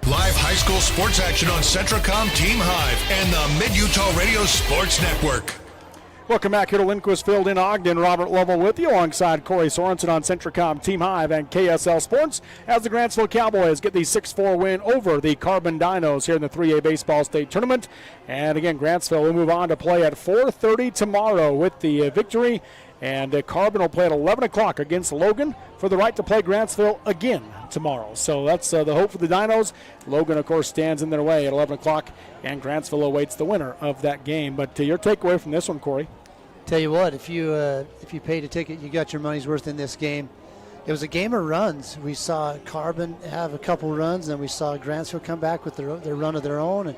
Live high school sports action on Centricom, Team Hive, and the Mid-Utah Radio Sports Network. Welcome back here to Lindquist Field in Ogden. Robert Lovell with you alongside Corey Sorensen on Centricom, Team Hive, and KSL Sports as the Grantsville Cowboys get the 6-4 win over the Carbon Dinos here in the 3A Baseball State Tournament. And again, Grantsville will move on to play at 4:30 tomorrow with the victory And Carbon will play at 11 o'clock against Logan for the right to play Grantsville again tomorrow. So that's the hope for the Dinos. Logan, of course, stands in their way at 11 o'clock, and Grantsville awaits the winner of that game. But your takeaway from this one, Corey? Tell you what, if you paid a ticket, you got your money's worth in this game. It was a game of runs. We saw Carbon have a couple runs, and we saw Grantsville come back with their run of their own,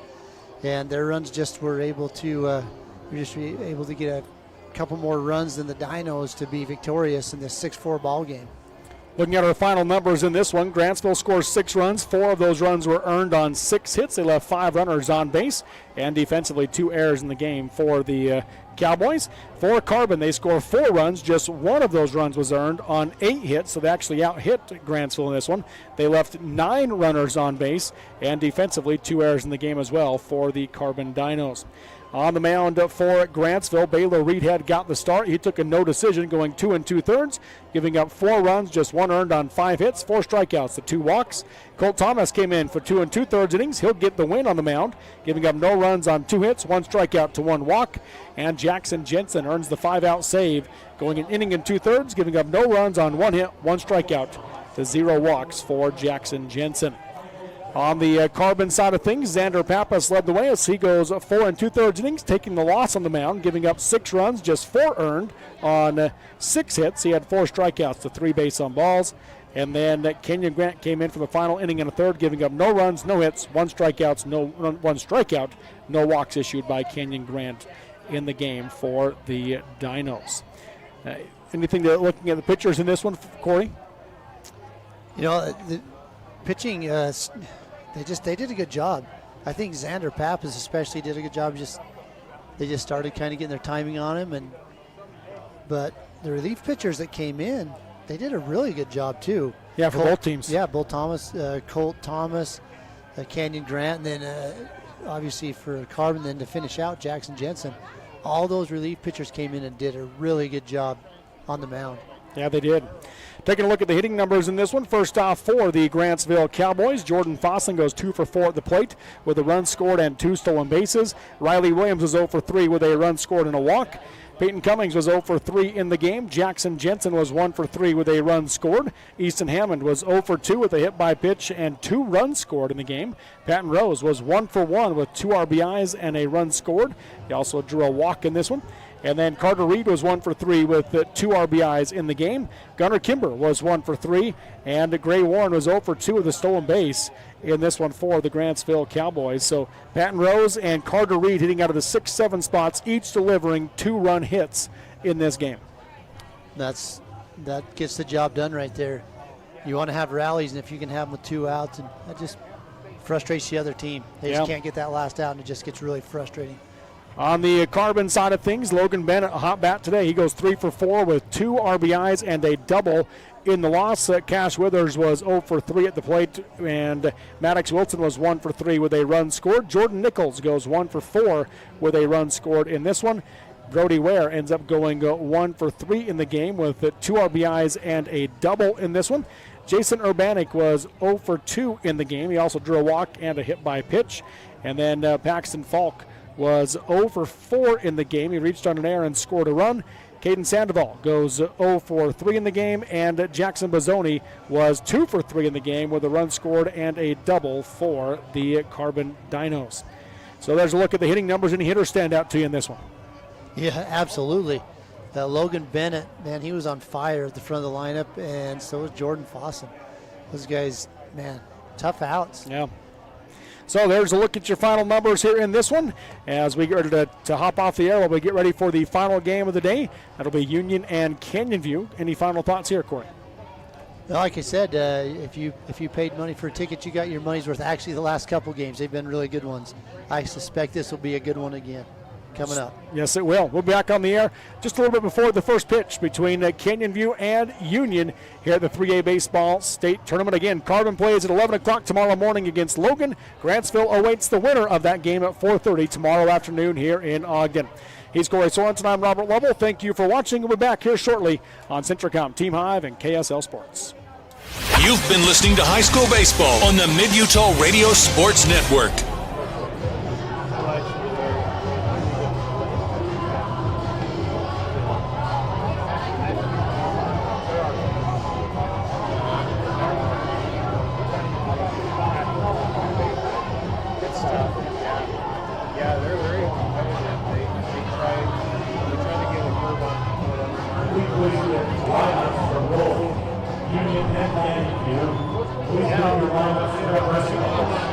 and their runs just were able to get a couple more runs than the Dinos to be victorious in this 6-4 ball game. Looking at our final numbers in this one, Grantsville scores 6 runs. 4 of those runs were earned on 6 hits. They left 5 runners on base, and defensively 2 errors in the game for the Cowboys. For Carbon, they score 4 runs. Just 1 of those runs was earned on 8 hits, so they actually out-hit Grantsville in this one. They left 9 runners on base, and defensively 2 errors in the game as well for the Carbon Dinos. On the mound for Grantsville, Baylor Reedhead got the start. He took a no decision, going 2 2/3, giving up 4 runs, just 1 earned on 5 hits, 4 strikeouts to 2 walks. Colt Thomas came in for 2 2/3 innings. He'll get the win on the mound, giving up no runs on 2 hits, 1 strikeout to 1 walk. And Jackson Jensen earns the 5-out save, going an inning and 2/3, giving up no runs on 1 hit, 1 strikeout to 0 walks for Jackson Jensen. On the Carbon side of things, Xander Pappas led the way as he goes 4 2/3 innings, taking the loss on the mound, giving up 6 runs, just 4 earned on 6 hits. He had 4 strikeouts to 3 base on balls. And then Kenyon Grant came in for the final inning and a third, giving up no runs, no hits, 1 strikeout, no walks issued by Kenyon Grant in the game for the Dinos. Anything looking at the pitchers in this one, Corey? The pitching, they did a good job. I think Xander Pappas especially did a good job. They just started kind of getting their timing on him, but the relief pitchers that came in, they did a really good job too. Yeah, for both teams. Yeah, Colt Thomas, Kenyon Grant, and then obviously for Carbon, then to finish out Jackson Jensen. All those relief pitchers came in and did a really good job on the mound. Yeah, they did. Taking a look at the hitting numbers in this one. First off, for the Grantsville Cowboys, Jordan Fossen goes 2 for 4 at the plate with a run scored and 2 stolen bases. Riley Williams was 0 for 3 with a run scored and a walk. Peyton Cummings was 0 for 3 in the game. Jackson Jensen was 1 for 3 with a run scored. Easton Hammond was 0 for 2 with a hit by pitch and 2 runs scored in the game. Patton Rose was 1 for 1 with 2 RBIs and a run scored. He also drew a walk in this one. And then Carter Reed was 1 for 3 with 2 RBIs in the game. Gunnar Kimber was 1 for 3, and Gray Warren was 0 for 2 with a stolen base in this one for the Grantsville Cowboys. So Patton Rose and Carter Reed hitting out of the 6-7 spots, each delivering 2-run hits in this game. That gets the job done right there. You want to have rallies, and if you can have them with 2 outs, and that just frustrates the other team. They just can't get that last out, and it just gets really frustrating. On the Carbon side of things, Logan Bennett, a hot bat today. He goes 3 for 4 with 2 RBIs and a double in the loss. Cash Withers was 0 for 3 at the plate, and Maddox Wilson was 1 for 3 with a run scored. Jordan Nichols goes 1 for 4 with a run scored in this one. Brody Ware ends up going 1 for 3 in the game with 2 RBIs and a double in this one. Jason Urbanik was 0 for 2 in the game. He also drew a walk and a hit by pitch. And then Paxton Falk was 0 for 4 in the game. He reached on an error and scored a run. Caden Sandoval goes 0 for 3 in the game, and Jackson Bazzoni was 2 for 3 in the game with a run scored and a double for the Carbon Dinos. So there's a look at the hitting numbers. Any hitters stand out to you in this one? Yeah, absolutely. Logan Bennett, man, he was on fire at the front of the lineup, and so was Jordan Fossen. Those guys, man, tough outs. Yeah. So there's a look at your final numbers here in this one. As we get ready to hop off the air, while we get ready for the final game of the day. That'll be Union and Canyon View. Any final thoughts here, Corey? Like I said, if you paid money for a ticket, you got your money's worth. Actually, the last couple games, they've been really good ones. I suspect this will be a good one again coming up. Yes, it will. We'll be back on the air just a little bit before the first pitch between Canyon View and Union here at the 3A Baseball State Tournament. Again, Carbon plays at 11 o'clock tomorrow morning against Logan. Grantsville awaits the winner of that game at 4:30 tomorrow afternoon here in Ogden. He's Corey Sorensen. I'm Robert Lovell. Thank you for watching. We'll be back here shortly on Centricom, Team Hive, and KSL Sports. You've been listening to High School Baseball on the Mid-Utah Radio Sports Network. Yeah, they're very competitive. They try to get a curve on whatever. Union and Canyon, please bring your lineups to the